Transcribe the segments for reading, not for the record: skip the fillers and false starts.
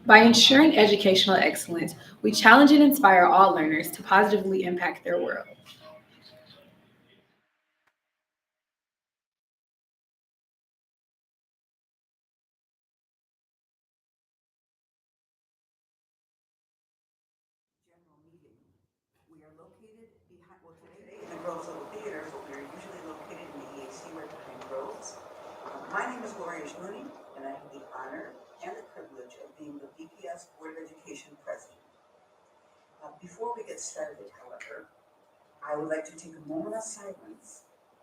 By ensuring educational excellence, we challenge and inspire all learners to positively impact their world. General meeting. We are located behind, well, today in the Groves Little Theater, but we are usually located in the EAC right behind Groves. My name is Gloria Schlooney, and I have the honor and the privilege of being the BPS Board of Education President. Before we get started, however, I would like to take a moment of silence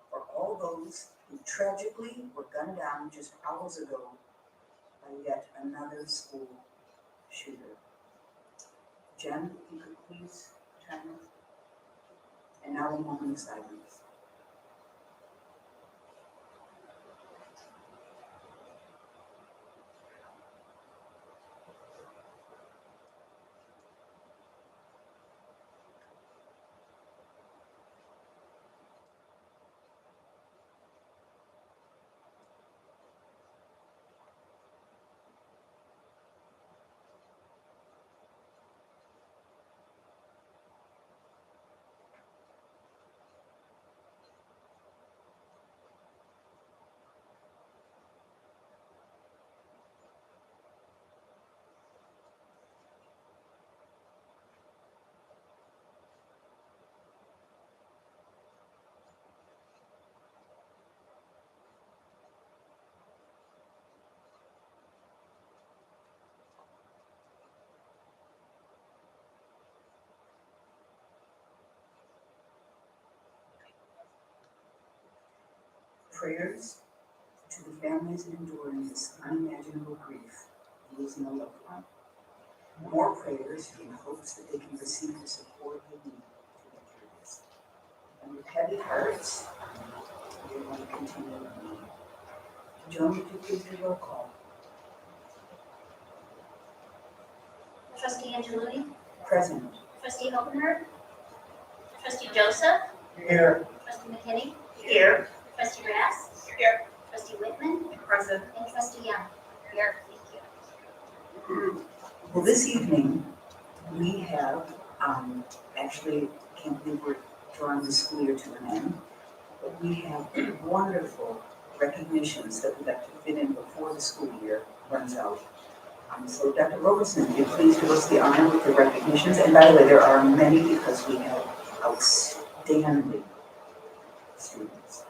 for all those who tragically were gunned down just hours ago by yet another school shooter. Jen, if you could please turn it. And now a moment of silence. Prayers to the families enduring this unimaginable grief of losing a loved one. More prayers in hopes that they can receive the support they need to get through this. And with heavy hearts, we want to continue the meeting. Joan, would you please do roll call? Trustee Angelini, Present. Trustee Oppenhart, Trustee Joseph, Here. Trustee McKinney, Here. Trustee Grass, Here. Trustee Whitman, Present. and Trustee Young. Here, thank you. Well, this evening, we have, actually, can't believe we're drawing the school year to an end, but we have wonderful recognitions that we'd like to fit in before the school year runs out. So Dr. Roberson, if you please do us the honor with the recognitions. And by the way, there are many because we have outstanding students.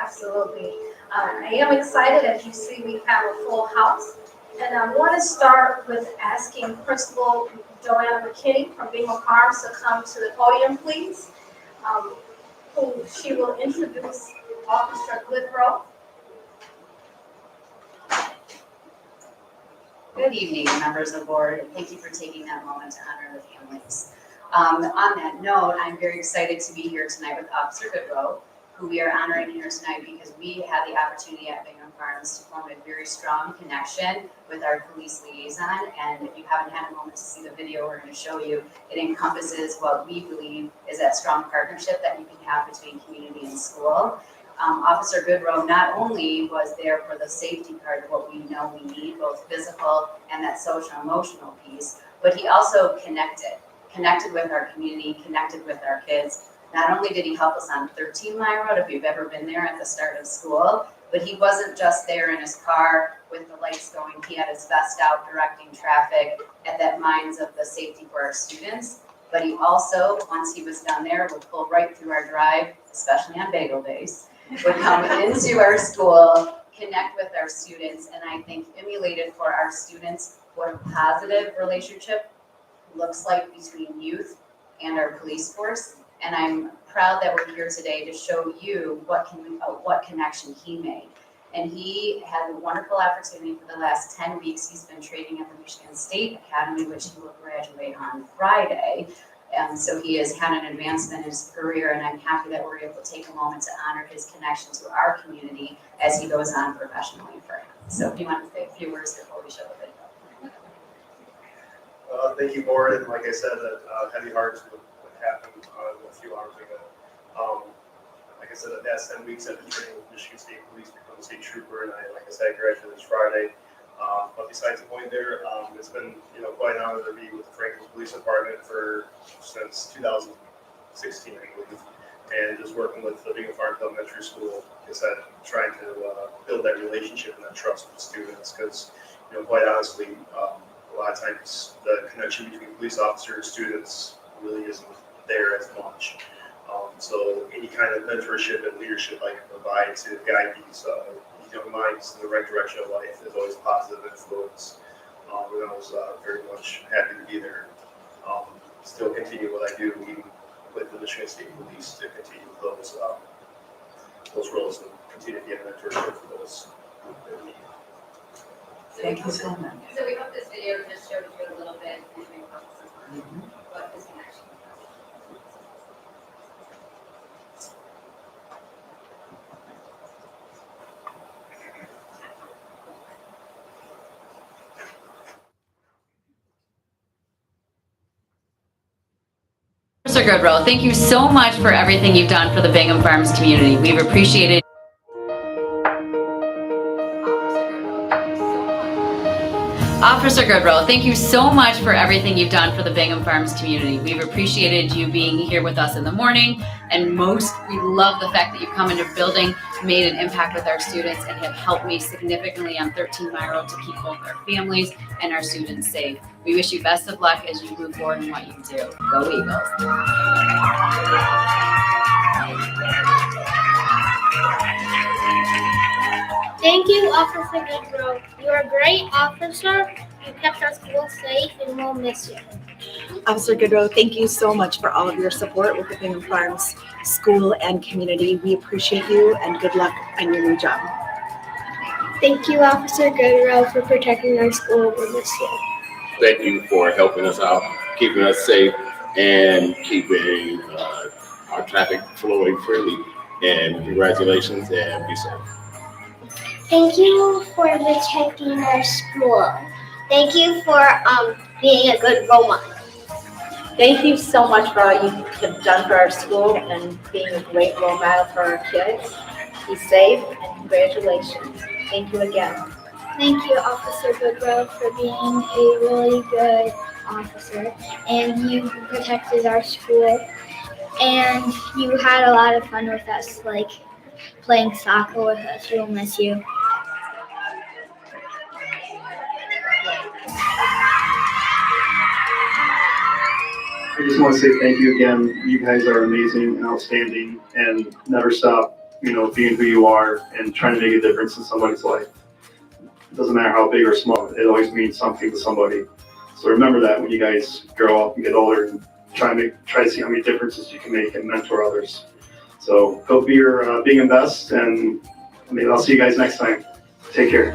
Absolutely. I am excited. As you see, we have a full house. And I want to start with asking Principal Joanna McKinney from Bingham Farms to come to the podium, please. Who she will introduce Officer Goodrow. Good evening, members of the board. Thank you for taking that moment to honor the families. On that note, I'm very excited to be here tonight with Officer Goodrow, who we are honoring here tonight because we had the opportunity at Bingham Farms to form a very strong connection with our police liaison. And if you haven't had a moment to see the video we're going to show you, it encompasses what we believe is that strong partnership that you can have between community and school. Officer Goodrow not only was there for the safety part of what we know we need, both physical and that social emotional piece, but he also connected with our community, connected with our kids. Not only did he help us on 13 Mile Road, if you've ever been there at the start of school, but he wasn't just there in his car with the lights going. He had his vest out directing traffic at that minds of the safety for our students. But he also, once he was done there, would pull right through our drive, especially on bagel days, would come into our school, connect with our students, and I think emulated for our students what a positive relationship looks like between youth and our police force. And I'm proud that we're here today to show you what connection he made. And he had a wonderful opportunity for the last 10 weeks. He's been training at the Michigan State Academy, which he will graduate on Friday. And so he has had an advancement in his career, and I'm happy that we're able to take a moment to honor his connection to our community as he goes on professionally for him. So if you want to say a few words before we show the video. Thank you, board, and like I said, heavy hearts with what happened a few hours ago. Like I said, the past 10 weeks I've been training with Michigan State Police to become a state trooper, and like I said, I graduated this Friday. But besides the point there, it's been quite an honor to be with the Franklin Police Department since 2016, I believe, and just working with the Bingham Farms Elementary School. Like I said, trying to build that relationship and that trust with students, because quite honestly, a lot of times the connection between police officers and students really isn't there as much. So any kind of mentorship and leadership I can provide to guide these young minds in the right direction of life is always a positive influence. And I was very much happy to be there. Still continue what I do, even with the Michigan State Police, to continue those roles and continue to be a mentorship for those in need. Thank you so much. So we hope this video just showed you a little bit and maybe focuses on what this connection is. Officer Goodrow, thank you so much for everything you've done for the Bingham Farms community. We've appreciated. Officer Goodrow, thank you so much for everything you've done for the Bingham Farms community. We've appreciated you being here with us in the morning, and we love the fact that you've come into our building, made an impact with our students, and have helped me significantly on 13 Mile Road to keep both our families and our students safe. We wish you best of luck as you move forward in what you do. Go Eagles. Thank you, Officer Goodrow. You're a great officer. You kept our school safe, and we'll miss you. Officer Goodrow, thank you so much for all of your support with the Bingham Farms school and community. We appreciate you, and good luck in your new job. Thank you, Officer Goodrow, for protecting our school. We'll miss you. Thank you for helping us out, keeping us safe, and keeping our traffic flowing freely. And congratulations, and be safe. Thank you for protecting our school. Thank you for being a good role model. Thank you so much for all you have done for our school and being a great role model for our kids. Be safe, and congratulations. Thank you again. Thank you, Officer Goodrow, for being a really good officer, and you protected our school, and you had a lot of fun with us, like playing soccer with us. We'll miss you. I just want to say thank you again. You guys are amazing and outstanding, and never stop, being who you are and trying to make a difference in somebody's life. It doesn't matter how big or small, it always means something to somebody. So remember that when you guys grow up and get older, and try to see how many differences you can make and mentor others. So hope you're being the best, and maybe I'll see you guys next time. Take care.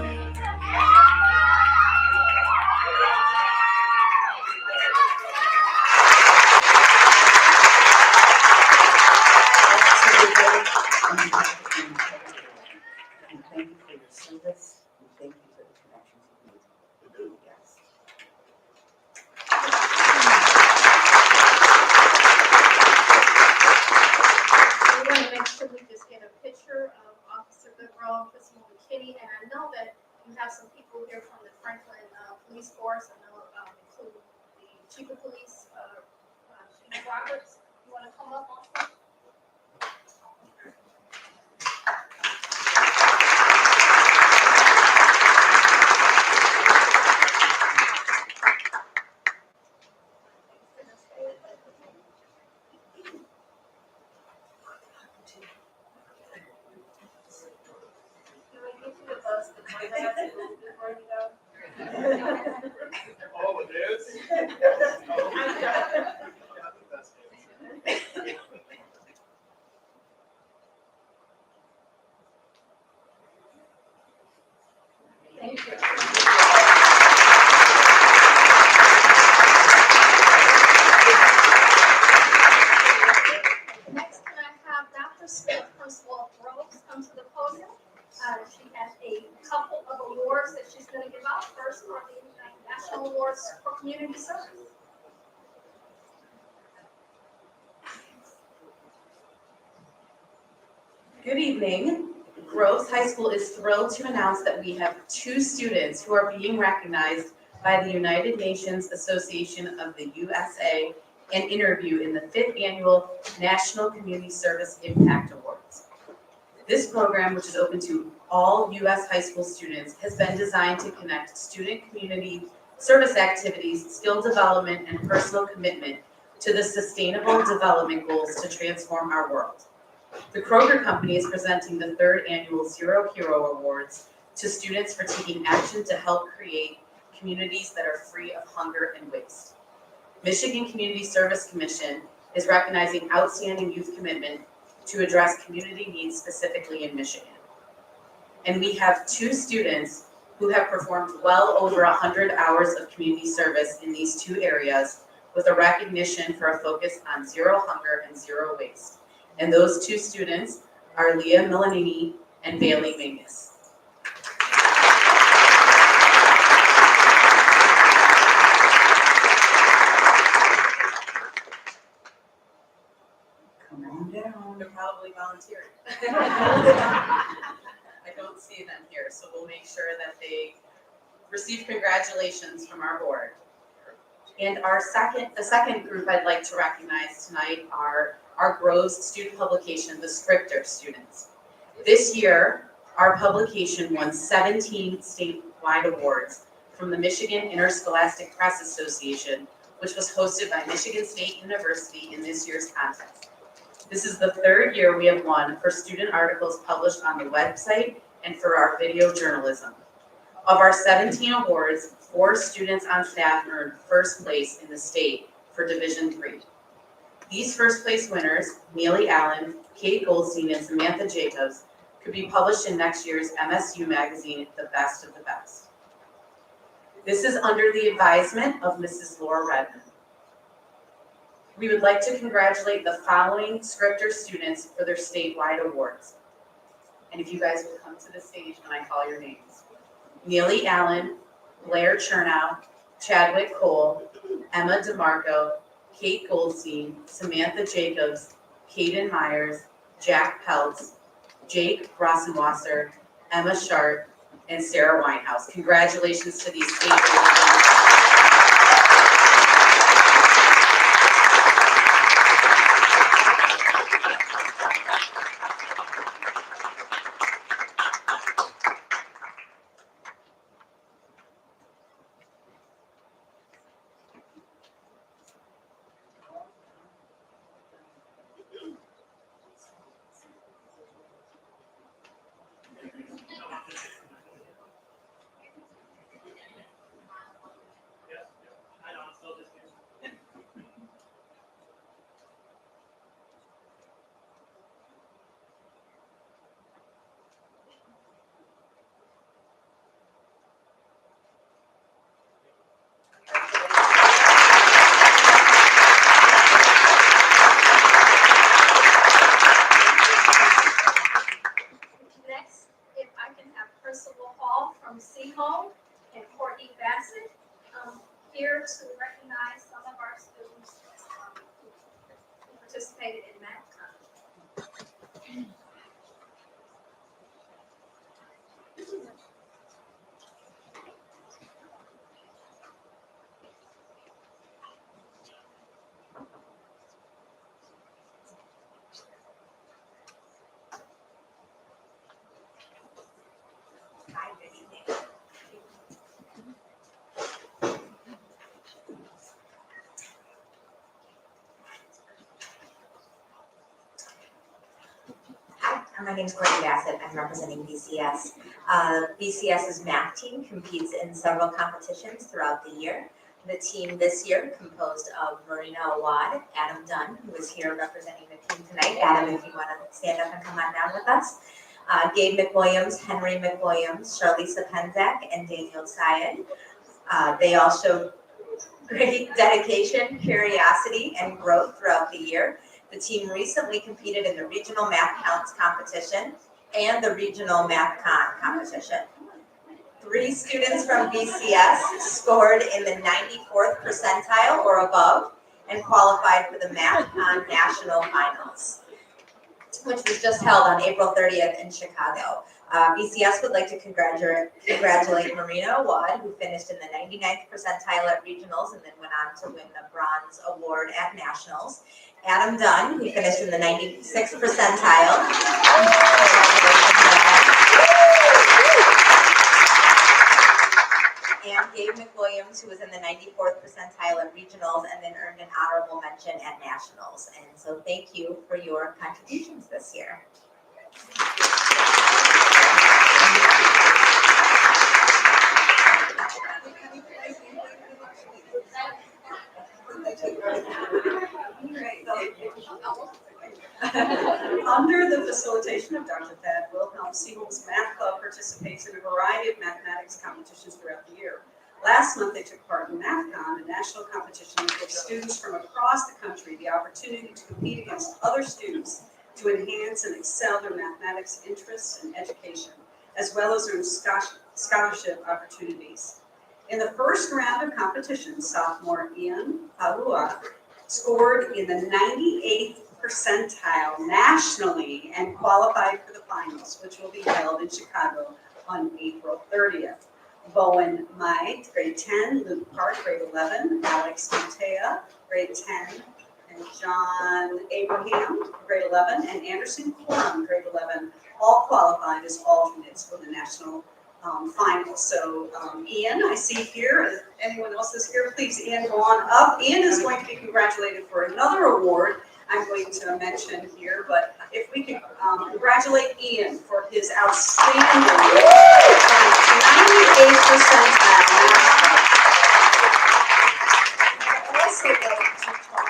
Thank you for your service, and thank you for the connections you made. Yes. We want to make sure we just get a picture of Officer Goodrow, Principal McKinney, and I know that you have some people here from the Franklin Police Force. I know include the Chief of Police, Chief Roberts. You want to come up also? Can we get you the bus before you go? Oh, it is? First for the National Awards for Community Service. Good evening. Groves High School is thrilled to announce that we have 2 students who are being recognized by the United Nations Association of the USA and interview in the 5th Annual National Community Service Impact Awards. This program, which is open to all U.S. high school students, has been designed to connect student community service activities, skill development, and personal commitment to the Sustainable Development Goals to transform our world. The Kroger Company is presenting the 3rd Annual Zero Hero Awards to students for taking action to help create communities that are free of hunger and waste. Michigan Community Service Commission is recognizing outstanding youth commitment to address community needs specifically in Michigan. And we have 2 students who have performed well over 100 hours of community service in these 2 areas with a recognition for a focus on zero hunger and zero waste. And those 2 students are Leah Milanini and Bailey Mingus. Come on down. They're probably volunteering. I don't see them here, so we'll make sure that they receive congratulations from our board. And the second group I'd like to recognize tonight are our Groves student publication, the Scripter students. This year, our publication won 17 statewide awards from the Michigan Interscholastic Press Association, which was hosted by Michigan State University in this year's contest. This is the 3rd year we have won for student articles published on the website and for our video journalism. Of our 17 awards, 4 students on staff earned first place in the state for Division III. These first place winners, Neely Allen, Kate Goldstein, and Samantha Jacobs, could be published in next year's MSU magazine, The Best of the Best. This is under the advisement of Mrs. Laura Redmond. We would like to congratulate the following Scripter students for their statewide awards. And if you guys would come to the stage when I call your names. Neely Allen, Blair Chernow, Chadwick Cole, Emma DeMarco, Kate Goldstein, Samantha Jacobs, Kaden Myers, Jack Peltz, Jake Rossenwasser, Emma Sharp, and Sarah Winehouse. Congratulations to these 8 individuals. Next, if I can have Principal Hall from Seaholm and Courtney Bassett here to recognize some of our students who participated in that. Hi, good evening. Hi, my name is Courtney Bassett. I'm representing BCS. BCS's math team competes in several competitions throughout the year. The team this year composed of Marina Awad, Adam Dunn, who is here representing the team tonight. Adam, if you want to stand up and come on down with us. Gabe McWilliams, Henry McWilliams, Charlisa Penzak, and Daniel Syed. They all showed great dedication, curiosity, and growth throughout the year. The team recently competed in the Regional Math Counts competition and the Regional Math Con competition. 3 students from BCS scored in the 94th percentile or above and qualified for the MathCon National Finals, which was just held on April 30th in Chicago. BCS would like to congratulate Marina Awad, who finished in the 99th percentile at regionals and then went on to win the bronze award at nationals. Adam Dunn, who finished in the 96th percentile. And Gabe McWilliams, who was in the 94th percentile at regionals and then earned an honorable mention at nationals. And so thank you for your contributions this year. Under the facilitation of Dr. Thad Wilhelm, Siebel's Math Club participates in a variety of mathematics competitions throughout the year. Last month, they took part in MathCon, a national competition that gives students from across the country the opportunity to compete against other students to enhance and excel their mathematics interests and education, as well as earn scholarship opportunities. In the first round of competition, sophomore Ian Palua scored in the 98th percentile nationally and qualified for the finals, which will be held in Chicago on April 30th. Bowen Might, grade 10, Luke Park, grade 11, Alex Montea, grade 10, and John Abraham, grade 11, and Anderson Quorum, grade 11, all qualified as alternates for the national finals. So Ian, I see here, anyone else is here, please, Ian, go on up. Ian is going to be congratulated for another award I'm going to mention here, but if we could congratulate Ian for his outstanding 98th percentile national. I'd also like to talk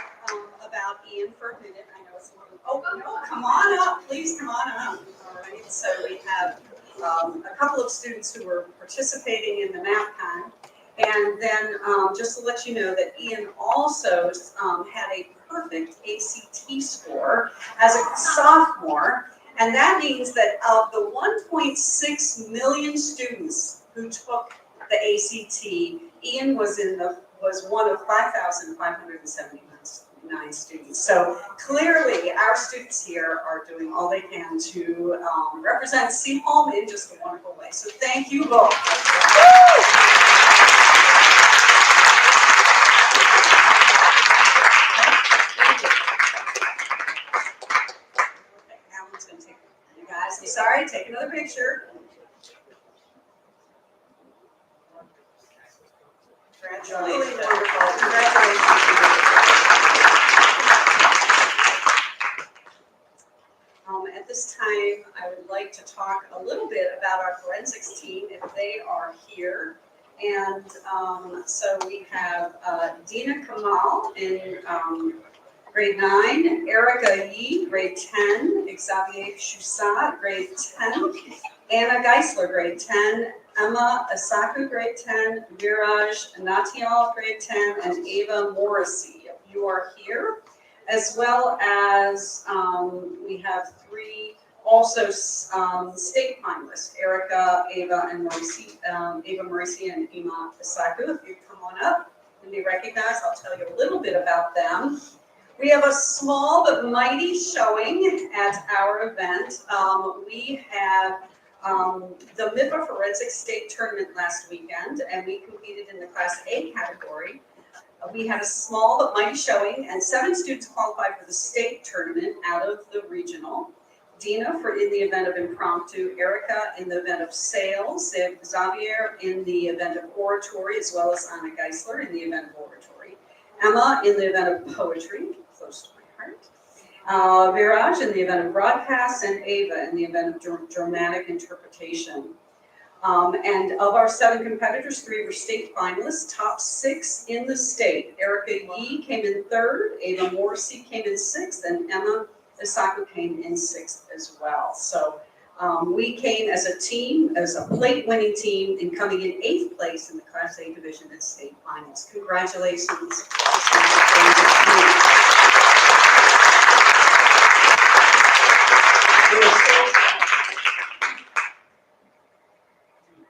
about Ian for a minute. I know it's a little, oh, no, come on up, please come on up. All right, so we have a couple of students who were participating in the MathCon. And then just to let you know that Ian also had a perfect ACT score as a sophomore. And that means that of the 1.6 million students who took the ACT, Ian was one of 5,579 students. So clearly our students here are doing all they can to represent Seaholm in just a wonderful way. So thank you both. I'm sorry, take another picture. Congratulations. Really wonderful. Congratulations. At this time, I would like to talk a little bit about our forensics team, if they are here. And so we have Dina Kamal in grade 9, Erica Yee, grade 10, Xavier Choussat, grade 10, Anna Geisler, grade 10, Emma Asaku, grade 10, Viraj Natial, grade 10, and Ava Morrissey. You are here, as well as we have 3 also state finalists, Erica, Ava, and Morrissey, Ava Morrissey and Emma Asaku. If you come on up and be recognized, I'll tell you a little bit about them. We have a small but mighty showing at our event. We had the MIPA Forensics State Tournament last weekend, and we competed in the Class A category. We had a small but mighty showing, and 7 students qualified for the state tournament out of the regional. Dina in the event of impromptu, Erica in the event of sales, Xavier in the event of oratory, as well as Anna Geisler in the event of oratory. Emma in the event of poetry, close to my heart. Viraj in the event of broadcast, and Ava in the event of dramatic interpretation. And of our 7 competitors, 3 were state finalists, top 6 in the state. Erica Yee came in 3rd, Ava Morrissey came in 6th, and Emma Asaku came in 6th as well. So we came as a team, as a plate-winning team, and coming in 8th place in the Class A division at state finals. Congratulations.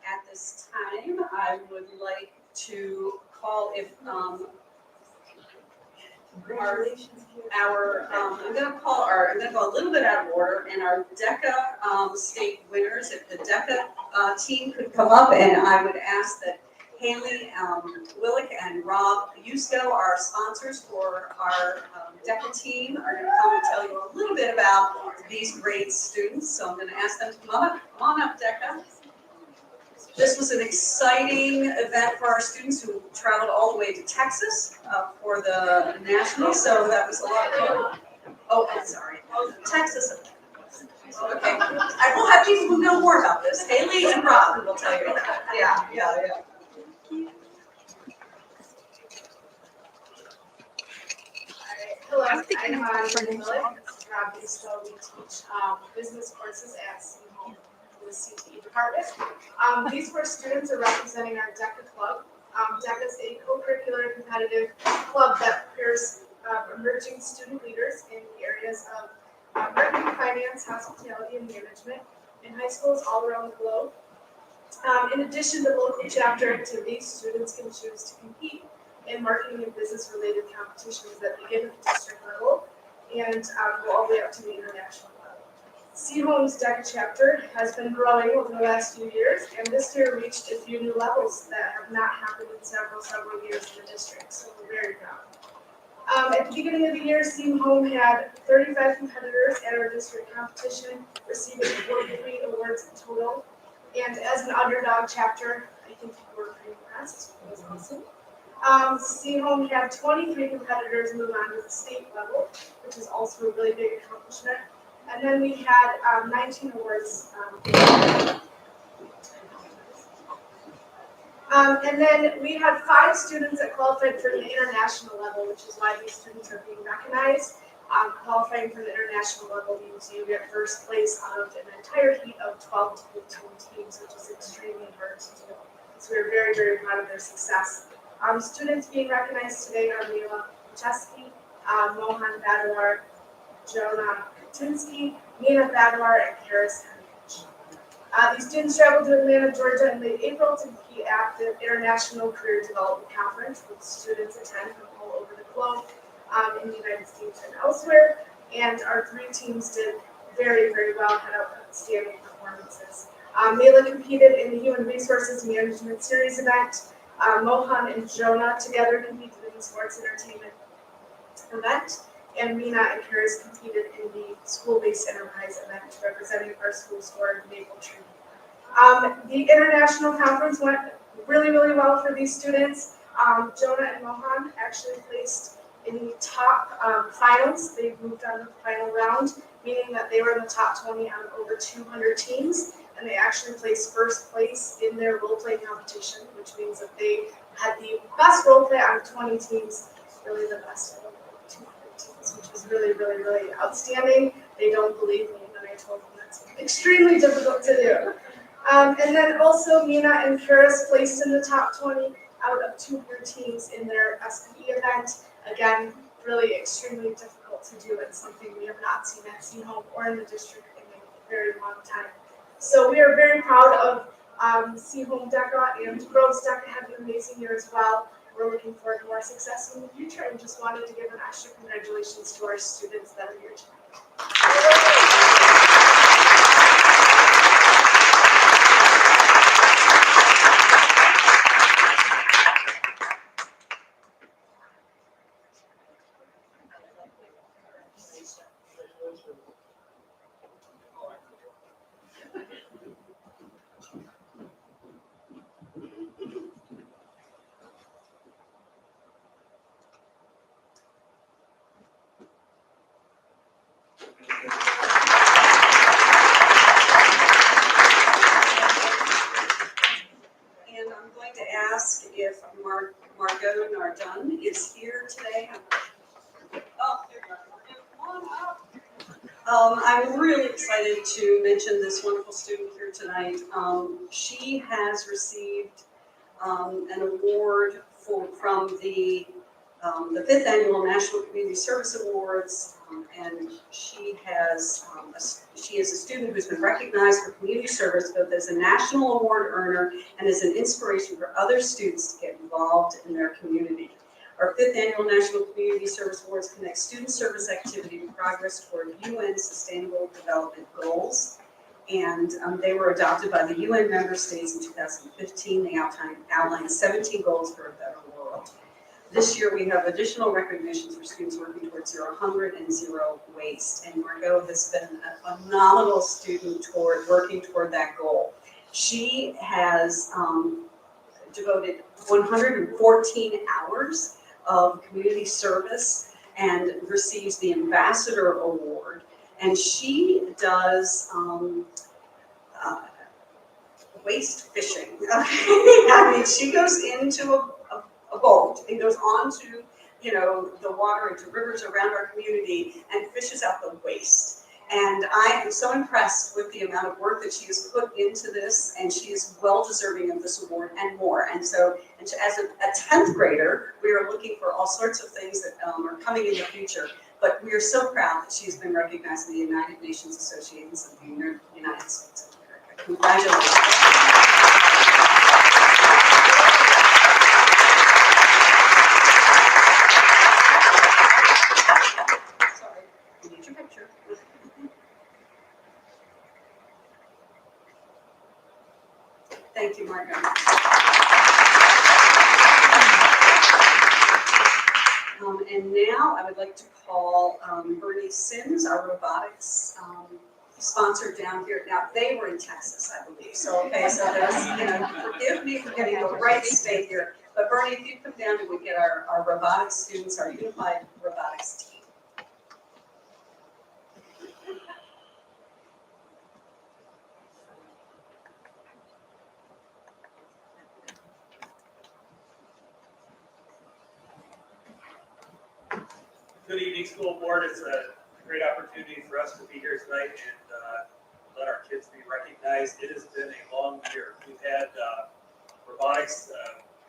At this to call if, I'm gonna go a little bit out of order, and our DECA state winners, if the DECA team could come up, and I would ask that Haley Willick and Rob Yusko, our sponsors for our DECA team, are gonna come and tell you a little bit about these great students. So I'm gonna ask them to come on up, DECA. This was an exciting event for our students who traveled all the way to Texas for the national, so that was a lot of fun. Oh, I'm sorry, Texas. Okay, I will have people who know more about this. Haley and Rob will tell you about that. Yeah. Hello, I'm Haley Willick. Rob Yusko. We teach business courses at City Home in the CTE department. These four students are representing our DECA club. DECA is a co-curricular competitive club that prepares emerging student leaders in the areas of marketing, finance, hospitality, and management in high schools all around the globe. In addition to local chapter activities, students can choose to compete in marketing and business-related competitions that begin at the district level and go all the way up to the international level. C-Home's DECA chapter has been growing over the last few years, and this year reached a few new levels that have not happened in several years in the district, so we're very proud. At the beginning of the year, C-Home had 35 competitors at our district competition, receiving 43 awards in total. And as an underdog chapter, I think people were pretty impressed. It was awesome. C-Home had 23 competitors move on to the state level, which is also a really big accomplishment. And then we had 19 awards. And then we had 5 students that qualified for the international level, which is why these students are being recognized. Qualifying for the international level means you get first place out of an entire heat of 12 to 15 teams, which is extremely hard to do. So we're very, very proud of their success. Students being recognized today are Mila Chesky, Mohan Badawar, Jonah Katinsky, Nina Badawar, and Karis Henrich. These students traveled to Atlanta, Georgia in late April to compete at the International Career Development Conference, which students attend from all over the globe in the United States and elsewhere. And our 3 teams did very, very well, had outstanding performances. Mila competed in the Human Resources Management Series event. Mohan and Jonah together competed in the Sports Entertainment event. And Mina and Karis competed in the School-Based Enterprise event, representing our school store in Maple Tree. The international conference went really, really well for these students. Jonah and Mohan actually placed in the top finals. They moved on to the final round, meaning that they were in the top 20 out of over 200 teams, and they actually placed first place in their role play competition, which means that they had the best role play out of 20 teams, really the best out of 200 teams, which was really, really, really outstanding. They don't believe me when I told them that's extremely difficult to do. And then also Mina and Karis placed in the top 20 out of 200 teams in their SPE event. Again, really extremely difficult to do, and something we have not seen at C-Home or in the district in a very long time. So we are very proud of C-Home DECA, and Groves DECA had an amazing year as well. We're looking forward to more success in the future, and just wanted to give an extra congratulations to our students that are here tonight. And I'm going to ask if Margot Nardun is here today. Oh, there you are. Come on up. I'm really excited to mention this wonderful student here tonight. She has received an award from the 5th Annual National Community Service Awards, and she is a student who's been recognized for community service both as a national award earner and as an inspiration for other students to get involved involved in their community. Our 5th Annual National Community Service Awards connect student service activity to progress toward UN Sustainable Development Goals. And they were adopted by the UN member states in 2015. They outlined 17 goals for a better world. This year, we have additional recognitions for students working towards zero hunger and zero waste. And Margot has been a phenomenal student working toward that goal. She has devoted 114 hours of community service and receives the Ambassador Award. And she does waste fishing. I mean, she goes into a boat and goes onto, the water, into rivers around our community and fishes out the waste. And I am so impressed with the amount of work that she has put into this, and she is well deserving of this award and more. And so, as a 10th grader, we are looking for all sorts of things that are coming in the future. But we are so proud that she's been recognized in the United Nations Associations of the United States of America. Congratulations. Thank you, Margaret. And now I would like to call Bernie Sims, our robotics sponsor down here. Now, they were in Texas, I believe. So, okay, so there's, forgive me for getting the right state here. But Bernie, if you come down and we get our robotics students, our unified robotics team. Good evening, school board. It's a great opportunity for us to be here tonight and let our kids be recognized. It has been a long year. We've had robotics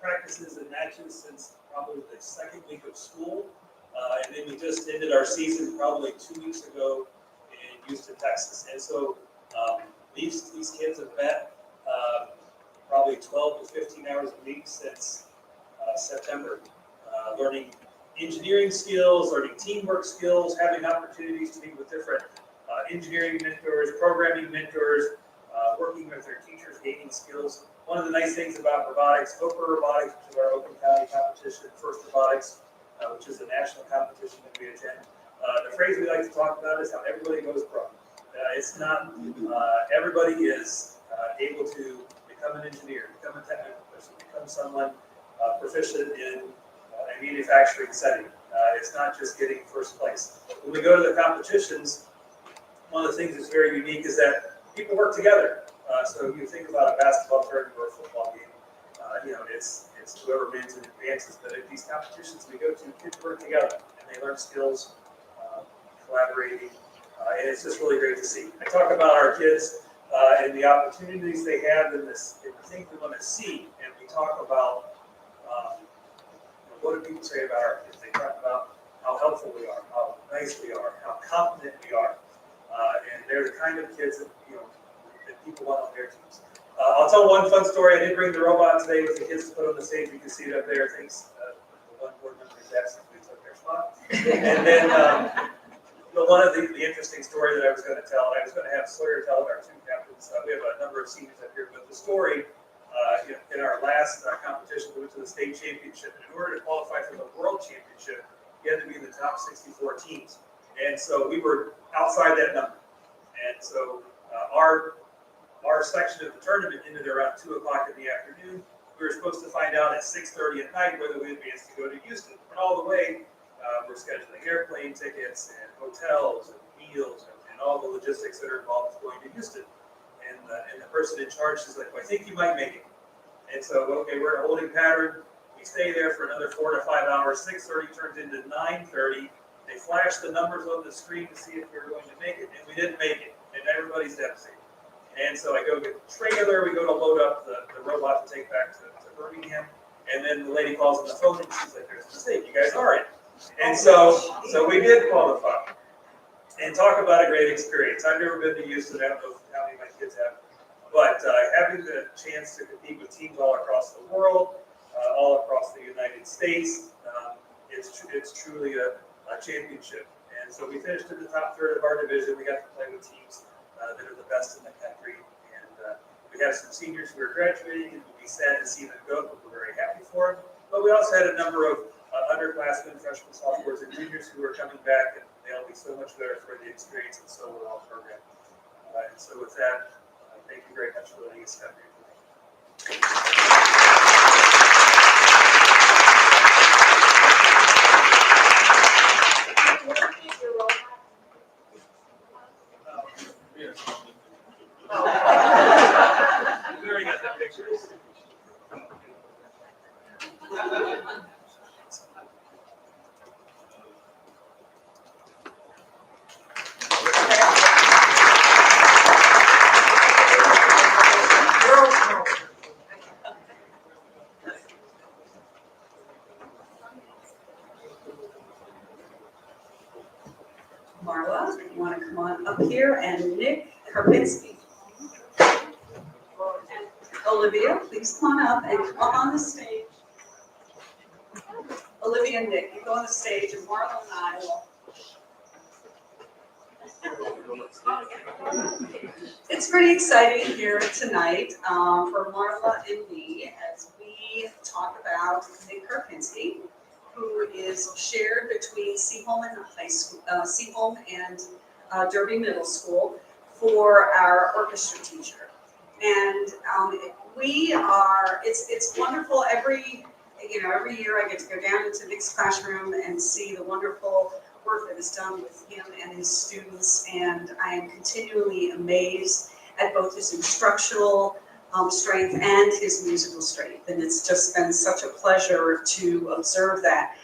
practices and matches since probably the 2nd week of school. And then we just ended our season probably 2 weeks ago in Houston, Texas. And so these kids have met probably 12 to 15 hours a week since September, learning engineering skills, learning teamwork skills, having opportunities to meet with different engineering mentors, programming mentors, working with their teachers, gaining skills. One of the nice things about robotics, Hooper Robotics, which is our Oakland County competition, First Robotics, which is a national competition that we attend. The phrase we like to talk about is how everybody goes pro. It's not, everybody is able to become an engineer, become a technical person, become someone proficient in a manufacturing setting. It's not just getting first place. When we go to the competitions, one of the things that's very unique is that people work together. So you think about a basketball tournament or a football game, it's whoever wins and advances. But at these competitions we go to, kids work together and they learn skills, collaborating, and it's just really great to see. I talk about our kids and the opportunities they have in this, in the things we want to see, and we talk about what do people say about our kids? They talk about how helpful we are, how nice we are, how competent we are, and they're the kind of kids that that people want on their teams. I'll tell one fun story. I did bring the robot today with the kids to put on the stage. You can see it up there. Thanks, the one board member is absent. We took their spot. And then one of the interesting story that I was going to tell, and I was going to have Sawyer tell our 2 captains. We have a number of seniors up here, but the story. In our last competition, we went to the state championship. And in order to qualify for the world championship, you had to be in the top 64 teams. And so we were outside that number. And so our section of the tournament ended around 2 o'clock in the afternoon. We were supposed to find out at 6:30 at night whether we advanced to go to Houston. And all the way, we're scheduling airplane tickets and hotels and meals and all the logistics that are involved with going to Houston. And the person in charge is like, well, I think you might make it. And so, okay, we're in a holding pattern. We stay there for another 4 to 5 hours. 6:30 turns into 9:30. They flash the numbers on the screen to see if we're going to make it, and we didn't make it. And everybody's devastated. And so I go get the trailer. We go to load up the robot to take back to Birmingham. And then the lady calls on the phone, and she's like, there's a mistake. You guys are in. And so we did qualify. And talk about a great experience. I've never been to Houston. I don't know how many of my kids have. But having the chance to compete with teams all across the world, all across states, it's truly a championship. And so we finished in the top third of our division. We got to play with teams that are the best in the country. And we have some seniors who are graduating, and we'll be sad to see them go, but we're very happy for them. But we also had a number of underclassmen, freshmen, sophomores, and juniors who are coming back, and they'll be so much better for the experience, and so will our program. And so with that, thank you very much for letting us have your We already got that picture. Marla, you want to come on up here, and Nick Karpinski. And Olivia, please come on up and come up on the stage. Olivia and Nick, you go on the stage, and Marla and I will. It's pretty exciting here tonight for Marla and me as we talk about Nick Karpinski, who is shared between Seaholm and High School, Seaholm and Derby Middle School for our orchestra teacher. And it's wonderful every year I get to go down into Nick's classroom and see the wonderful work that is done with him and his students, and I am continually amazed at both his instructional strength and his musical strength, and it's just been such a pleasure to observe that.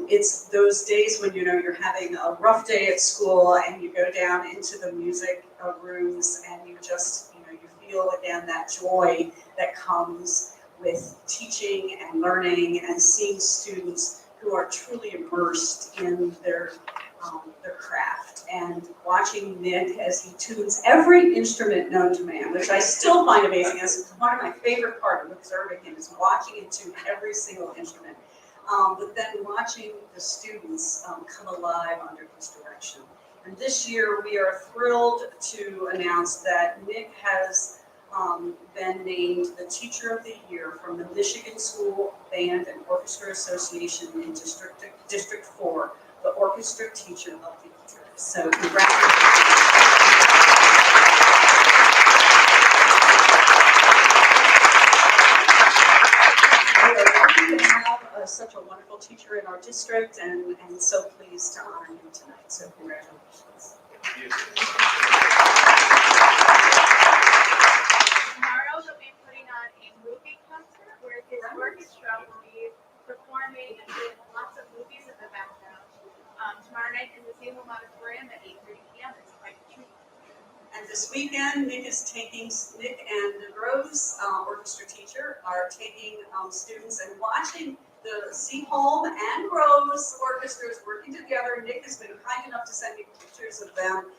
It's those days when you're having a rough day at school and you go down into the music rooms and you just you feel again that joy that comes with teaching and learning and seeing students who are truly immersed in their craft, and watching Nick as he tunes every instrument known to man, which I still find amazing. As one of my favorite parts of observing him is watching him tune every single instrument, but then watching the students come alive under his direction. And this year we are thrilled to announce that Nick has been named the Teacher of the Year from the Michigan School Band and Orchestra Association in District 4, the Orchestra Teacher of the Year. So congratulations. We are lucky to have such a wonderful teacher in our district, and so pleased to honor him tonight. So congratulations. Thank you. Tomorrow they'll be putting on a movie concert where his orchestra will be performing with lots of movies in the background. Tomorrow night in the Seaholm Auditorium at 8:30 p.m. It's quite a treat. And this weekend, Nick and the Groves orchestra teacher are taking students and watching the Seaholm and Groves orchestras working together. Nick has been kind enough to send me pictures of them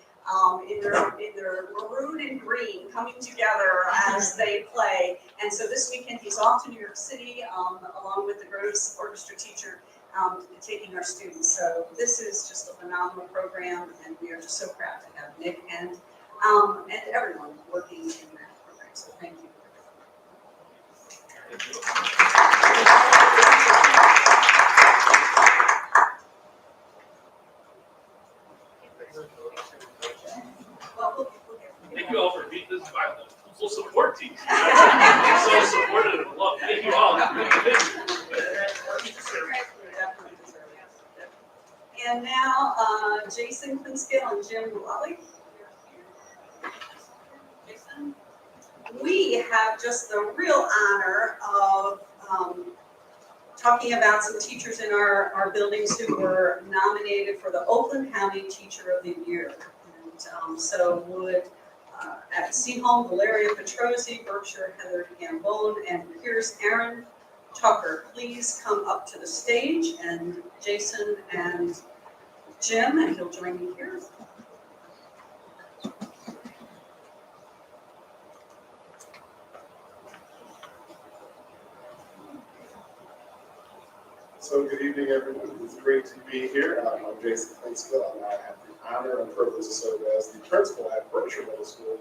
in their maroon and green coming together as they play. And so this weekend he's off to New York City along with the Groves orchestra teacher taking our students. So this is just a phenomenal program, and we are just so proud to have Nick and everyone working in that program. So thank you. Thank you all for being this full support team. So supportive and love. Thank you all. And now Jason Quinskill and Jim Lally. Jason, we have just the real honor of talking about some teachers in our buildings who were nominated for the Oakland County Teacher of the Year. And so would at Seaholm, Valeria Petrosi, Berkshire, Heather Gambone, and Pierce Aaron Tucker, please come up to the stage, and Jason and Jim, and he'll join me here. So good evening, everyone. It's great to be here. I'm Jason Clinksville, and I have the honor and privilege to serve as the principal at Berkshire Middle School.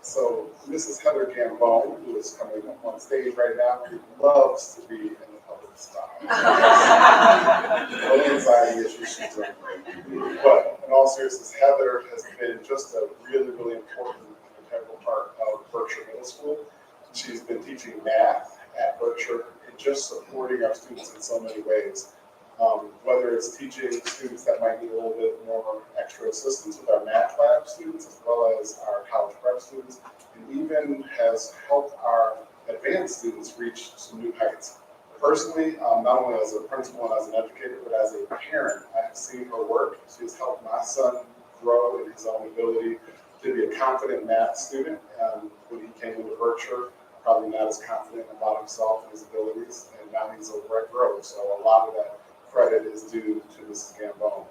So Mrs. Heather Gambone, who is coming up on stage right now, who loves to be in the public spot. No anxiety issues, she's doing great. But in all seriousness, Heather has been just a really, really important and integral part of Berkshire Middle School. She's been teaching math at Berkshire and just supporting our students in so many ways. Whether it's teaching students that might need a little bit more extra assistance with our math lab students, as well as our college prep students, and even has helped our advanced students reach some new heights. Personally, not only as a principal and as an educator, but as a parent, I have seen her work. She has helped my son grow in his own ability to be a confident math student. When he came into Berkshire, probably not as confident about himself and his abilities, and now he's over at Grove. So a lot of that credit is due to Mrs. Gambone.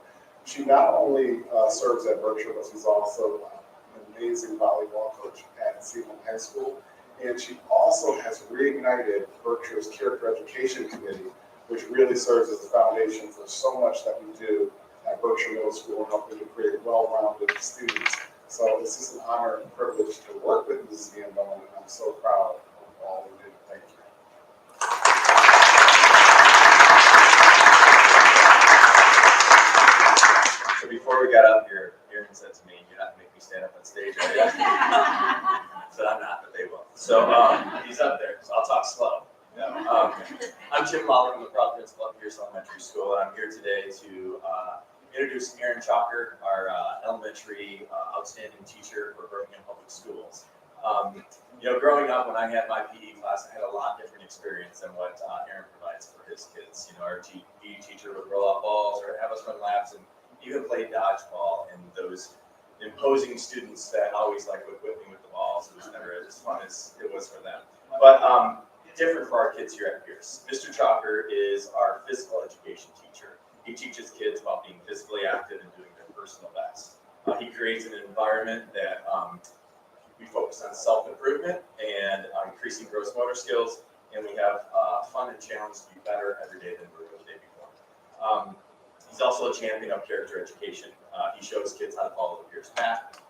She not only serves at Berkshire, but she's also an amazing volleyball coach at Seaman High School. And she also has reignited Berkshire's Character Education Committee, which really serves as a foundation for so much that we do at Berkshire Middle School, helping to create well-rounded students. So this is an honor and privilege to work with Mrs. Gambone, and I'm so proud of all we do. Thank you. So before we got up here, Aaron said to me, "You're not gonna make me stand up on stage, are you?" So I'm not, but they will. So he's up there, so I'll talk slow. No, I'm Jim Lawler, I'm the proud principal at Pierce Elementary School, and I'm here today to introduce Aaron Chalker, our elementary outstanding teacher for Birmingham Public Schools. Growing up when I had my PE class, I had a lot different experience than what Aaron provides for his kids. Our PE teacher would roll out balls or have us run laps and even play dodgeball, and those imposing students that always would whip me with the balls. It was never as fun as it was for them. But different for our kids here at Pierce. Mr. Chalker is our physical education teacher. He teaches kids about being physically active and doing their personal best. He creates an environment that we focus on self-improvement and increasing gross motor skills, and we have fun and challenge to be better every day than we were the day before. He's also a champion of character education. He shows kids how to follow the Pierce path.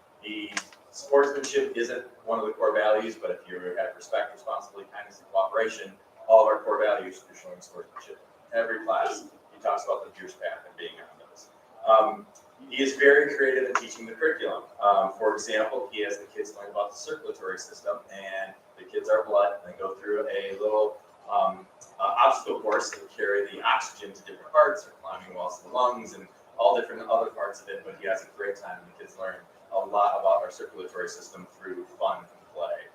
Sportsmanship isn't one of the core values, but if you have respect, responsibility, kindness, and cooperation, all of our core values are showing sportsmanship. Every class, he talks about the Pierce path and being on those. He is very creative in teaching the curriculum. For example, he has the kids learn about the circulatory system, and the kids are blood, and they go through a little obstacle course to carry the oxygen to different parts, or climbing walls to the lungs, and all different other parts of it, but he has a great time, and the kids learn a lot about our circulatory system through fun and play.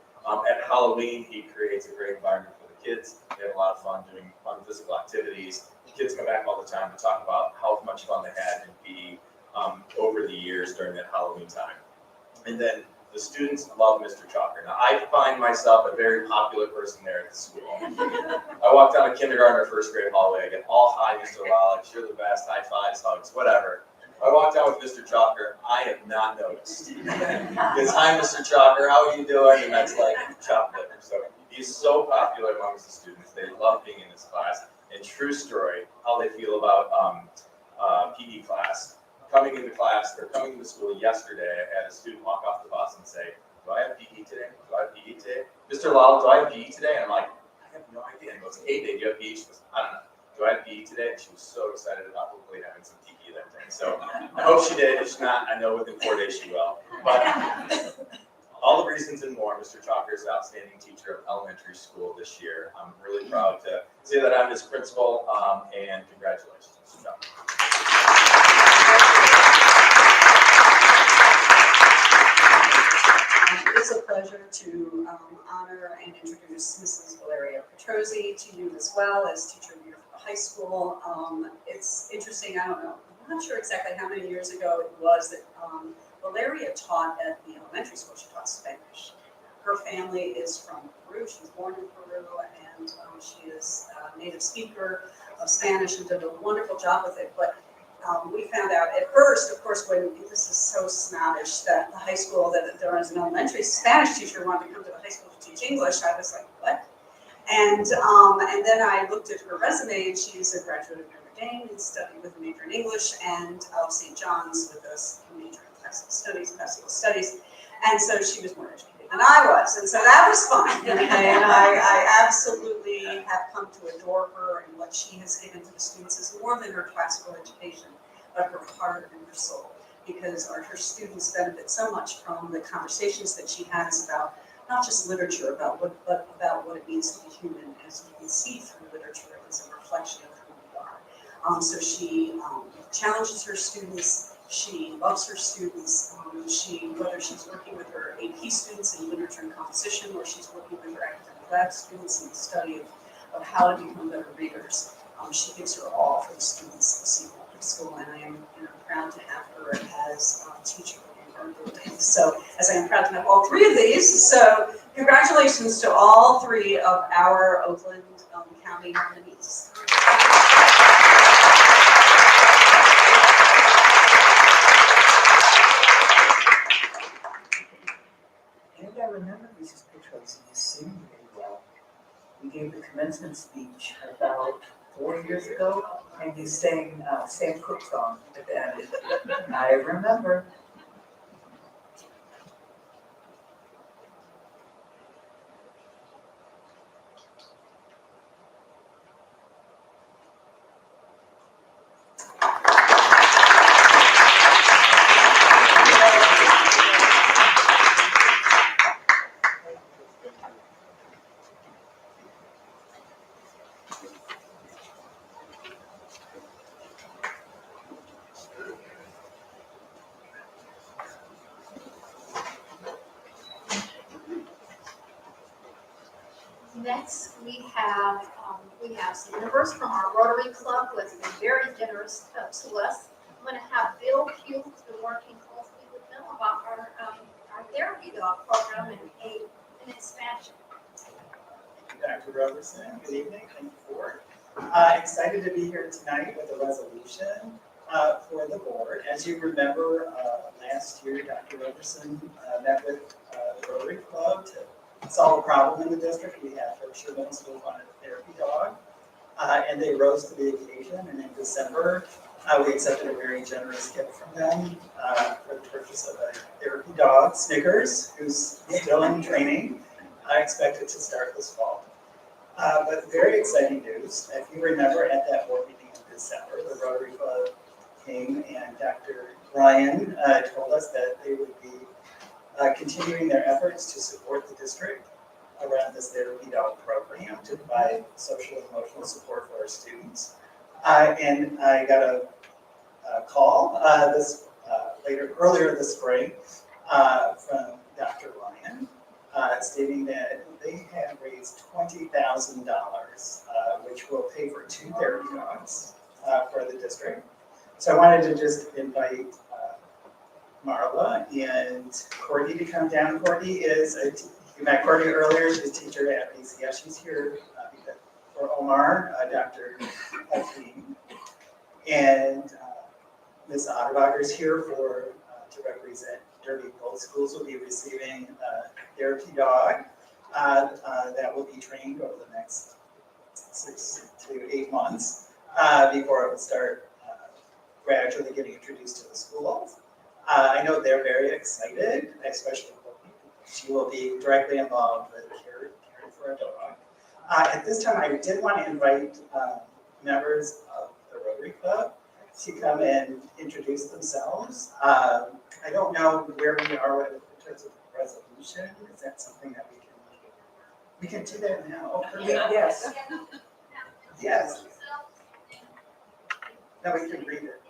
At Halloween, he creates a great environment for the kids. They have a lot of fun doing fun physical activities. The kids come back all the time to talk about how much fun they had in PE over the years during that Halloween time. And then the students love Mr. Chalker. Now, I find myself a very popular person there at the school. I walk down a kindergarten or first grade hallway, I get all hi, Mr. Wallach, you're the best, high fives, hugs, whatever. I walk down with Mr. Chalker, I have not noticed. Because hi, Mr. Chalker, how are you doing? And that's like chocolate. So he's so popular amongst the students. They love being in this class. And true story, how they feel about PE class. Coming into class, or coming into school yesterday, I had a student walk off the bus and say, "Do I have PE today? Do I have PE today? Mr. Lowell, do I have PE today?" And I'm like, "I have no idea." And he goes, "Hey, do you have PE?" She goes, "I don't know. Do I have PE today?" And she was so excited about hopefully having some PE that day. So I hope she did. If she's not, I know within 4 days she will. But all the reasons and more, Mr. Chalker is an outstanding teacher of elementary school this year. I'm really proud to say that I'm his principal, and congratulations, Mr. Chalker. It's a pleasure to honor and introduce Mrs. Valeria Petrozzi to you as well as teacher of Muirfield High School. It's interesting, I don't know, I'm not sure exactly how many years ago it was that Valeria taught at the elementary school. She taught Spanish. Her family is from Peru. She was born in Peru, and she is a native speaker of Spanish and did a wonderful job with it. But we found out at first, of course, when this is so snobbish that the high school, that there was an elementary Spanish teacher who wanted to come to the high school to teach English, I was like, what? And then I looked at her resume, and she's a graduate of Notre Dame and studied with a major in English, and of St. John's with a major in classical studies. And so she was more educated than I was, and so that was fun. Okay? And I absolutely have come to adore her, and what she has given to the students is more than her classical education, but her heart and her soul, because her students benefit so much from the conversations that she has about not just literature, but about what it means to be human, as you can see through literature as a reflection of who we are. So she challenges her students. She loves her students. Whether she's working with her AP students in literature and composition, or she's working with her academic lab students in the study of how to become better readers, she gives her all for the students of Seton Hall School, and I am proud to have her as a teacher in our building. So, as I am proud to have all three of these, so congratulations to all three of our Oakland County nominees. And I remember Mrs. Petrosi, you sing very well. You gave the commencement speech about 4 years ago, and you sang Sam Cooke song at the end. I remember. Next, we have some members from our Rotary Club who has been very generous to us. I'm going to have Bill Pugh, who's been working closely with them about our therapy dog program and an expansion. Dr. Robertson, good evening, thank you for excited to be here tonight with a resolution for the board. As you remember, last year, Dr. Robertson met with the Rotary Club to solve a problem in the district. We have Berkshire Middle School wanted a therapy dog, and they rose to the occasion. And in December, we accepted a very generous gift from them for the purchase of a therapy dog, Snickers, who's still in training. I expect it to start this fall. But very exciting news. If you remember at that board meeting in December, the Rotary Club came and Dr. Ryan told us that they would be continuing their efforts to support the district around this therapy dog program to provide social and emotional support for our students. And I got a call earlier this spring from Dr. Ryan stating that they had raised $20,000, which will pay for 2 therapy dogs for the district. So I wanted to just invite Marla and Courtney to come down. Courtney is, you met Courtney earlier, she's a teacher at BCS. She's here for Omar, Dr. Hakeem. And Ms. Otterbacher is here to represent Derby. Both schools will be receiving a therapy dog that will be trained over the next 6 to 8 months before it will start gradually getting introduced to the schools. I know they're very excited, especially she will be directly involved with caring for a dog. At this time, I did want to invite members of the Rotary Club to come and introduce themselves. I don't know where we are in terms of the resolution. Is that something that we can do that now? Yes. Yes. Now we can read it.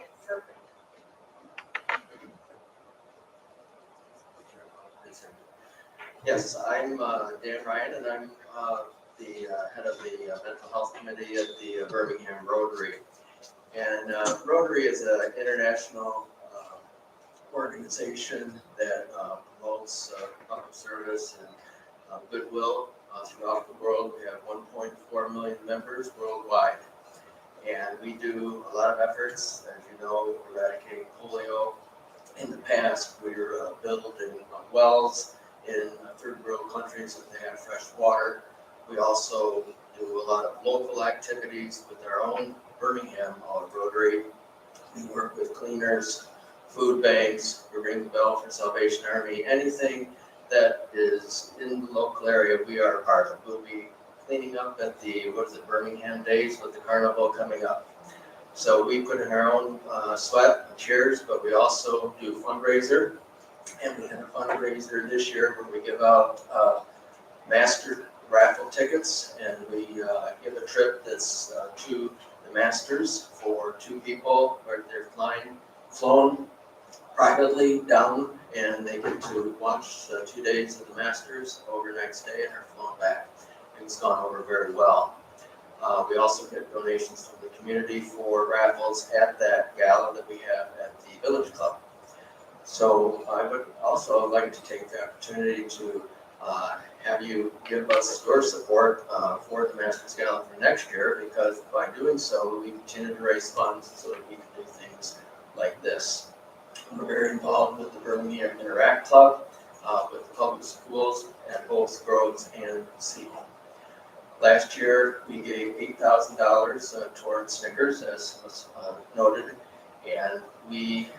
Yes, I'm Dan Ryan, and I'm the head of the Mental Health Committee at the Birmingham Rotary. And Rotary is an international organization that promotes public service and goodwill throughout the world. We have 1.4 million members worldwide. And we do a lot of efforts, as you know, eradicating polio. In the past, we were building wells in third world countries that they have fresh water. We also do a lot of local activities with our own Birmingham Olive Rotary. We work with cleaners, food banks, we ring the bell for Salvation Army, anything that is in the local area, we are a part of. We'll be cleaning up at the, Birmingham Days with the carnival coming up. So we put in our own sweat and cheers, but we also do fundraiser. And we had a fundraiser this year where we give out master raffle tickets, and we give a trip that's to the Masters for 2 people where they're flown privately down, and they get to watch 2 days of the Masters, overnight stay, and are flown back. It's gone over very well. We also get donations from the community for raffles at that gala that we have at the Village Club. So I would also like to take the opportunity to have you give us your support for the Masters Gala for next year, because by doing so, we continue to raise funds so that we can do things like this. We're very involved with the Birmingham Interact Club, with the public schools at both Groves and Seton. Last year, we gave $8,000 towards Snickers, as was noted, and we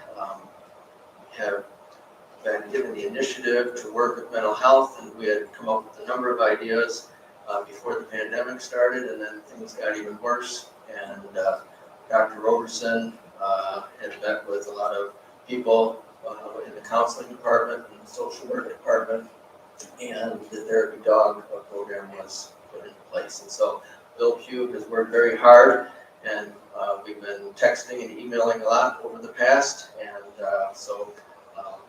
have been given the initiative to work with mental health, and we had come up with a number of ideas before the pandemic started, and then things got even worse. And Dr. Roberson had met with a lot of people in the counseling department and the social work department, and the Therapy Dog program was put into place. And so Bill Pugh has worked very hard, and we've been texting and emailing a lot over the past, and so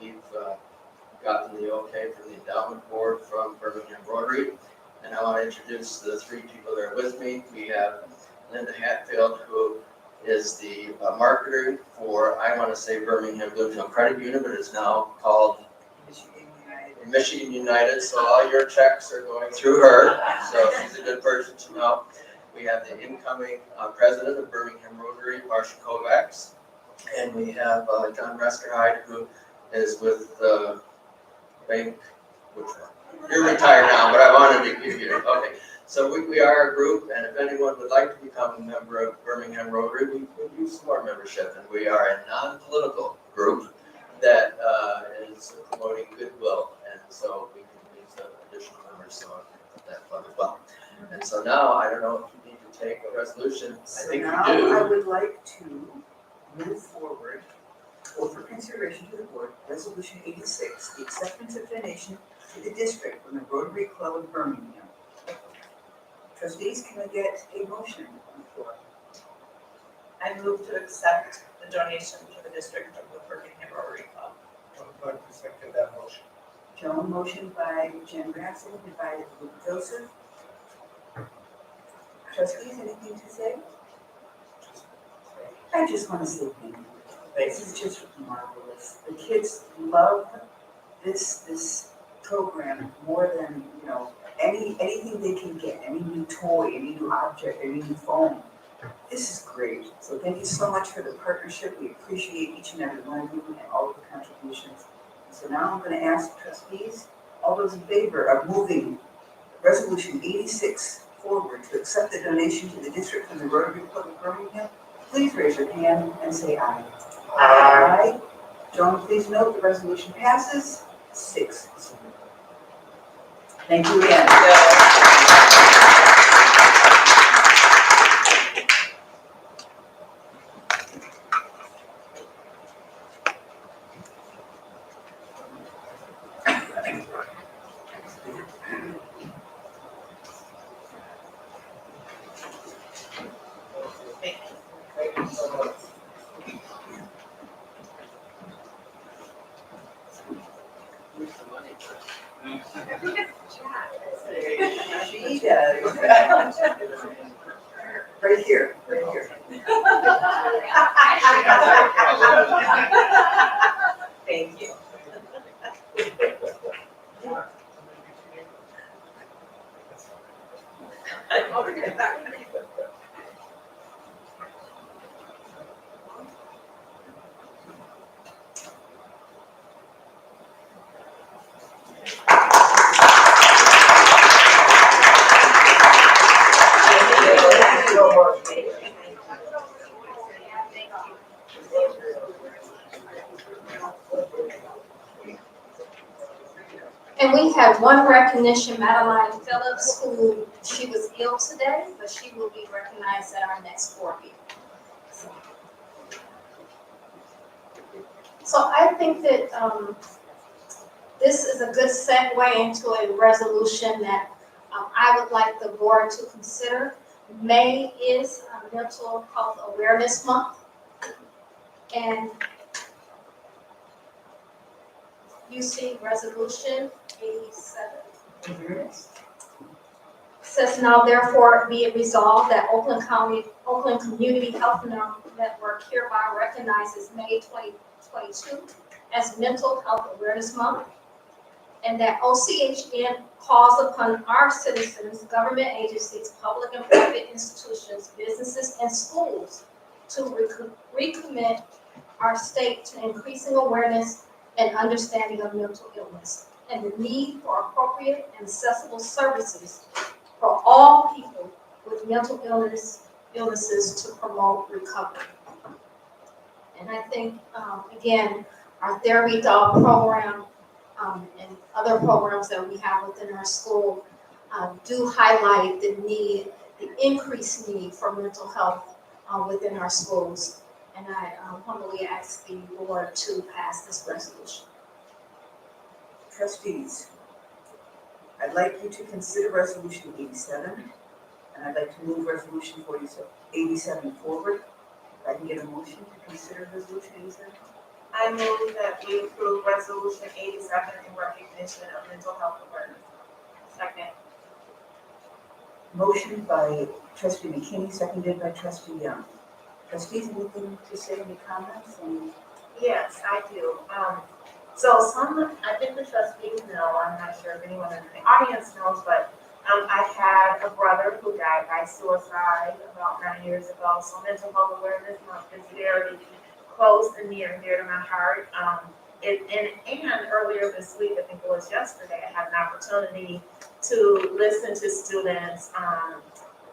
we've gotten the okay from the endowment board from Birmingham Rotary. And I want to introduce the 3 people that are with me. We have Linda Hatfield, who is the marketer for, I want to say, Birmingham Bloomfield Credit Union, but it's now called Michigan United. So all your checks are going through her. So she's a good person to know. We have the incoming president of Birmingham Rotary, Marcia Kovacs. And we have John Resterhide, who is with the bank. Which one? You're retired now, but I wanted to give you. Okay, so we are a group, and if anyone would like to become a member of Birmingham Rotary, we could use some more membership. And we are a non-political group that is promoting goodwill, and so we can use additional members so that club as well. And so now I don't know if you need to take a resolution. I think you do. Now I would like to move forward for consideration to the board, Resolution 86, the acceptance of donation to the district from the Rotary Club of Birmingham. Trustees, can I get a motion on the floor? I move to accept the donation to the district of the Birmingham Rotary Club. I would like to second that motion. Joan, motion by Jen Grassley, by Luke Joseph. Trustees, anything to say? I just want to say thank you. This is just marvelous. The kids love this program more than, anything they can get, any new toy, any new object, any new phone. This is great. So thank you so much for the partnership. We appreciate each and every one of you and all of the contributions. So now I'm going to ask trustees, all those in favor of moving Resolution 86 forward to accept the donation to the district from the Rotary Club of Birmingham, please raise your hand and say aye. Aye. Joan, please note the resolution passes 6-0. Thank you again. She does. Right here, right here. Thank you. And we had one recognition, Madeline Phillips, who she was ill today, but she will be recognized at our next board meeting. So I think that this is a good segue into a resolution that I would like the board to consider. May is Mental Health Awareness Month. And you see Resolution 87. Says now therefore be it resolved that Oakland Community Health Network hereby recognizes May 2022 as Mental Health Awareness Month, and that OCHN calls upon our citizens, government agencies, public and private institutions, businesses, and schools to recommit our state to increasing awareness and understanding of mental illness and the need for appropriate and accessible services for all people with mental illnesses to promote recovery. And I think, again, our Therapy Dog program and other programs that we have within our school do highlight the need, the increased need for mental health within our schools. And I humbly ask the board to pass this resolution. Trustees, I'd like you to consider Resolution 87, and I'd like to move Resolution 87 forward. If I can get a motion to consider Resolution 87? I move that we approve Resolution 87 in recognition of mental health awareness. Second. Motion by Trustee McKinney, seconded by Trustee Young. Trustees, anything to say, any comments? Yes, I do. So I think the trustees know, I'm not sure if anyone in the audience knows, but I had a brother who died by suicide about 9 years ago. So mental health awareness month is very close and near and dear to my heart. And earlier this week, I think it was yesterday, I had an opportunity to listen to students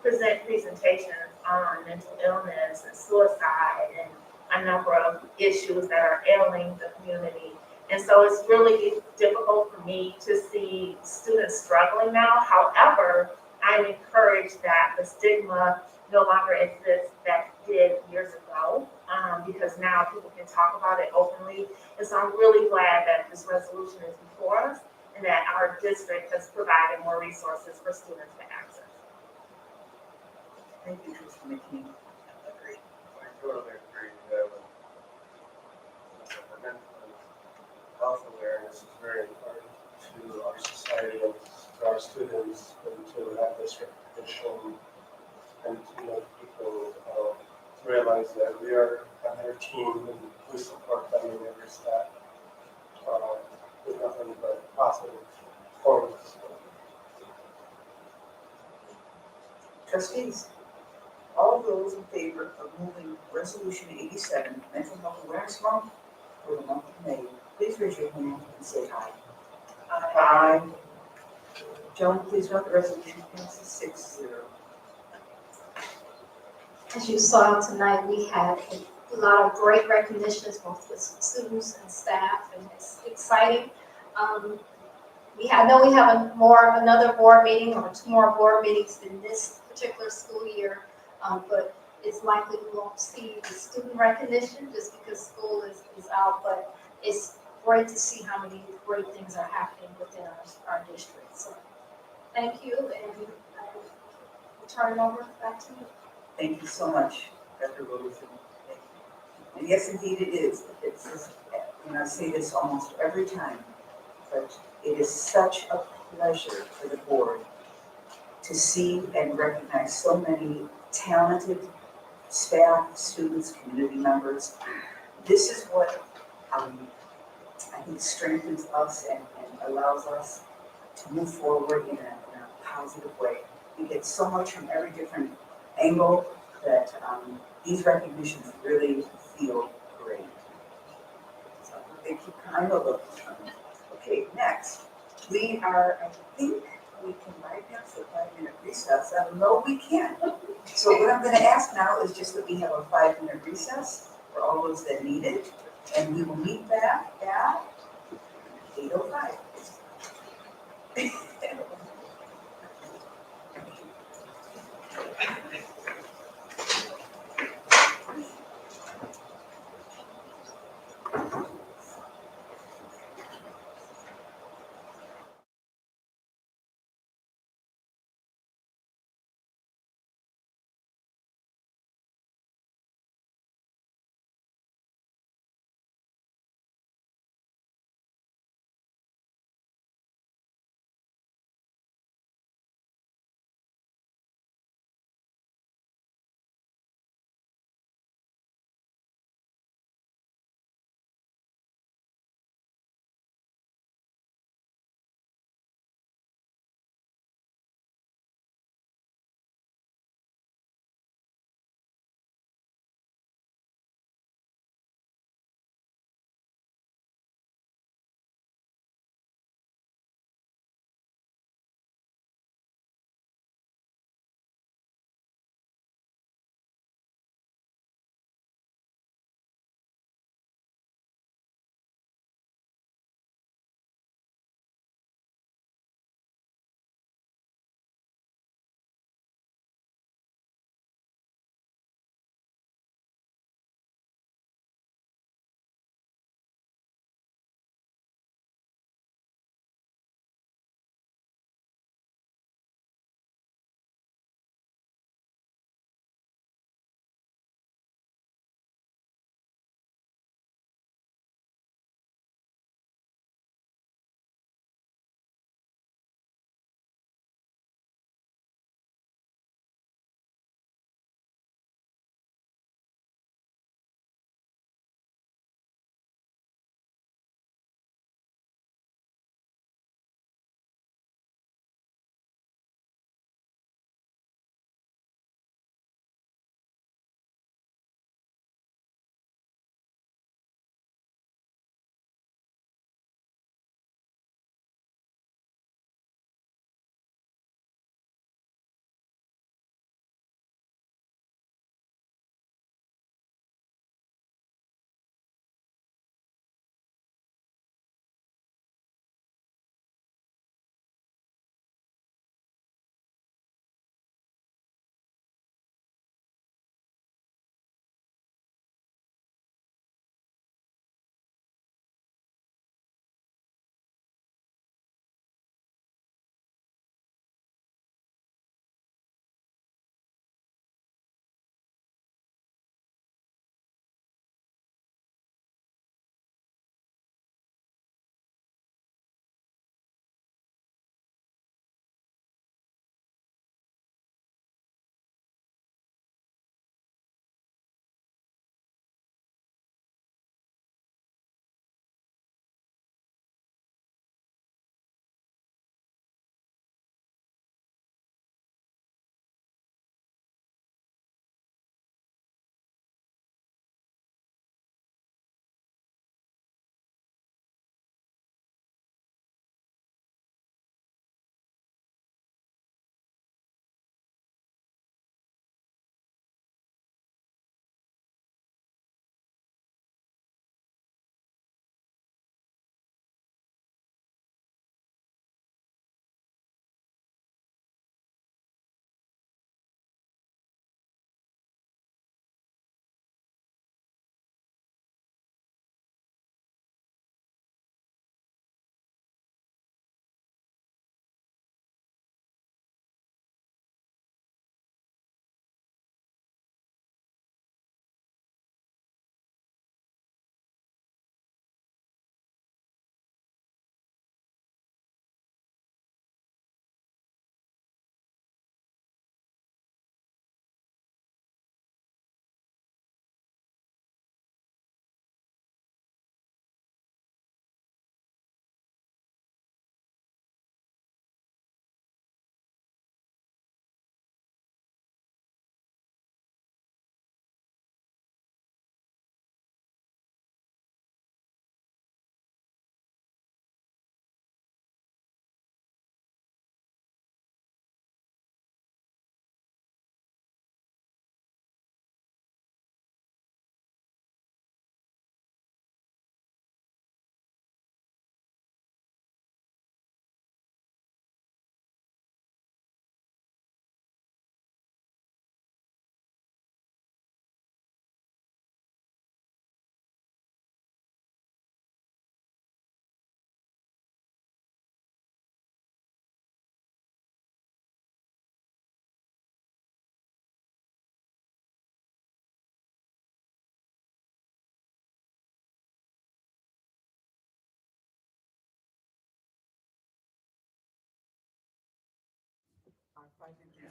present presentations on mental illness and suicide and a number of issues that are ailing the community. And so it's really difficult for me to see students struggling now. However, I'm encouraged that the stigma no longer exists that did years ago, because now people can talk about it openly. And so I'm really glad that this resolution is before us and that our district has provided more resources for students to access. Thank you, Trustee McKinney. Agreed. I totally agree with mental health awareness is very important to our society and to our students, and to have this recognition and to let people realize that we are on their team and we support them in every step with nothing but positive forwards. Trustees, all those in favor of moving Resolution 87, Mental Health Awareness Month for the month of May, please raise your hand and say aye. Aye. Joan, please note the resolution passes 6-0. As you saw tonight, we had a lot of great recognitions, both with students and staff, and it's exciting. I know we have another board meeting or 2 more board meetings in this particular school year, but it's likely we won't see the student recognition just because school is out, but it's great to see how many great things are happening within our district. So thank you, and I'll turn it over back to you. Thank you so much, Dr. Williamson. And yes, indeed it is. And I say this almost every time, but it is such a pleasure for the board to see and recognize so many talented staff, students, community members. This is what I think strengthens us and allows us to move forward in a positive way. We get so much from every different angle that these recognitions really feel great. So thank you, kind of. Okay, next, we are, I think we can bypass the 5-minute recess. No, we can't. So what I'm going to ask now is just that we have a 5-minute recess for all those that need it, and we will meet back at 8:05.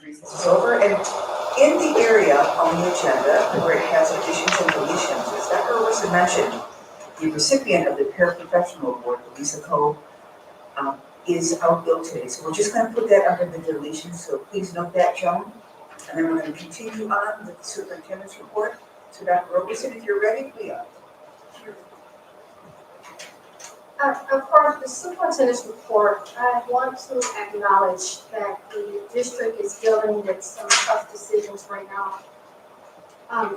Recess is over, and in the area on the agenda where it has additions and deletions, as Dr. Robertson mentioned, the recipient of the paraprofessional award, Lisa Cole, is out ill today. So we're just going to put that under the deletion. So please note that, Joan. And then we're going to continue on with the superintendent's report. So Dr. Robertson, if you're ready, please. For the superintendent's report, I want to acknowledge that the district is dealing with some tough decisions right now.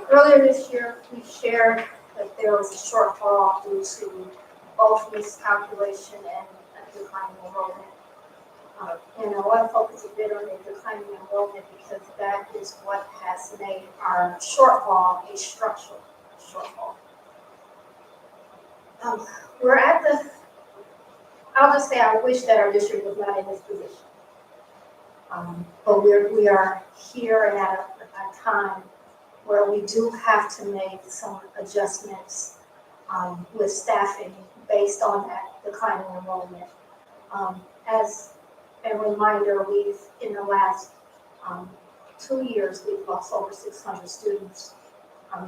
Earlier this year, we shared that there was a shortfall due to both miscalculation and a declining enrollment. And I want to focus a bit on the declining enrollment because that is what has made our shortfall a structural shortfall. We're at the, I'll just say I wish that our district was not in this position. But we are here and at a time where we do have to make some adjustments with staffing based on that declining enrollment. As a reminder, we've, in the last 2 years, we've lost over 600 students.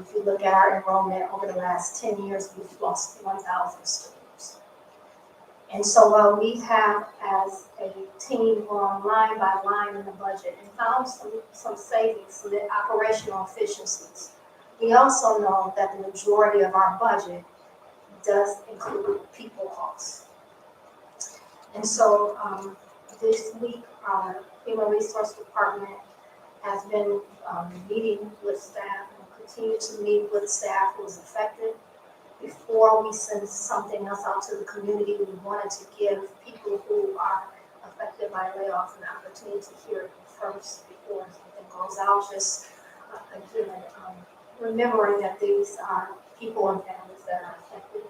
If you look at our enrollment over the last 10 years, we've lost 1,000 students. And so while we have, as a team, gone line by line in the budget and found some savings, some operational efficiencies, we also know that the majority of our budget does include people costs. And so this week, our Human Resource Department has been meeting with staff and continue to meet with staff who was affected. Before we send something else out to the community, we wanted to give people who are affected by layoffs an opportunity to hear it first before something goes out. Just again, remembering that these are people and families that are affected.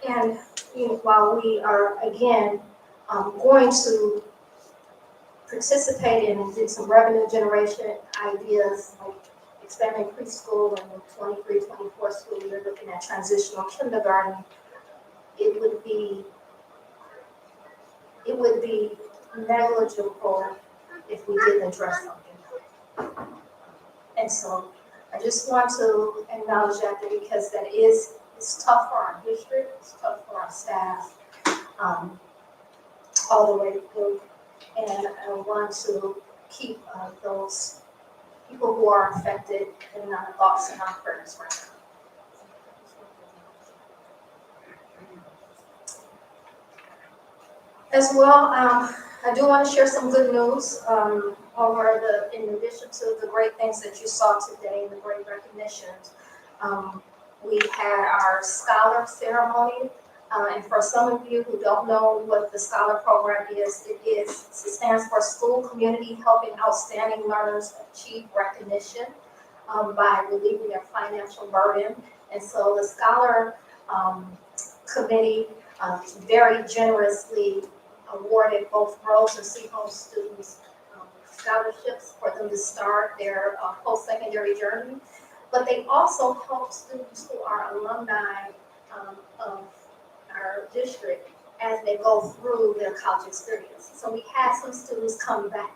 And while we are again going to participate in and do some revenue generation ideas like expanding preschool and the 23-24 school year, looking at transitional kindergarten, it would be negligible if we didn't address something. And so I just want to acknowledge that because that is, it's tough for our district, it's tough for our staff, all the way through. And I want to keep those people who are affected in our thoughts and our prayers right now. As well, I do want to share some good news in addition to the great things that you saw today and the great recognitions. We had our scholar ceremony, and for some of you who don't know what the scholar program is, it stands for School Community Helping Outstanding Learners Achieve Recognition by relieving their financial burden. And so the scholar committee very generously awarded both Rose and Seaholm students scholarships for them to start their post-secondary journey. But they also help students who are alumni of our district as they go through their college experience. So we had some students come back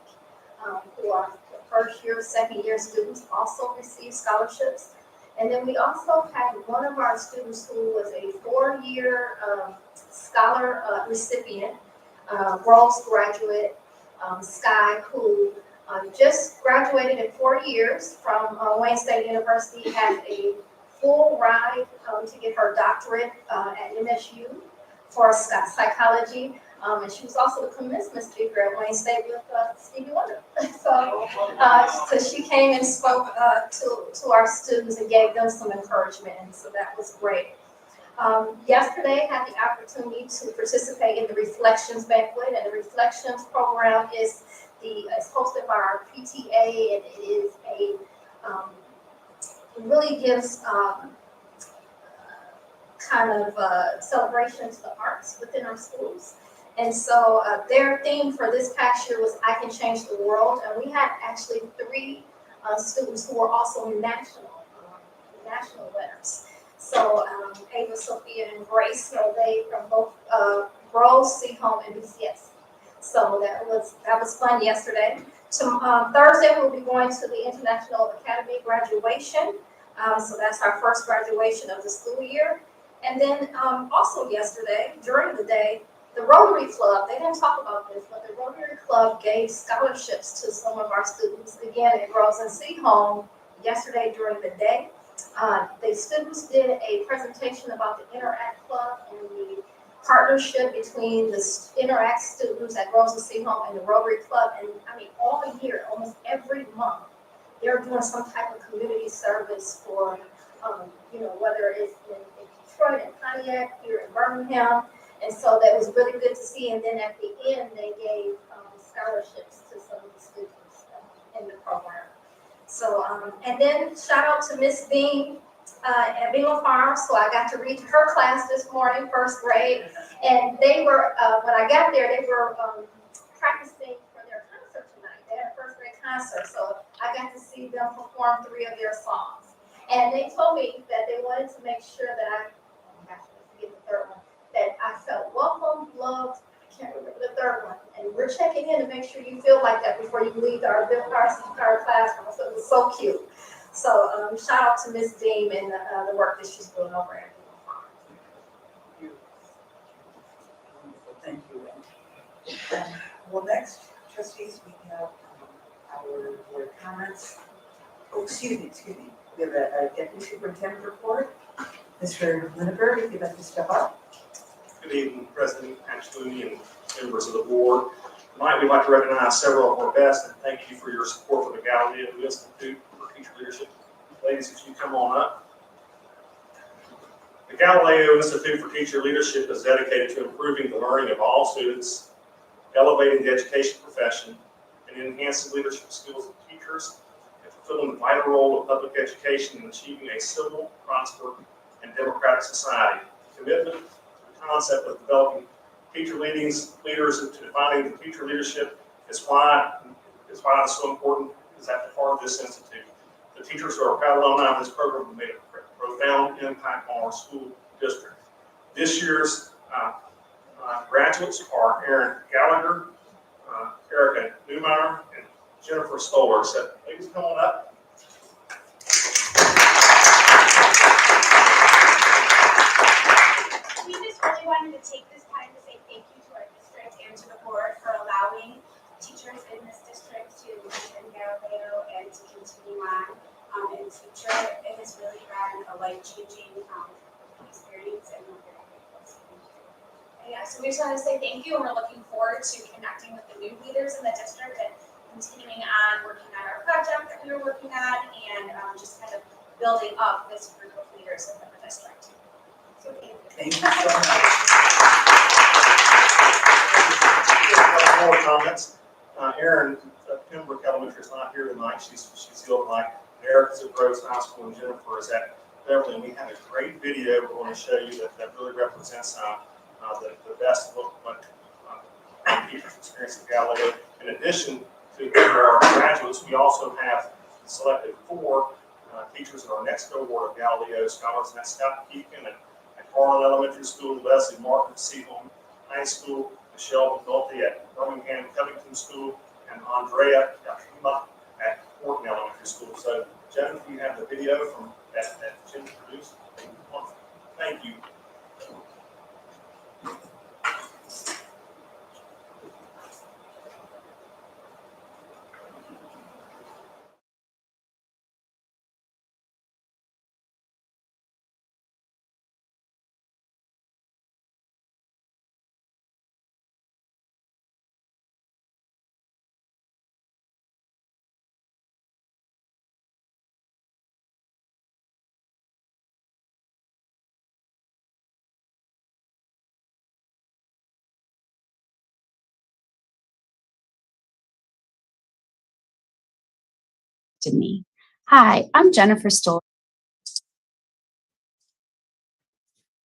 who are first year, second year students also receive scholarships. And then we also had one of our students who was a 4-year scholar recipient, Rose graduate, Sky, who just graduated in 4 years from Wayne State University, had a full ride to get her doctorate at MSU for psychology. And she was also the commencement speaker at Wayne State with Stevie Wonder. So she came and spoke to our students and gave them some encouragement, and so that was great. Yesterday, I had the opportunity to participate in the Reflections Banquet, and the Reflections program is hosted by our PTA, and it is it really gives kind of celebration to the arts within our schools. And so their theme for this past year was I Can Change the World, and we had actually 3 students who were also national winners. So Ava, Sophia, and Grace, so they from both Rose, Seaholm, and BCS. So that was fun yesterday. Thursday, we'll be going to the International Academy graduation. So that's our first graduation of the school year. And then also yesterday, during the day, the Rotary Club, they didn't talk about this, but the Rotary Club gave scholarships to some of our students, again, at Groves and Seaholm yesterday during the day. The students did a presentation about the Interact Club and the partnership between the Interact students at Groves and Seaholm and the Rotary Club. And I mean, all year, almost every month, they're doing some type of community service for, whether it's in Detroit and Pontiac, here in Birmingham. And so that was really good to see. And then at the end, they gave scholarships to some of the students in the program. So, and then shout out to Miss Bean at Bingham Farm. So I got to read to her class this morning, first grade. And they were, when I got there, they were practicing for their concert tonight. They had a first grade concert. So I got to see them perform 3 of their songs. And they told me that they wanted to make sure that I forget the third one, that I felt welcome, loved. I can't remember the third one. And we're checking in to make sure you feel like that before you leave our classroom. So it was so cute. So shout out to Miss Deem and the work that she's doing over at Thank you. Well, next, trustees, we have our board comments. Oh, excuse me. We have a deputy superintendent report. Mr. Lindbergh, if you'd like to step up. Good evening, President Angelini and members of the board. Tonight, we'd like to recognize several of our best and thank you for your support for the Galileo Institute for Teacher Leadership. Ladies, if you come on up. The Galileo Institute for Teacher Leadership is dedicated to improving the learning of all students, elevating the education profession, and enhancing leadership skills of teachers, and fulfilling the vital role of public education in achieving a civil, prosperous, and democratic society. Commitment to the concept of developing teacher leaders into defining the teacher leadership is why it's so important, is at the heart of this institute. The teachers who are proud alumni of this program have made a profound impact on our school district. This year's graduates are Aaron Gallagher, Erica Newmeyer, and Jennifer Stoller. So please come on up. We just really wanted to take this time to say thank you to our district and to the board for allowing teachers in this district to attend Galileo and to continue on in the future. It has really been a life-changing experience, and we're very grateful. Yeah, so we just want to say thank you, and we're looking forward to connecting with the new leaders in the district and continuing on working on our project that we were working on, and just kind of building up this group of leaders within the district. So thank you. Thank you so much. More comments. Erin Pembroke Elementary is not here tonight. She's ill tonight. Erica's at Groves High School and Jennifer is at Beverly. And we have a great video we're going to show you that really represents the best of what teachers experience at Galileo. In addition to our graduates, we also have selected 4 teachers in our next cohort of Galileo scholars, and that's Scott Keegan at Harlan Elementary School, Leslie Martin at Seaholm High School, Michelle McNulty at Birmingham Covington School, and Andrea Yakima at Horton Elementary School. So, Jennifer, you have the video from that Jim produced. Thank you. Me. Hi, I'm Jennifer Stoll.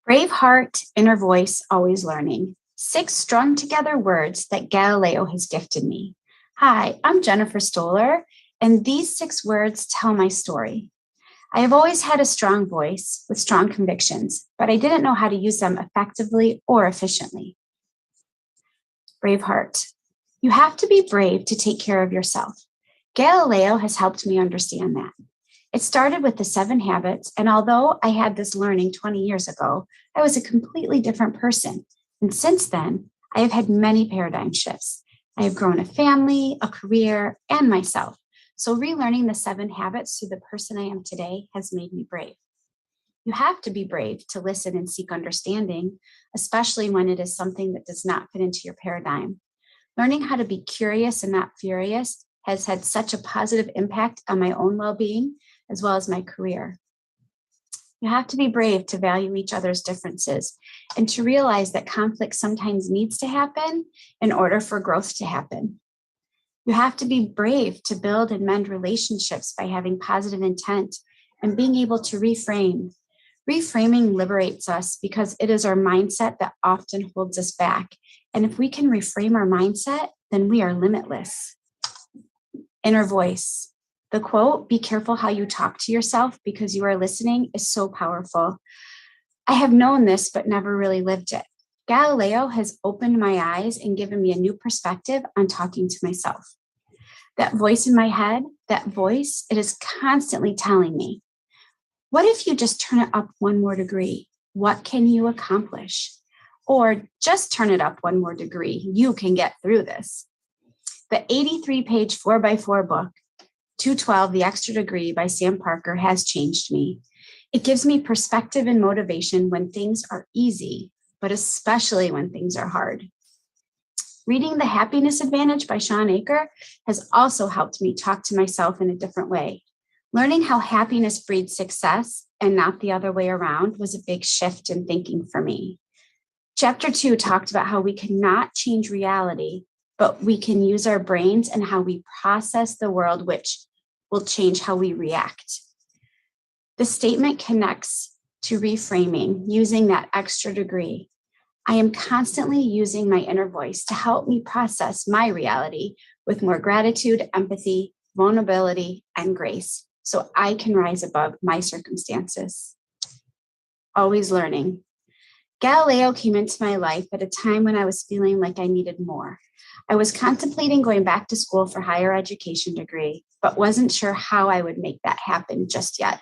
Brave heart, inner voice, always learning. 6 strung together words that Galileo has gifted me. Hi, I'm Jennifer Stoller, and these 6 words tell my story. I have always had a strong voice with strong convictions, but I didn't know how to use them effectively or efficiently. Brave heart. You have to be brave to take care of yourself. Galileo has helped me understand that. It started with the 7 habits, and although I had this learning 20 years ago, I was a completely different person. And since then, I have had many paradigm shifts. I have grown a family, a career, and myself. So relearning the 7 habits to the person I am today has made me brave. You have to be brave to listen and seek understanding, especially when it is something that does not fit into your paradigm. Learning how to be curious and not furious has had such a positive impact on my own well-being as well as my career. You have to be brave to value each other's differences and to realize that conflict sometimes needs to happen in order for growth to happen. You have to be brave to build and mend relationships by having positive intent and being able to reframe. Reframing liberates us because it is our mindset that often holds us back. And if we can reframe our mindset, then we are limitless. Inner voice. The quote, "Be careful how you talk to yourself because you are listening," is so powerful. I have known this, but never really lived it. Galileo has opened my eyes and given me a new perspective on talking to myself. That voice in my head, that voice, it is constantly telling me, what if you just turn it up 1 more degree? What can you accomplish? Or just turn it up 1 more degree. You can get through this. The 83-page 4x4 book, 212, The Extra Degree by Sam Parker, has changed me. It gives me perspective and motivation when things are easy, but especially when things are hard. Reading The Happiness Advantage by Shawn Achor has also helped me talk to myself in a different way. Learning how happiness breeds success and not the other way around was a big shift in thinking for me. Chapter 2 talked about how we cannot change reality, but we can use our brains and how we process the world, which will change how we react. The statement connects to reframing, using that extra degree. I am constantly using my inner voice to help me process my reality with more gratitude, empathy, vulnerability, and grace, so I can rise above my circumstances. Always learning. Galileo came into my life at a time when I was feeling like I needed more. I was contemplating going back to school for higher education degree, but wasn't sure how I would make that happen just yet.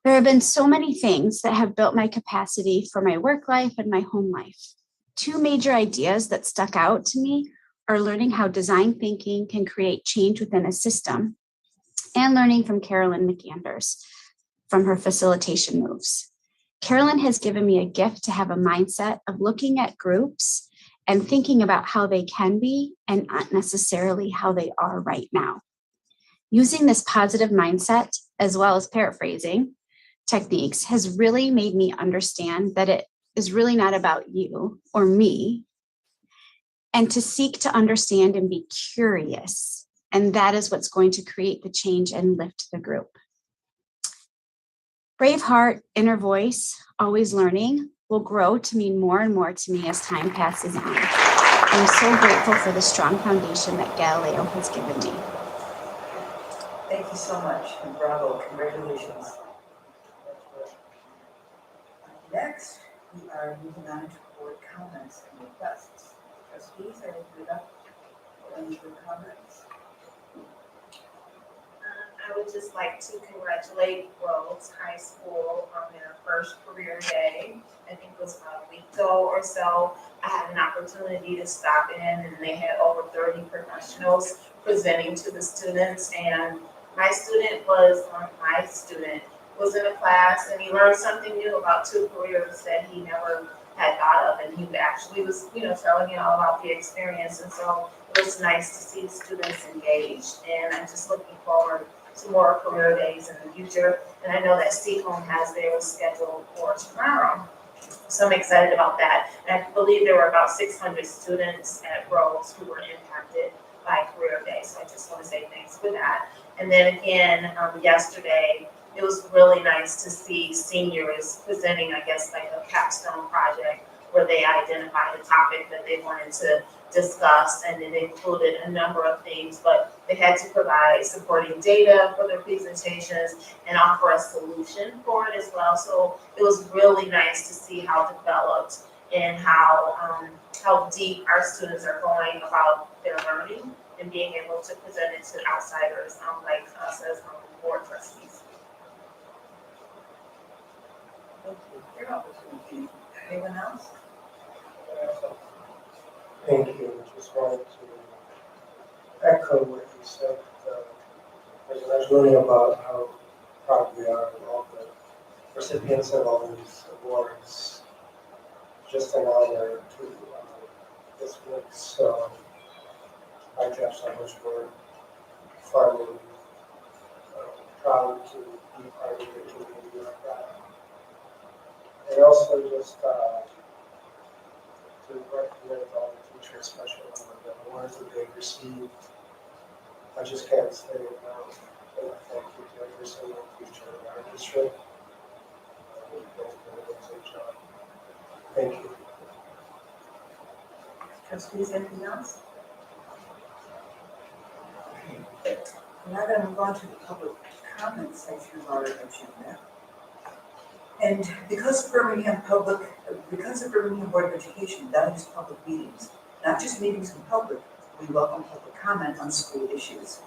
There have been so many things that have built my capacity for my work life and my home life. 2 major ideas that stuck out to me are learning how design thinking can create change within a system and learning from Carolyn McAnders from her facilitation moves. Carolyn has given me a gift to have a mindset of looking at groups and thinking about how they can be and not necessarily how they are right now. Using this positive mindset, as well as paraphrasing techniques, has really made me understand that it is really not about you or me, and to seek to understand and be curious. And that is what's going to create the change and lift the group. Brave heart, inner voice, always learning will grow to mean more and more to me as time passes on. I'm so grateful for the strong foundation that Galileo has given me. Thank you so much, and bravo, congratulations. Next, we are moving on to board comments and requests. Trustees, are you good up for any good comments? I would just like to congratulate Rhodes High School on their first career day. I think it was about a week ago or so. I had an opportunity to stop in, and they had over 30 professionals presenting to the students. And my student was in a class, and he learned something new about 2 careers that he never had thought of, and he actually was, telling me all about the experience. And so it was nice to see the students engaged, and I'm just looking forward to more career days in the future. And I know that Seacoast has theirs scheduled for tomorrow. So I'm excited about that. And I believe there were about 600 students at Rhodes who were impacted by career day. So I just want to say thanks for that. And then again, yesterday, it was really nice to see seniors presenting, I guess, like a capstone project where they identified a topic that they wanted to discuss, and it included a number of things, but they had to provide supporting data for their presentations and offer a solution for it as well. So it was really nice to see how developed in how deep our students are going about their learning and being able to present it to outsiders like us as board trustees. Your opportunity. Anyone else? Thank you. Just wanted to echo what you said. As I was learning about how proud we are of all the recipients of all these awards. Just an honor to this makes my job so much more fun and proud to be part of the community like that. And also just to recognize all the teachers, especially on the awards that they've received. I just can't say enough. And thank you to every single teacher in our district. You've done a good job. Thank you. Trustees, anything else? Now that I'm going to the public comment section of our agenda. And because of Birmingham Board of Education values public meetings, not just meetings in public, we welcome public comment on school issues.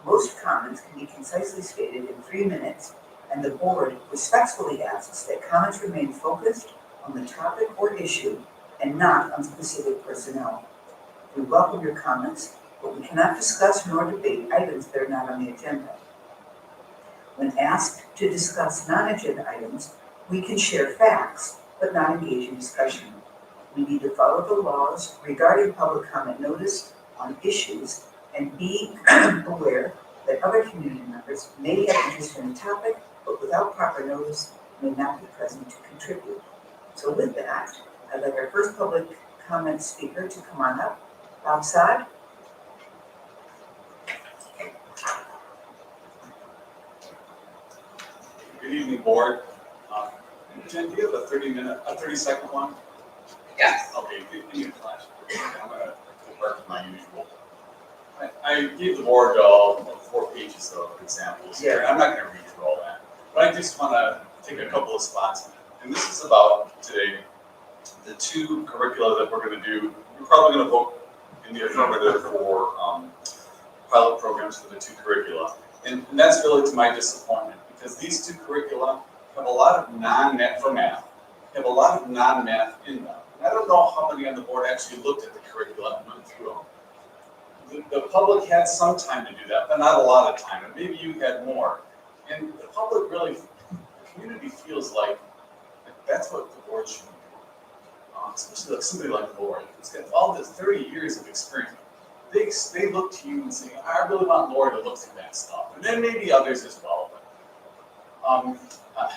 Most comments can be concisely stated in 3 minutes, and the board respectfully asks that comments remain focused on the topic or issue and not on specific personnel. We welcome your comments, but we cannot discuss nor debate items that are not on the agenda. When asked to discuss non-agenda items, we can share facts, but not engage in discussion. We need to follow the laws regarding public comment notice on issues and be aware that other community members may have interest in a topic, but without proper notice may not be present to contribute. So with that, I'd like our first public comment speaker to come on up. Bob Saad. Good evening, board. Jen, do you have a 30-second one? Yes. Okay, give me a flash. I'm gonna depart from my usual. I gave the board 4 pages of examples here. I'm not gonna read through all that, but I just wanna take a couple of spots in it. And this is about today, the 2 curricula that we're gonna do. We're probably gonna vote in the affirmative for pilot programs for the 2 curricula. And that's really to my disappointment, because these 2 curricula have a lot of non-math for math, have a lot of non-math in them. And I don't know how many on the board actually looked at the curriculum and went through them. The public had some time to do that, but not a lot of time, and maybe you had more. And the public really, the community feels like that's what the board should do. Especially like somebody like Lori, who's got all this 30 years of experience. They look to you and say, I really want Lori to look through that stuff. And then maybe others as well. But,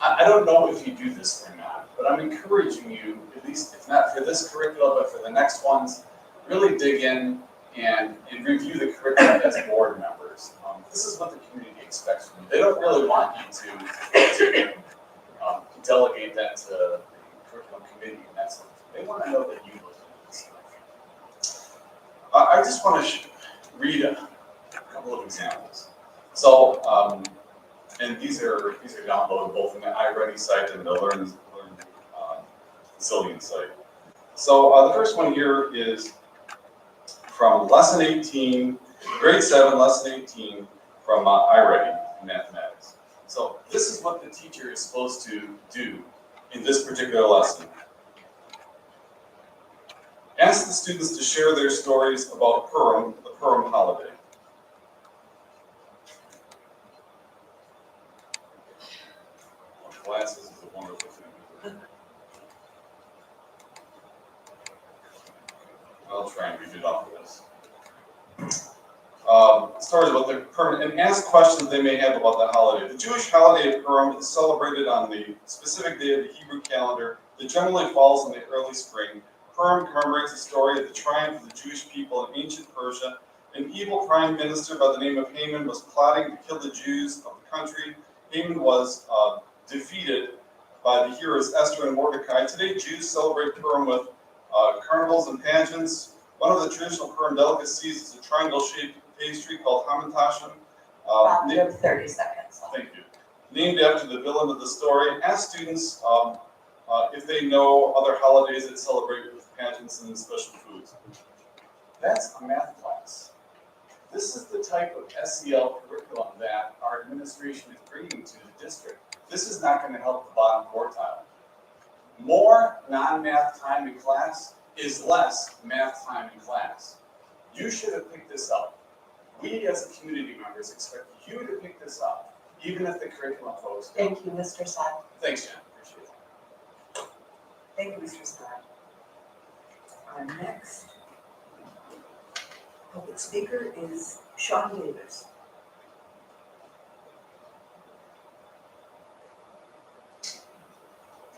I don't know if you do this or not, but I'm encouraging you, at least if not for this curriculum, but for the next ones, really dig in and review the curriculum as board members. This is what the community expects from you. They don't really want you to delegate that to the curriculum committee and that sort of thing. They want to know that you look at this stuff. I just want to read a couple of examples. So, and these are downloaded both from the iReady site and the Learn Zillion site. So the first one here is from lesson 18, grade 7, lesson 18 from iReady in mathematics. So this is what the teacher is supposed to do in this particular lesson. Ask the students to share their stories about Purim, the Purim holiday. Glasses is a wonderful thing. I'll try and read it off of this. Stories about the Purim, and ask questions they may have about the holiday. The Jewish holiday of Purim is celebrated on the specific day of the Hebrew calendar that generally falls in the early spring. Purim commemorates the story of the triumph of the Jewish people in ancient Persia. An evil prime minister by the name of Haman was plotting to kill the Jews of the country. Haman was defeated by the heroes Esther and Mordecai. Today, Jews celebrate Purim with carnivals and pageants. One of the traditional Purim delicacies is a triangle-shaped pastry called hamantashen. You have 30 seconds. Thank you. Named after the villain of the story. Ask students if they know other holidays that celebrate with pageants and special foods. That's a math class. This is the type of SEL curriculum that our administration is bringing to the district. This is not going to help the bottom quartile. More non-math time in class is less math time in class. You should have picked this up. We as community members expect you to pick this up, even if the curriculum folks don't. Thank you, Mr. Sapp. Thanks, Jen, appreciate it. Thank you, Mr. Scott. Our next public speaker is Sean Davis.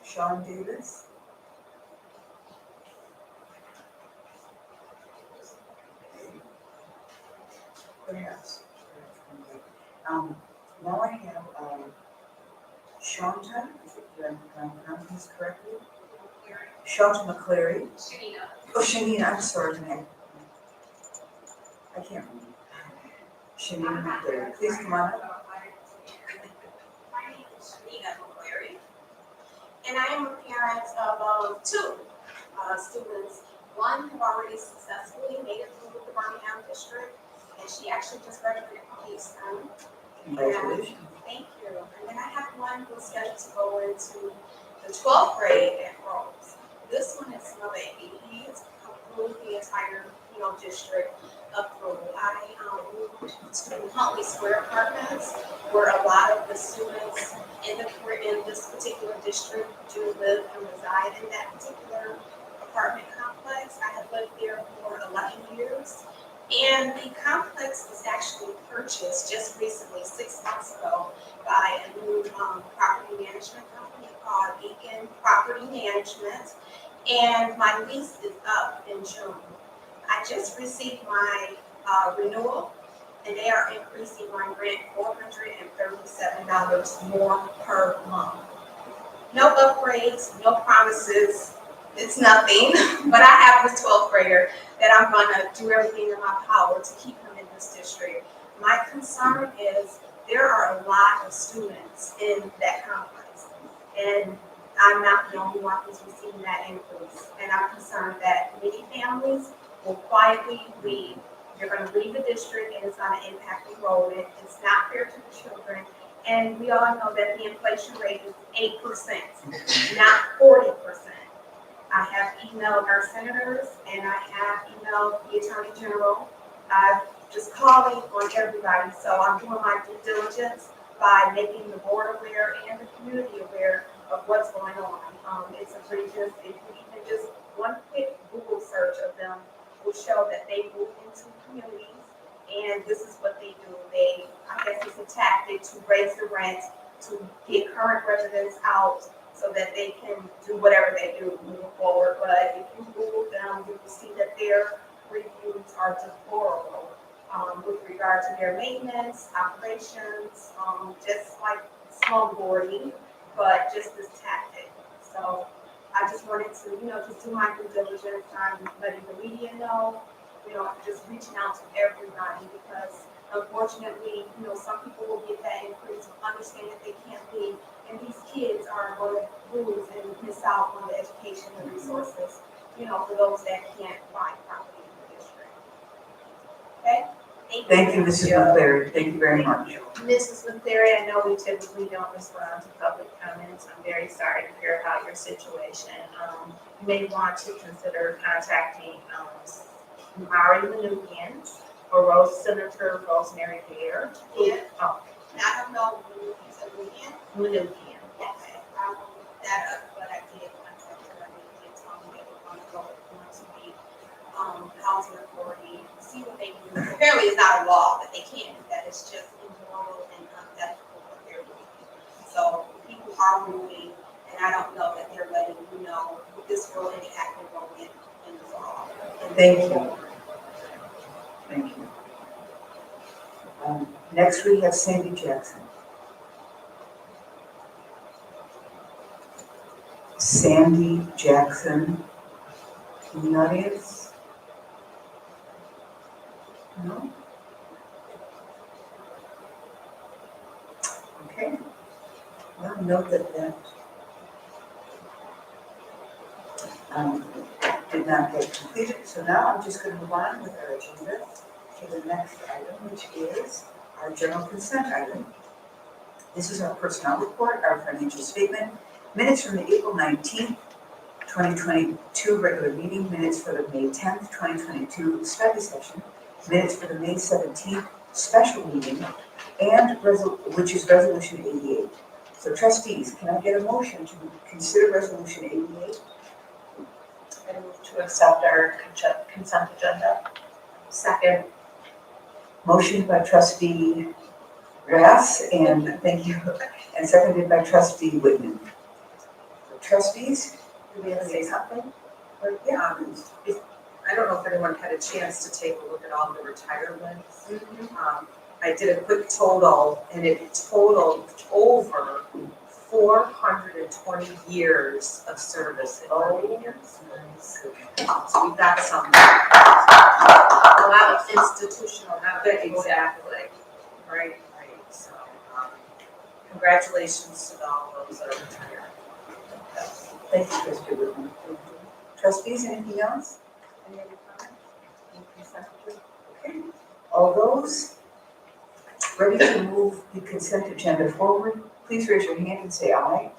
Sean Davis. Perhaps. Now I have Shanta, if I'm pronouncing this correctly? Shanta McCleary. Shanina. Oh, Shanina, I'm sorry, Renee. I can't read. Shanina McCleary, please come on up. My name is Shanina McCleary, and I am a parent of two students. One who already successfully made it through the Birmingham district, and she actually just graduated from Houston. Congratulations. Thank you. And then I have one who's scheduled to go into the 12th grade at Rose. This one is my baby. He has completed the entire, district approval. I moved to Huntley Square Apartments, where a lot of the students in this particular district do live and reside in that particular apartment complex. I have lived there for 11 years. And the complex was actually purchased just recently, 6 months ago, by a new property management company called Beacon Property Management. And my lease is up in June. I just received my renewal, and they are increasing my rent $437 more per month. No upgrades, no promises. It's nothing, but I have this 12th grader that I'm gonna do everything in my power to keep him in this district. My concern is there are a lot of students in that complex, and I'm not the only one who's receiving that increase. And I'm concerned that many families will quietly leave. You're gonna leave the district and it's gonna impact the enrollment. It's not fair to the children. And we all know that the inflation rate is 8%, not 40%. I have emailed our senators and I have emailed the Attorney General. I'm just calling on everybody. So I'm doing my due diligence by making the board aware and the community aware of what's going on. It's egregious. If you even just one quick Google search of them will show that they move into communities and this is what they do. I guess it's a tactic to raise the rent, to get current residents out, so that they can do whatever they do moving forward. But if you Google them, you will see that their reviews are deplorable with regard to their maintenance, operations, just like snowboarding, but just this tactic. So I just wanted to, just do my due diligence. I'm letting the media know, just reaching out to everybody because unfortunately, some people will get that increase, understand that they can't leave. And these kids are going to lose and miss out on the education and resources, for those that can't find property in the district. Okay? Thank you, Mrs. McCleary. Thank you very much. Mrs. McCleary, I know we typically don't respond to public comments. I'm very sorry to hear about your situation. You may want to consider contacting Mari Manukian or Senator Rosemary Bear. Yeah. I don't know who you said again. Manukian. Okay, I will look that up, but I did contact her and they did tell me they were going to go to the housing authority, see what they can do. Apparently it's not a law that they can't do that, it's just immoral and unethical what they're doing. So people are moving, and I don't know that they're letting you know this will impact enrollment in the fall. Thank you. Thank you. Next we have Sandy Jackson. Sandy Jackson, in the audience? No? Okay. Well, note that did not get completed. So now I'm just going to move on with our agenda to the next item, which is our general consent item. This is our personnel report, our financial statement, minutes from the April 19th, 2022 regular meeting, minutes for the May 10th, 2022 study session, minutes for the May 17th special meeting, and which is resolution 88. So trustees, can I get a motion to consider resolution 88? I move to accept our consent agenda. Second. Motion by trustee Rass, and thank you, and seconded by trustee Whitman. So trustees, do we have to say something? Or, yeah, I don't know if anyone had a chance to take a look at all the retirements. I did a quick total, and it totaled over 420 years of service in our unions. So we've got some, a lot of institutional, exactly, right, so, congratulations to all those that are retired. Thank you, trustee Whitman. Trustees, anything else? Any other comments? Okay. All those ready to move the consent agenda forward, please raise your hand and say aye.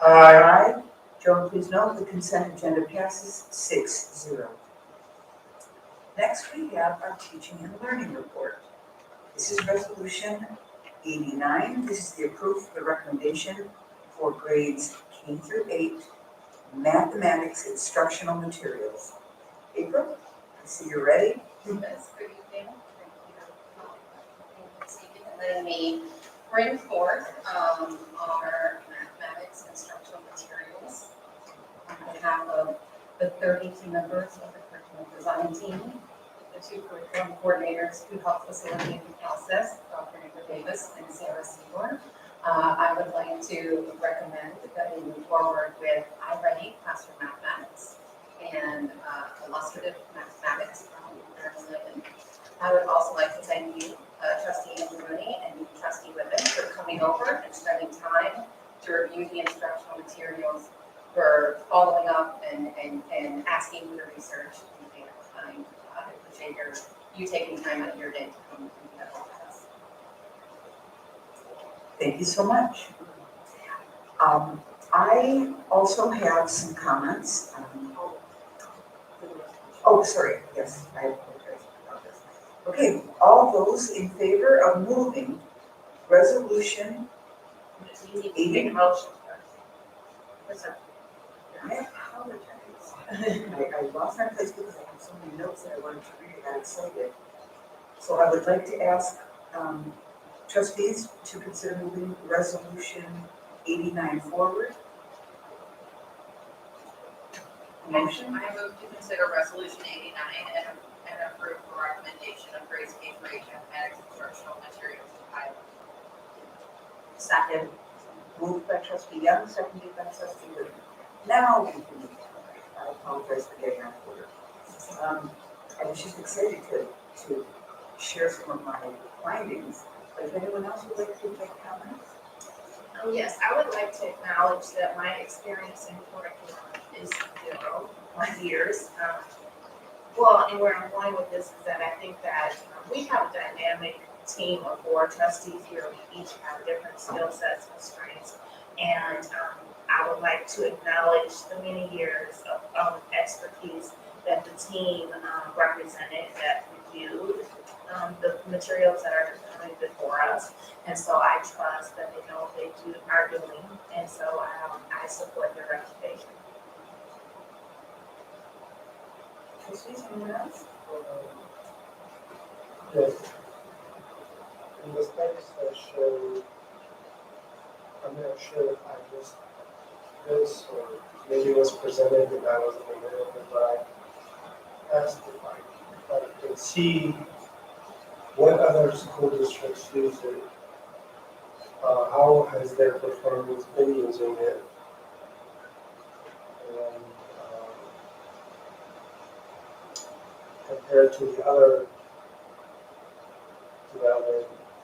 Aye. Joan, please note the consent agenda passes 6-0. Next, we have our teaching and learning report. This is resolution 89. This is the approval of the recommendation for grades K through 8 mathematics instructional materials. April, I see you're ready. Yes, good evening. Thank you for letting me bring forth our mathematics instructional materials on behalf of the 32 members of the curriculum design team, the 2 curriculum coordinators who helped facilitate the process, Dr. Amber Davis and Sarah Seymour. I would like to recommend that we move forward with iReady Classroom Mathematics and Illustrative Mathematics from Aaron Livin. I would also like to thank you, Trustee Rooney and Trustee Whitman, for coming over and spending time to review the instructional materials, for following up and asking for the research and taking time. I appreciate you taking time out of your day to come and do that with us. Thank you so much. I also have some comments. Oh, sorry. Yes, I apologize about this. Okay, all those in favor of moving resolution 80. Motion. I apologize. I lost my place because I have so many notes that I wanted to read. I got excited. So I would like to ask trustees to consider moving resolution 89 forward. Motion. I move to consider resolution 89 and approve the recommendation of grades K through 8 mathematics instructional materials to pilot. Second. Moved by trustee Young, seconded by trustee Whitman. Now we can move on. I apologize for getting out of order. I was just excited to share some of my findings. But if anyone else would like to make comments? Yes, I would like to acknowledge that my experience in curriculum is 0 years. Well, and where I'm going with this is that I think that we have a dynamic team of board trustees here. We each have different skill sets and strengths. And I would like to acknowledge the many years of expertise that the team represented, that reviewed the materials that are coming before us. And so I trust that they know what they are doing. And so I support their reputation. Trustees, anyone else? Yes. In the study session, I'm not sure if I missed this or maybe it was presented and I wasn't aware of it, but I asked if I could see what other school districts use it. How has their performance been using it? And compared to the other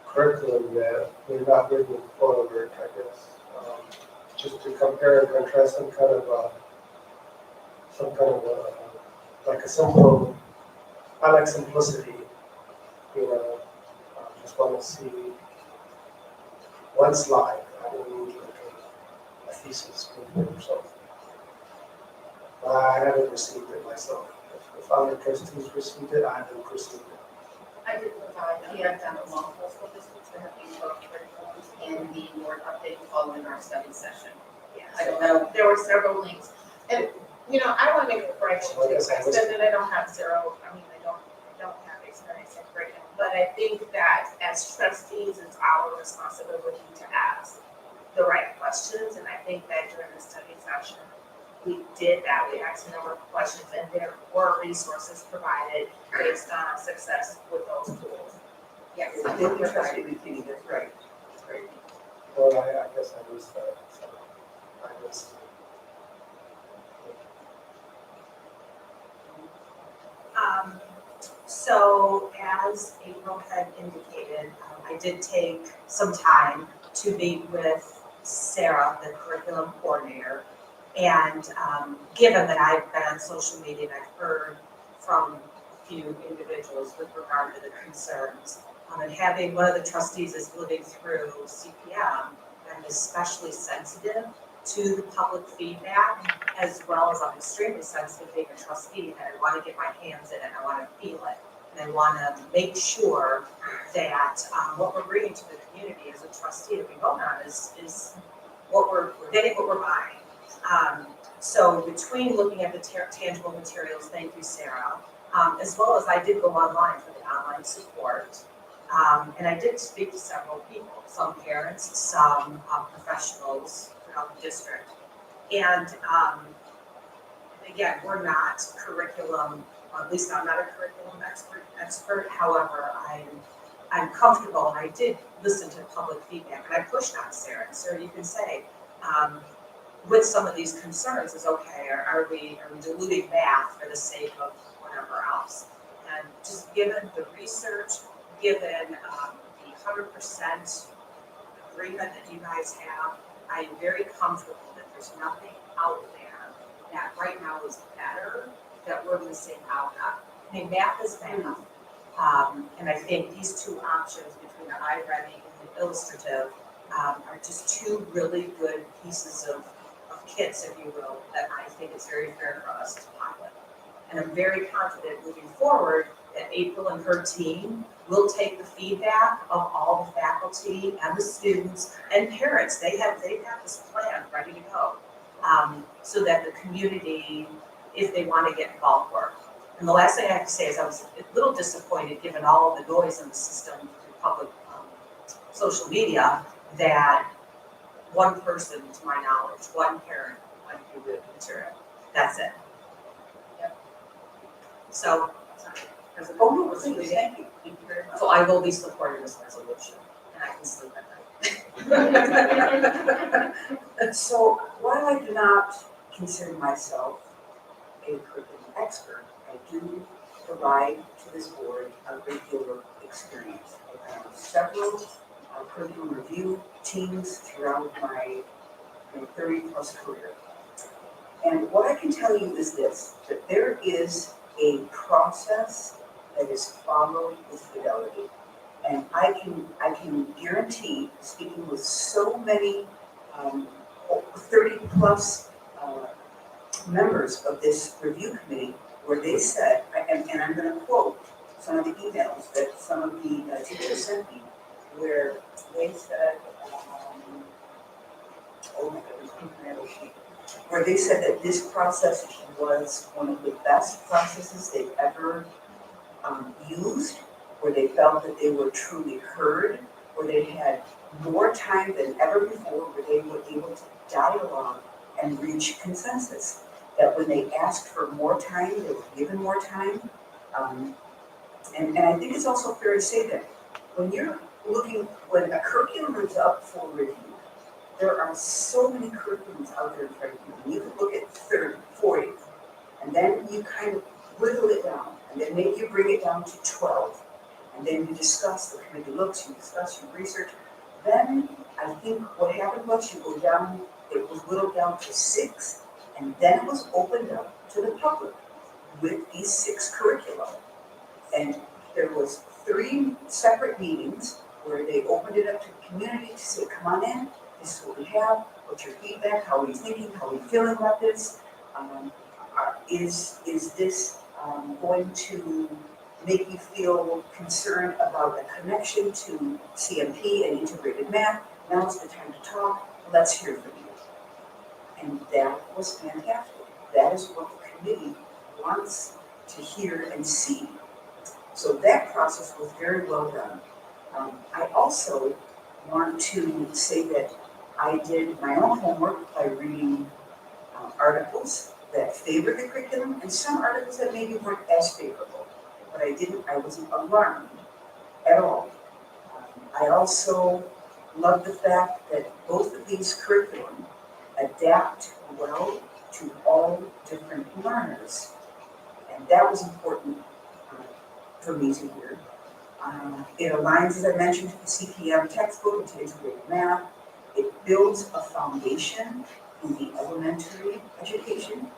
curriculum that we're not moving forward, I guess. Just to compare and contrast and kind of some kind of like a simple, I like simplicity, you know, just want to see one slide, I don't need like a thesis paper or something. I haven't received it myself. If other trustees received it, I haven't received it. I did provide, we have done multiple school districts that have been curriculums in the board update following our study session. I don't know, there were several links, and, you know, I want to make a correction too, I said that I don't have zero, I mean, I don't have experience in curriculum, but I think that as trustees, it's our responsibility to ask the right questions, and I think that during the study session, we did that, we asked a number of questions, and there were resources provided based on our success with those tools. Yes. They trusted McKinney, that's right. Right. Well, I guess I missed that, so I missed. So as April had indicated, I did take some time to meet with Sarah, the curriculum coordinator. And given that I've been on social media and I've heard from a few individuals with regard to the concerns, and having one of the trustees is living through CPM, I'm especially sensitive to the public feedback, as well as I'm extremely sensitive being a trustee, and I want to get my hands in it, I want to feel it, and I want to make sure that what we're bringing to the community as a trustee that we vote on is what we're getting, what we're buying. So between looking at the tangible materials, thank you, Sarah, as well as I did go online for the online support. And I did speak to several people, some parents, some professionals throughout the district. And again, we're not curriculum, at least I'm not a curriculum expert. However, I'm comfortable, and I did listen to public feedback, and I pushed on Sarah. And Sarah, you can say, with some of these concerns is okay, are we diluting math for the sake of whatever else? And just given the research, given the 100% agreement that you guys have, I am very comfortable that there's nothing out there that right now is better that we're missing out on. I mean, math is math. And I think these two options between the iReady and the illustrative are just two really good pieces of kits, if you will, that I think it's very fair for us to pilot. And I'm very confident moving forward that April and her team will take the feedback of all the faculty and the students and parents. They've got this plan ready to go, so that the community, if they want to get involved, work. And the last thing I have to say is I was a little disappointed, given all of the noise in the system through public social media, that one person, to my knowledge, one parent went through the material. That's it. Yep. So, oh no, thank you. Thank you very much. So I will be supporting this resolution, and I can sleep at night. And so while I do not consider myself a curriculum expert, I do provide to this board a great deal of experience. I have several curriculum review teams throughout my 30-plus career. And what I can tell you is this, that there is a process that is followed with fidelity. And I can guarantee, speaking with so many 30-plus members of this review committee, where they said, and I'm going to quote some of the emails that some of the teachers sent me, where they said, oh my goodness, where they said that this process was one of the best processes they've ever used, where they felt that they were truly heard, where they had more time than ever before, where they were able to dialogue and reach consensus. That when they asked for more time, they were given more time. And I think it's also fair to say that when you're when a curriculum is up for review, there are so many curriculums out there in front of you. You could look at 30, 40, and then you kind of whittle it down, and then maybe you bring it down to 12, and then you discuss, the committee looks, you discuss, you research. Then I think what happened was you go down, it was whittled down to 6, and then it was opened up to the public with these 6 curricula. And there was 3 separate meetings where they opened it up to the community to say, come on in, this is what we have, what's your feedback, how are you thinking, how are you feeling about this? Is this going to make you feel concerned about a connection to CMP and integrated math? Now's the time to talk, let's hear from you. And that was fantastic. That is what the committee wants to hear and see. So that process was very well done. I also want to say that I did my own homework by reading articles that favor the curriculum and some articles that maybe weren't as favorable. But I wasn't alarmed at all. I also love the fact that both of these curriculum adapt well to all different learners. And that was important for me to hear. It aligns, as I mentioned, to the CPM textbook, to integrated math. It builds a foundation in the elementary education,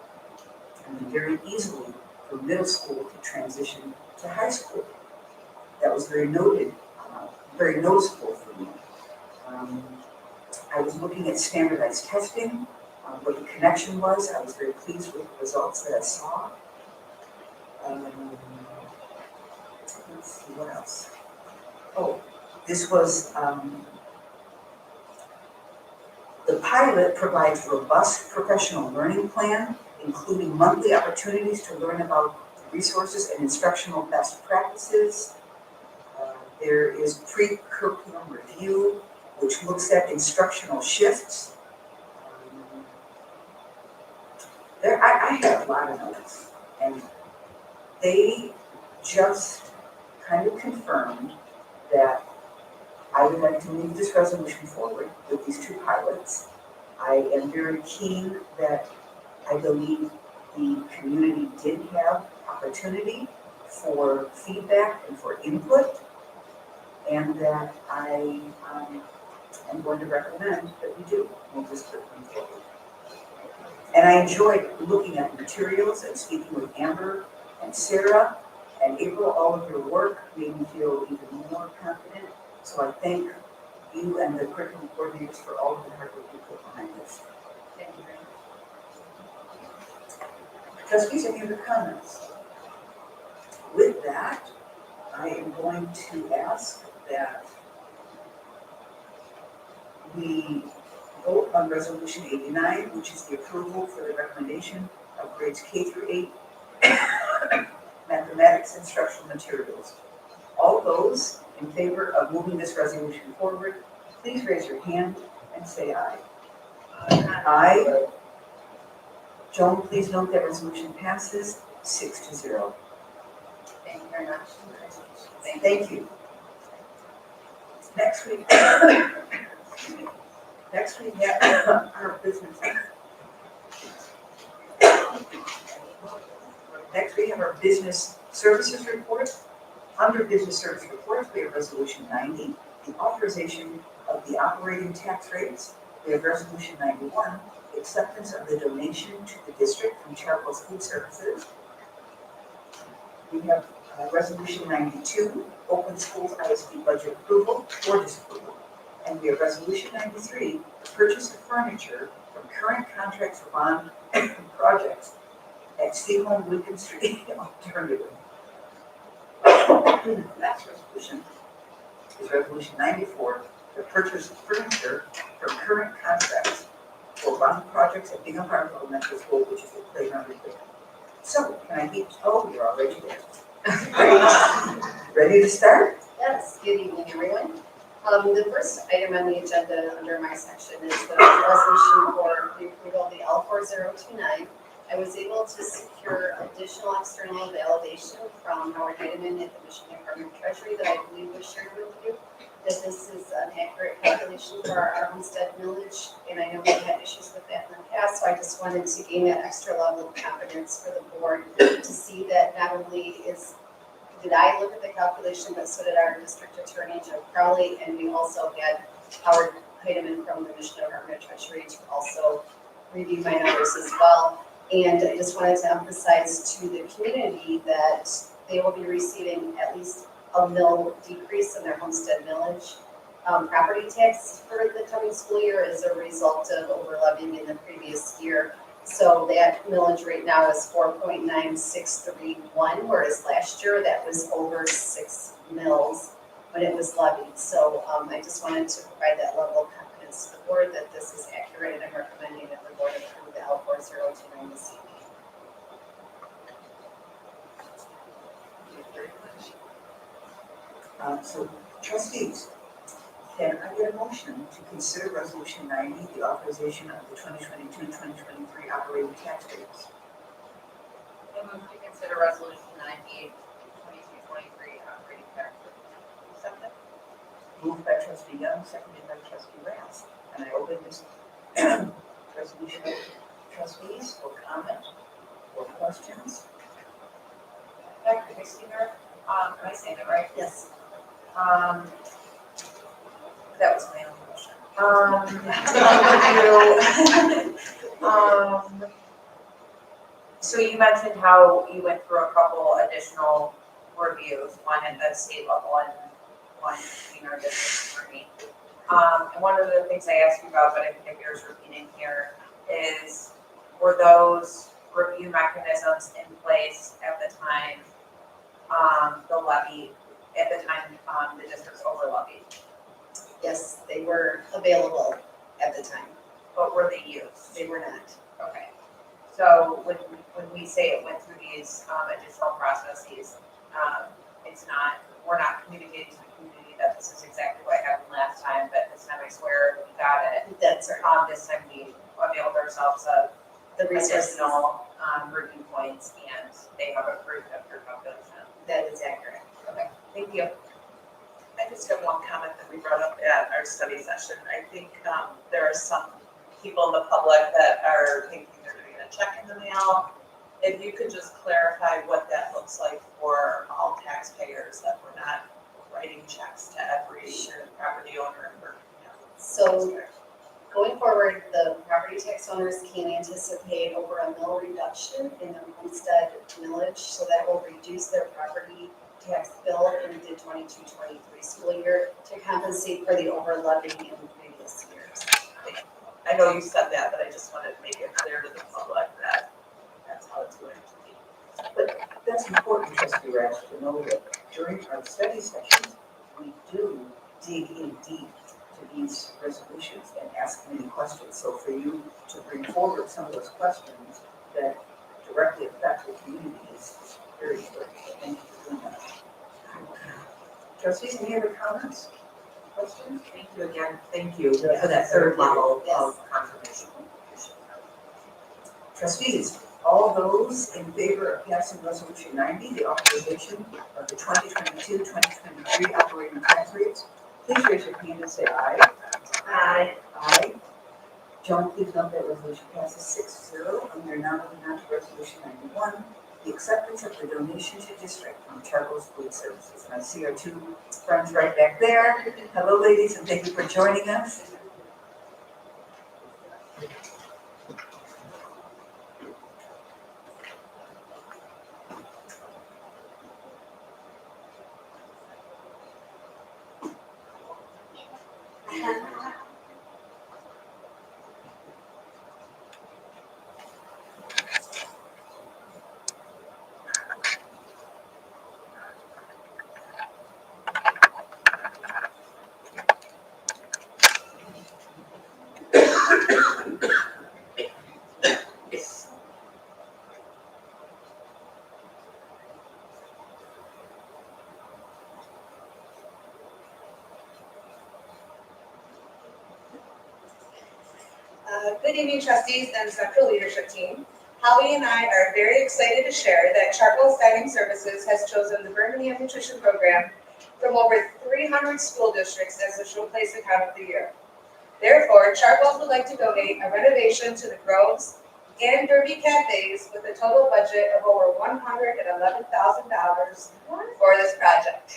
and then very easily for middle school to transition to high school. That was very noted, very noticeable for me. I was looking at standardized testing, what the connection was. I was very pleased with the results that I saw. Let's see, what else? Oh, this was, the pilot provides robust professional learning plan, including monthly opportunities to learn about resources and instructional best practices. There is pre-curriculum review, which looks at instructional shifts. I had a lot of notes, and they just kind of confirmed that I would like to move this resolution forward with these 2 pilots. I am very keen that I believe the community did have opportunity for feedback and for input, and that I am going to recommend that we do move this curriculum forward. And I enjoyed looking at materials and speaking with Amber and Sarah and April. All of your work made me feel even more confident. So I thank you and the curriculum coordinators for all of the hard work you put behind this. Thank you very much. Trustees, any other comments? With that, I am going to ask that we vote on Resolution 89, which is the approval for the recommendation of grades K through 8 mathematics instructional materials. All those in favor of moving this resolution forward, please raise your hand and say aye. Aye. Joan, please note that resolution passes 6-0. Thank you very much. Thank you. Next week, we have our business. Next, we have our business services report. Under business service reports, we have resolution 90, the authorization of the operating tax rates. We have resolution 91, acceptance of the donation to the district from Chapel's Food Services. We have resolution 92, open schools ISD budget approval or disapproval. And we have resolution 93, the purchase of furniture from current contracts for bond projects at Steve Home Lincoln Street Alternative. The next resolution is resolution 94, the purchase of furniture from current contracts for bond projects at Bingham Park Elementary School, which is the playground equipment. So, can I meet, oh, you're already there. Great. Ready to start? Yes, good evening, everyone. The first item on the agenda under my section is the resolution for the approval of the L4029. I was able to secure additional external validation from Howard Heidemann at the Michigan Department of Treasury that I believe was shared with you, that this is an accurate calculation for our homestead millage, and I know we've had issues with that in the past, so I just wanted to gain that extra level of confidence for the board to see that not only did I look at the calculation, but so did our district attorney, Joe Crowley, and we also had Howard Heidemann from the Michigan Department of Treasury to also review my numbers as well. And I just wanted to emphasize to the community that they will be receiving at least a mill decrease in their homestead millage property tax for the coming school year as a result of over levying in the previous year. So that millage rate now is 4.9631, whereas last year that was over 6 mills when it was levied. So I just wanted to provide that level of confidence to the board that this is accurate, and I'm recommending that the board approve the L4029 this evening. So trustees, can I get a motion to consider resolution 90, the authorization of the 2022-2023 operating tax rates? I move to consider resolution 98, 22-23 operating tax rate. Second. Moved by trustee Young, seconded by trustee Rance. And I open this resolution to trustees for comment or questions. Dr. Christiner, am I saying it right? Yes. That was my own motion. So you mentioned how you went through a couple additional reviews, one at the state level and one between our district attorney. And one of the things I asked you about, but I think it bears repeating here, is were those review mechanisms in place at the time the levy, at the time the district's over levied? Yes, they were available at the time. But were they used? They were not. Okay. So when we say it went through these additional processes, it's not, we're not communicating to the community that this is exactly what happened last time, but this time I swear we got it. That's right. This time we availed ourselves of The resources. additional review points, and they have approved of your calculation. That is accurate. Okay, thank you. I just have one comment that we brought up at our study session. I think there are some people in the public that are thinking they're going to get a check in the mail. If you could just clarify what that looks like for all taxpayers, that we're not writing checks to every property owner. So going forward, the property tax owners can anticipate over a mill reduction in their homestead millage, so that will reduce their property tax bill in the 22-23 school year to compensate for the over levying in previous years. I know you said that, but I just wanted to make it clear to the public that that's how it's going to be. But that's important, trustee Rash, to know that during our study sessions, we do dig in deep to these resolutions and ask many questions. So for you to bring forward some of those questions that directly affect the community is very good. Thank you for doing that. Trustees, any other comments? Questions? Thank you again. Thank you for that third level of confirmation. Trustees, all those in favor of passing resolution 90, the authorization of the 2022-2023 operating tax rates, please raise your hand and say aye. Aye. Aye. Joan, please note that resolution passes 6-0, and we are now moving on to resolution 91, the acceptance of the donation to district from Charles Food Services. And I see our two friends right back there. Hello, ladies, and thank you for joining us. Good evening, trustees and central leadership team. Holly and I are very excited to share that Chartwell's Dining Services has chosen the Birmingham Nutrition Program from over 300 school districts as the Showplace Account of the Year. Therefore, Chartwell's would like to donate a renovation to the Groves and Derby cafes with a total budget of over $111,000 for this project.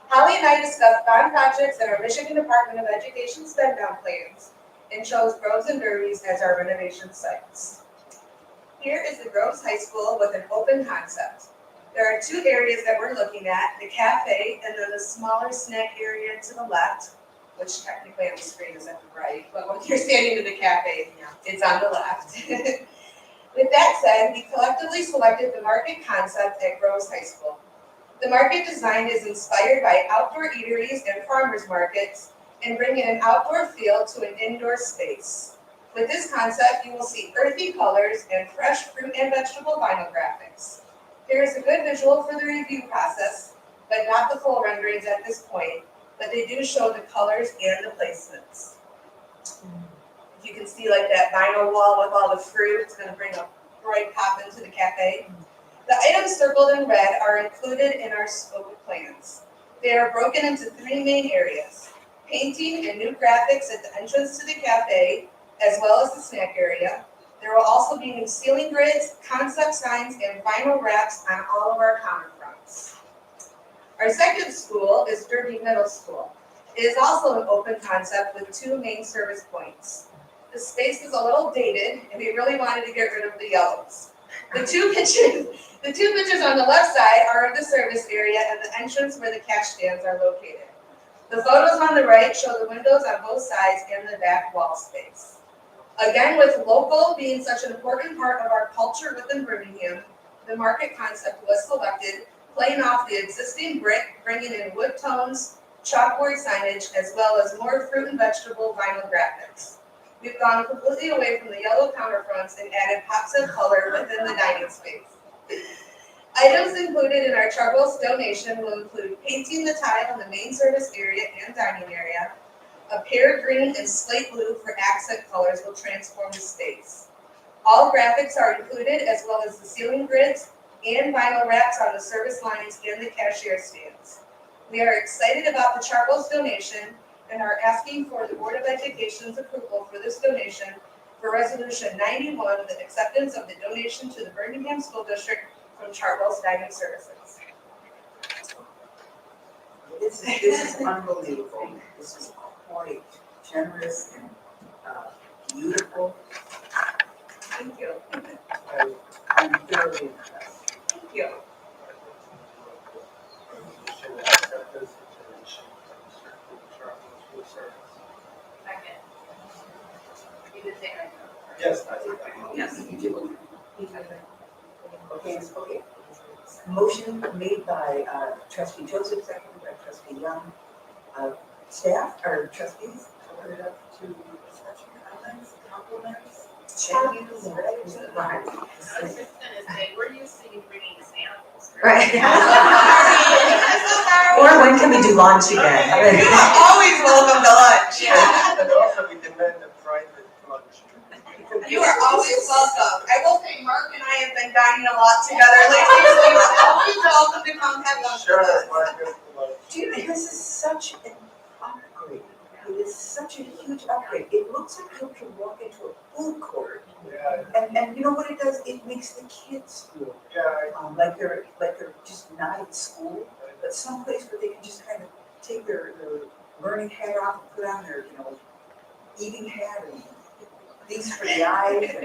Holly and I discussed bond projects in our Michigan Department of Education spend down plans and chose Groves and Derby's as our renovation sites. Here is the Groves High School with an open concept. There are two areas that we're looking at, the cafe and then the smaller snack area to the left, which technically on the screen is at the right, but when you're standing in the cafe, it's on the left. With that said, we collectively selected the market concept at Groves High School. The market design is inspired by outdoor eateries and farmers markets and bringing an outdoor feel to an indoor space. With this concept, you will see earthy colors and fresh fruit and vegetable vinyl graphics. There is a good visual for the review process, but not the full renderings at this point, but they do show the colors and the placements. You can see like that vinyl wall with all the fruit, it's gonna bring a bright pop into the cafe. The items circled in red are included in our scope of plans. They are broken into three main areas: painting and new graphics at the entrance to the cafe, as well as the snack area. There will also be new ceiling grids, concept signs, and vinyl wraps on all of our counter fronts. Our second school is Derby Middle School. It is also an open concept with two main service points. The space is a little dated, and we really wanted to get rid of the yellows. The two pictures on the left side are of the service area and the entrance where the cash stands are located. The photos on the right show the windows on both sides and the back wall space. Again, with local being such an important part of our culture within Birmingham, the market concept was selected, playing off the existing brick, bringing in wood tones, chalkboard signage, as well as more fruit and vegetable vinyl graphics. We've gone completely away from the yellow counterfronts and added pops of color within the dining space. Items included in our Chartwell's donation will include painting the tile in the main service area and dining area. A pear green and slate blue for accent colors will transform the space. All graphics are included, as well as the ceiling grids and vinyl wraps on the service lines and the cashier stands. We are excited about the Chartwell's donation and are asking for the Board of Education's approval for this donation for Resolution 91, the acceptance of the donation to the Birmingham School District from Chartwell's Dining Services. This is unbelievable. This is quite generous and beautiful. Thank you. I'm very impressed. Thank you. Second. You did say right. Yes, I think. Yes, you do. Okay, Motion made by trustee Joseph, seconded by trustee Young. Staff or trustees, open it up to discussion, comments, compliments, thank yous, and letters of I was just gonna say, we're used to you bringing samples. Right. Or when can we do lunch again? You're always welcome to lunch. And also we demand a private lunch. You are always welcome. I will say Mark and I have been dining a lot together lately, so you're always welcome to come have lunch Sure, with us. Marcus. Dude, this is such an upgrade. It is such a huge upgrade. It looks like you can walk into a food court. Yeah. And you know what it does? It makes the kids feel like they're just not at school, but someplace where they can just kind of take their learning hat off and put on their, eating hat and things for the eyes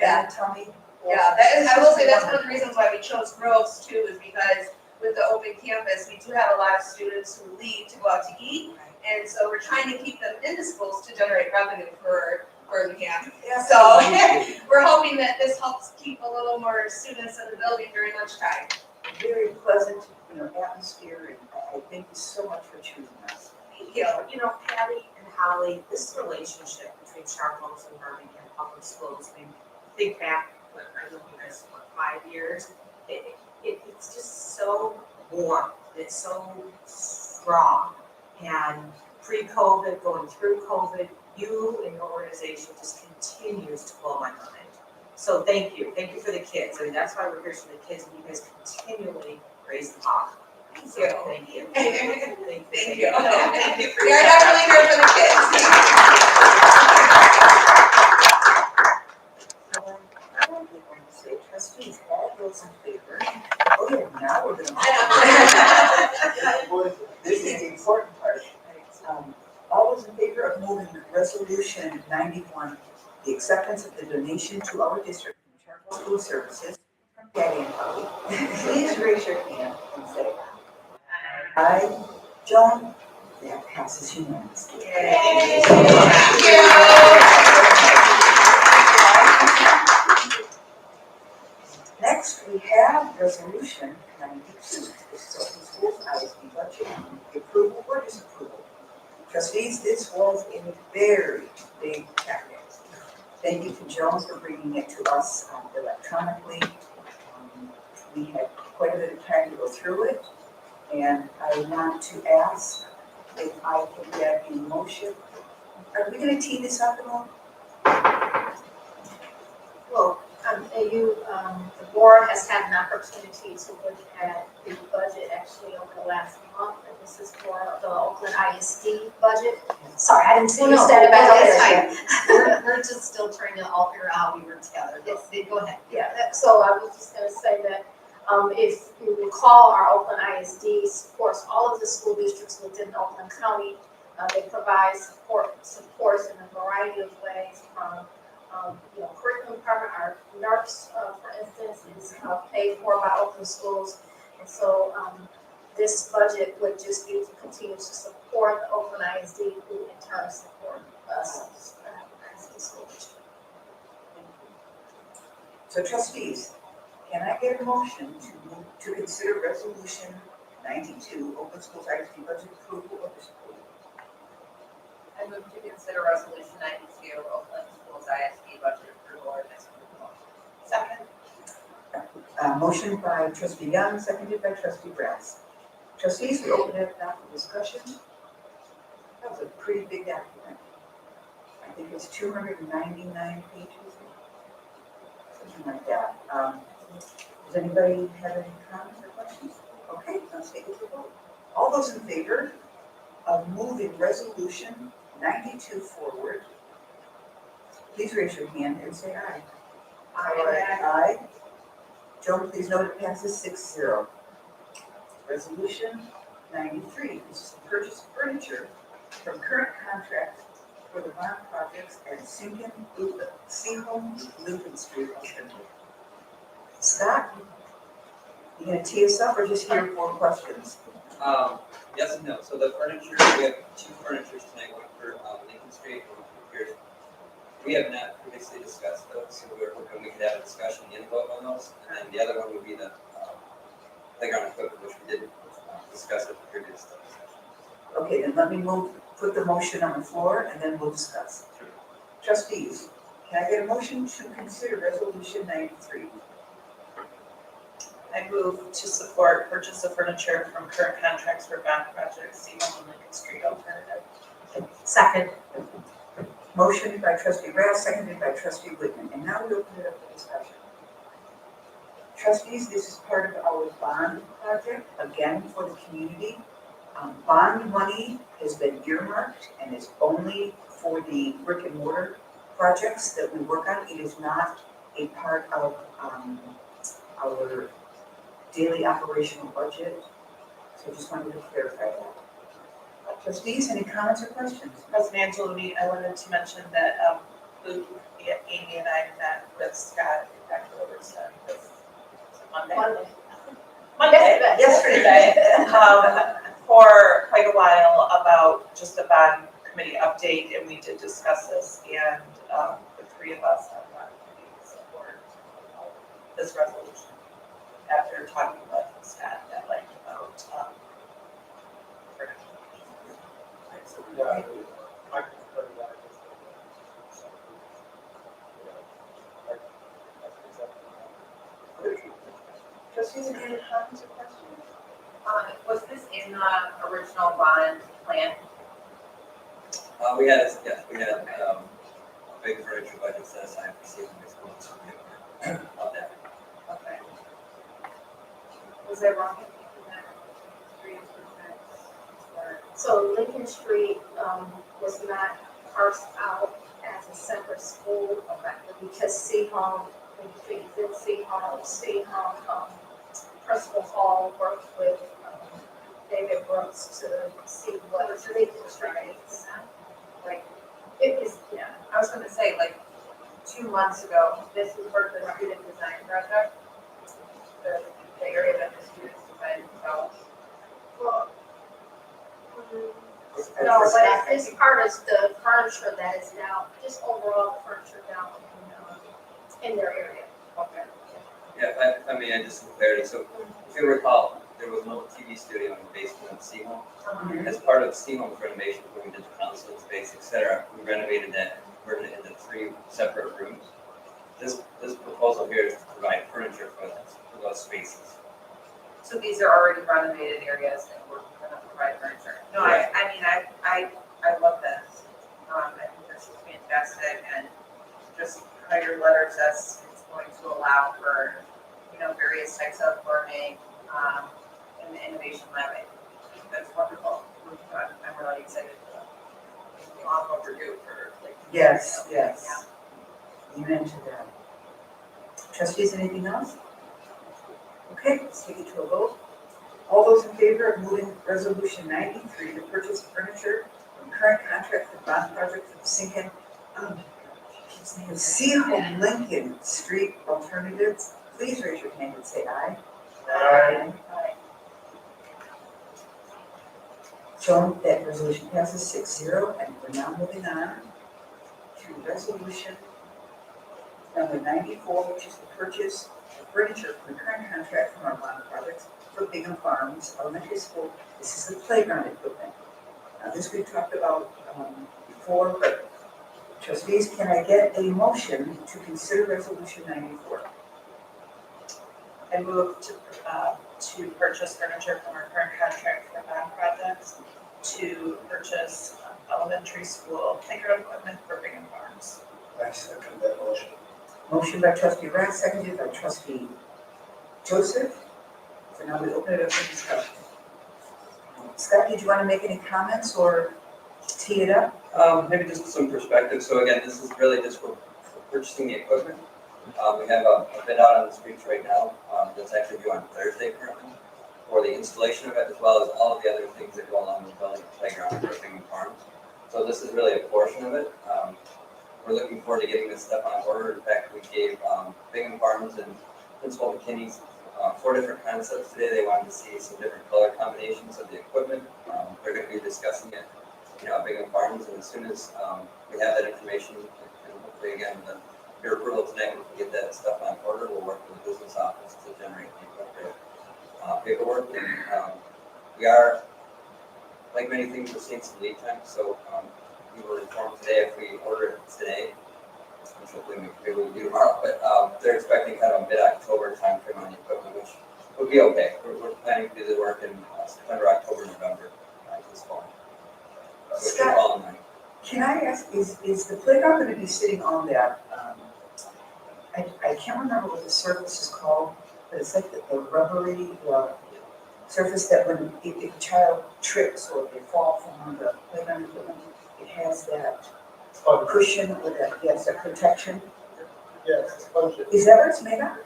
and tummy. Yeah, that is, I will say that's one of the reasons why we chose Groves too, is because with the open campus, we do have a lot of students who leave to go out to eat. And so we're trying to keep them in the schools to generate revenue for Birmingham. So we're hoping that this helps keep a little more students in the building during lunchtime. Very pleasant, atmosphere, and I thank you so much for choosing us. Thank you. Patty and Holly, this relationship between Chartwell's and Birmingham Public Schools, I mean, think back, I look at this, 5 years, it's just so warm, it's so strong. And pre-COVID, going through COVID, you and your organization just continues to blow my mind. So thank you for the kids. I mean, that's why we're here for the kids, and you guys continually raise the bar. So thank you. Thank you. Thank We are definitely here for the kids. I'm going to say, trustees, all those in favor. Oh yeah, now we're going to. This is the important part. All those in favor of moving resolution 91, the acceptance of the donation to our district from School Services from Patty and Polly. Please raise your hand and say aye. Joan, that passes unanimously. Next, we have resolution 92. This is open schools ISD budget approval or disapproval. Trustees, this was a very big packet. Thank you to Joan for bringing it to us electronically. We had quite a bit of time to go through it, and I want to ask if I can get a motion. Are we going to tee this up at all? Well, the board has had an opportunity to look at the budget actually over the last month, and this is for the Oakland ISD budget. Sorry, I didn't see you said it, but That's fine. We're just still trying to all figure out how we work together. Go ahead. Yeah, so I was just gonna say that, if you recall, our Oakland ISD supports all of the school districts within Oakland County. They provide supports in a variety of ways from, curriculum department, our NERPS, for instance, is paid for by Oakland schools. And so, this budget would just be to continue to support the Oakland ISD, who in turn support us as the school district. So trustees, can I get a motion to consider resolution 92, open schools ISD budget approval or disapproval? I move to consider resolution 92, Oakland Schools ISD budget approval or disapproval. Second. Motion by trustee Young, seconded by trustee Brass. Trustees, we open it up for discussion. That was a pretty big document. I think it's 299 pages, something like that. Does anybody have any comments or questions? Okay, let's take it to vote. All those in favor of moving resolution 92 forward, please raise your hand and say aye. Aye. Aye. Joan, please note it passes 6-0. Resolution 93, this is the purchase of furniture from current contract for the bond projects at Seahome, Lucan Street, Assembly. Scott, you gonna tee us up or just hear 4 questions? Yes and no. So the furniture, we have 2 furnitures tonight, one for Lincoln Street and one for Pierce. We have not previously discussed those, so we're hoping we could have a discussion and vote on those. And then the other one would be the playground equipment, which we didn't discuss at the previous study session. Okay, then let me put the motion on the floor and then we'll discuss. Trustees, can I get a motion to consider resolution 93? I move to support purchase of furniture from current contracts for bond projects, Seahole and Lincoln Street alternative. Second. Motion by trustee Rouse, seconded by trustee Whitman, and now we open it up for discussion. Trustees, this is part of our bond project, again, for the community. Bond money has been earmarked and is only for the brick and mortar projects that we work on. It is not a part of our daily operational budget. So I just wanted to clarify that. Trustees, any comments or questions? President Angelini, I wanted to mention that Amy and I met with Scott back over this Monday. Yesterday. For quite a while about just a bond committee update, and we did discuss this, and the 3 of us on bond committee support this resolution after talking with Scott at length about Yeah, I concur with that. Trustees, any comments or questions? Was this in the original bond plan? We had a big furniture budget set aside for Seahome High School, so we have that. Okay. Was there wrong in that? So Lincoln Street, was not parsed out as a separate school, because Seahome, Seahome, Principal Hall worked with, David Brooks to see what Lincoln Street is. Like, it is, yeah, I was gonna say, like, 2 months ago. This is for the student design project, the area that the students designed themselves. Well, no, but this part is the furniture that is now, just overall furniture down in their area. Okay. Yeah, if I may, I just some clarity. So if you recall, there was no TV studio in the basement of Seaholm. As part of Seaholm's renovation, when we did the council space, et cetera, we renovated that, converted it into 3 separate rooms. This proposal here is to provide furniture for those spaces. So these are already renovated areas that we're gonna provide furniture. No, I mean, I love this. I think this is fantastic, and just how your letter says it's going to allow for, various types of learning, in the innovation lab. I think that's wonderful. I'm really excited for that. It's long overdue for like. Yes, yes. Amen to that. Trustees, anything else? Okay, let's take it to a vote. All those in favor of moving resolution 93 to purchase furniture from current contract for bond project for Seaholm Lincoln Street alternatives, please raise your hand and say aye. Aye. Shown that resolution passes 6-0, and we're now moving on to resolution number 94, which is the purchase of furniture from the current contract from our bond projects for Bingham Farms Elementary School. This is the playground equipment. Now, this we've talked about before, but trustees, can I get a motion to consider resolution 94? I move to purchase furniture from our current contract for bond projects, to purchase elementary school playground equipment for Bingham Farms. I second that motion. Motion by trustee Rath, seconded by trustee Joseph. So now we open it up for discussion. Scott, did you want to make any comments or tee it up? Maybe just some perspective. So again, this is really just for purchasing the equipment. We have a bid out on the streets right now, that's actually due on Thursday currently, for the installation of it, as well as all of the other things that go along with building a playground for Bingham Farms. So this is really a portion of it. We're looking forward to getting this stuff on order. In fact, we gave Bingham Farms and Principal McKinney's 4 different concepts today. They wanted to see some different color combinations of the equipment. They're going to be discussing it, at Bingham Farms, and as soon as we have that information, and hopefully again, your approval tonight, we can get that stuff on order. We'll work with the business office to generate the appropriate paperwork. And we are, like many things, we're seeing some lead time. So we were informed today if we order it today, which hopefully maybe we'll do tomorrow, but they're expecting kind of a mid-October timeframe on the equipment, which would be okay. We're planning to do the work in September, October, November this fall. So it should all in line. Can I ask, is the playground going to be sitting on that, I can't remember what the surface is called, but it's like the rubbery surface that when if a child trips or they fall from the playground equipment, it has that cushion with that, yes, that protection. Yes, sponges. Is that what it's made of?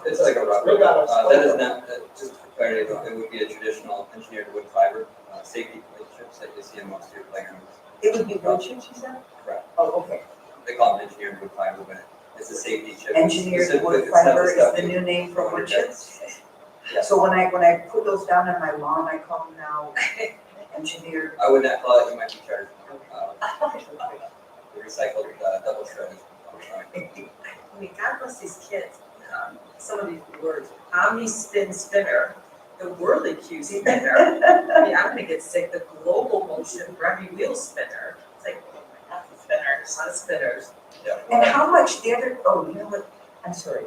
It's like a rubber. That is not, just for clarity, it would be a traditional engineered wood fiber safety chips that you see in most of your playgrounds. It would be wood chips, you said? Correct. Oh, okay. They call them engineered wood fiber, but it's a safety chip. Engineered wood fiber is the new name for wood chips? Yes. So when I put those down on my lawn, I call them now engineered. I would not call it, you might be charged. The recycled double shredded. I mean, God bless these kids. Some of these words, Omni-Spin Spinner, the Whirly Q Spinner. I mean, I'm gonna get sick. The Global Motion Remy Wheel Spinner. It's like, oh my God, spinners, a lot of spinners. And how much the other, oh, you know what, I'm sorry,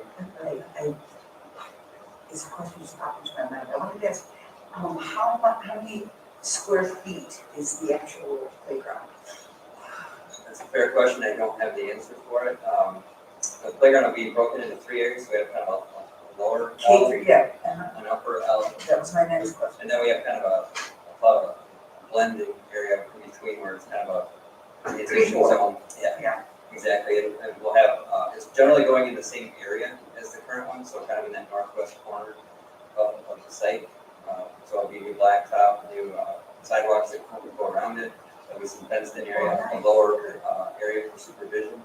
this question just popped into my mind. I wanted to ask, how many square feet is the actual playground? That's a fair question. I don't have the answer for it. The playground will be broken into 3 areas. We have kind of a lower L, an upper L. That was my next question. And then we have kind of a blending area in between where it's kind of a transition zone. Yeah, exactly. And we'll have, it's generally going in the same area as the current one, so kind of in that northwest corner of the site. So it'll be new blacktop, new sidewalks that go around it. There'll be some fenced in area, a lower area for supervision.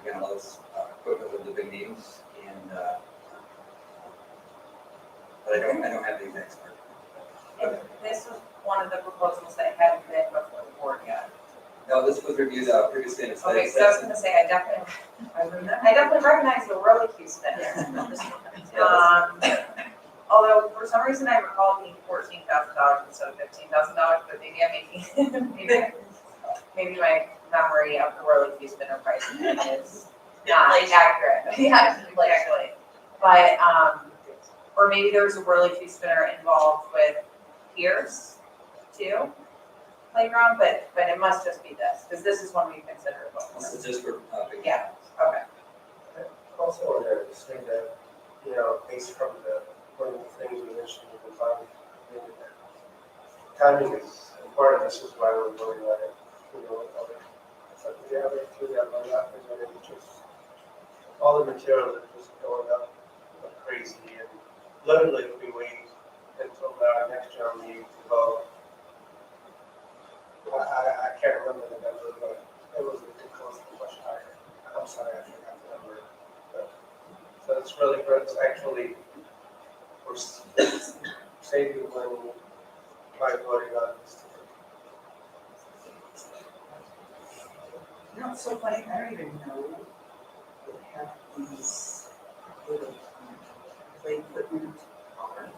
Again, all this equipment with the big names, and, but I don't have the exact score. And this was one of the proposals that hadn't been before the board yet. No, this was reviewed previously in a study Okay, so I was session. gonna say, I definitely recognize the roller queue spinner. Although for some reason I recall it being $14,000 instead of $15,000, but maybe I'm making, maybe my memory of the roller queue spinner price is not accurate. Yeah, actually. But, or maybe there was a roller queue spinner involved with Pierce too, playground, but it must just be this, because this is one we considered before. This is just for, big Yeah, okay. Also want to say that, based from one of the things we mentioned in the time, timing is, and part of this is why we're voting on it, other, the other two that are not presented, just all the materials are just going up like crazy, and literally if we wait until our next general meeting to vote, I can't remember the number, but it was close to much higher. I'm sorry, I forgot the number. But, so it's really good. It's actually, we're saving money by voting on this. It's so funny, I don't even know what half these little play equipment are.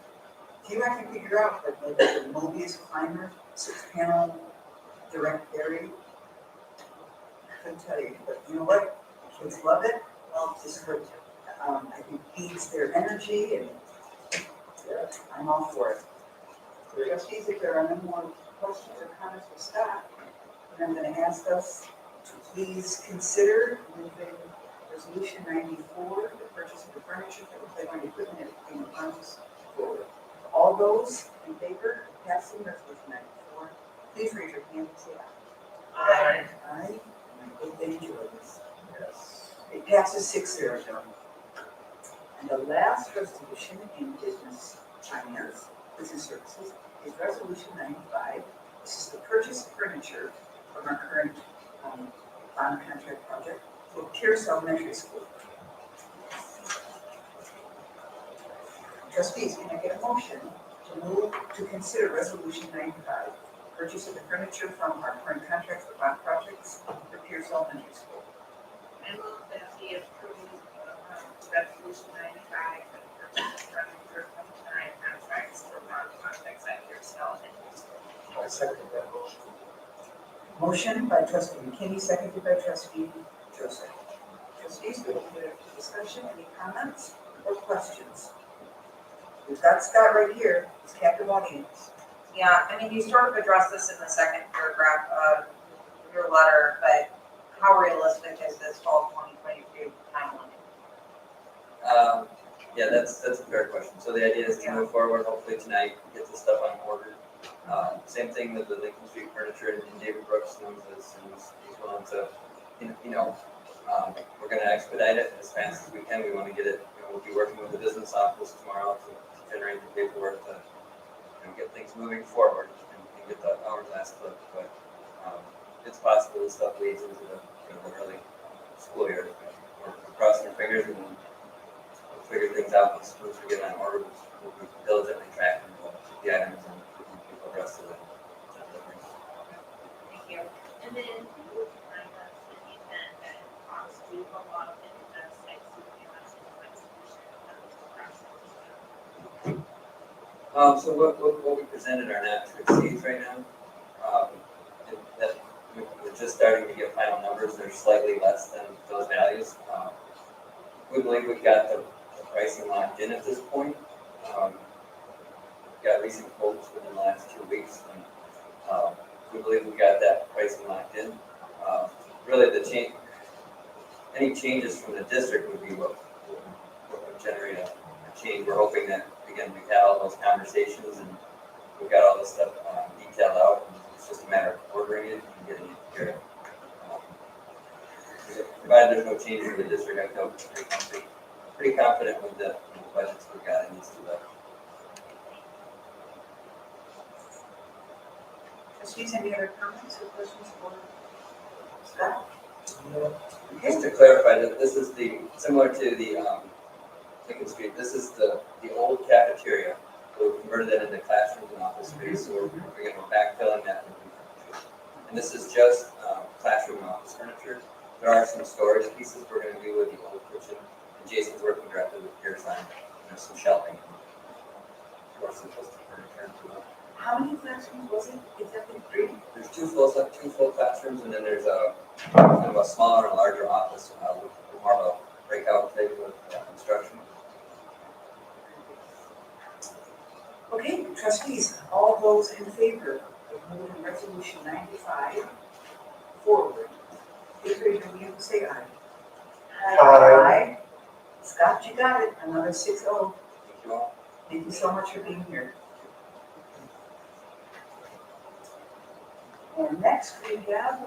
See if I can figure out that like the Mobius climber, 6-panel direct dairy. I couldn't tell you, but you know what? Kids love it. Well, this is what, I think feeds their energy and I'm all for it. Trustees, if there are no more questions or comments for Scott, then I'm going to ask us to please consider moving resolution 94, the purchase of the furniture for the playground equipment at King Funds forward. All those in favor of passing resolution 94, please raise your hand and say aye. Aye. Aye. And I hope they enjoy this. Yes. It passes 6-0. And the last resolution in business finance, business services, is resolution 95. This is the purchase of furniture from our current bond contract project for Pierce Elementary School. Trustees, can I get a motion to move to consider resolution 95, purchase of the furniture from our current contract for bond projects for Pierce Elementary School? I move that we approve resolution 95 for the purchase of furniture from current contracts for bond projects at Pierce Elementary School. I second that motion. Motion by trustee McKinney, seconded by trustee Joseph. Trustees, we will get a discussion, any comments or questions? We've got Scott right here, he's captive audience. Yeah, I mean, you sort of addressed this in the second paragraph of your letter, but how realistic is this fall 2022 timeline? Yeah, that's a fair question. So the idea is to move forward, hopefully tonight, get this stuff on order. Same thing with the Lincoln Street furniture, and David Brooks knows this, and he's willing to, we're gonna expedite it as fast as we can. We wanna get it, we'll be working with the business office tomorrow to generate the paperwork to, get things moving forward and get the hourglass clipped. But it's possible this stuff leads into the early school year. We're crossing our fingers and we'll figure things out once we get on order. We'll be diligently tracking the items and the rest of the deliveries. Thank you. And then you would remind us in the event that costs do go up in the site, so we can have some execution of the process. So what we presented are not to exceeds right now. That we're just starting to get final numbers. They're slightly less than those values. We believe we've got the pricing locked in at this point. We've got recent quotes within the last 2 weeks, and we believe we've got that pricing locked in. Really, any changes from the district would be what would generate a change. We're hoping that, again, we've had all those conversations and we've got all this stuff detailed out. It's just a matter of ordering it and getting it here. Provided there's no change in the district, I feel pretty confident with the budgets we've got in these two levels. Trustees, any other comments or questions for Scott? Just to clarify that this is similar to the, Lincoln Street, this is the old cafeteria. We converted that into classrooms and office space, so we're backfilling that. And this is just classroom and office furniture. There are some storage pieces we're gonna do with the old kitchen. And Jason's working directly with Pearson, some shelving. Or some simplistic furniture. How many classrooms was it? Is that the three? There's two full classrooms, and then there's kind of a smaller and larger office, with more of a breakout type of instruction. Okay, trustees, all those in favor of moving resolution 95 forward, please raise your hand and say aye. Aye. Scott, you got it, another 6-0. Thank you all. Thank you so much for being here. And next we have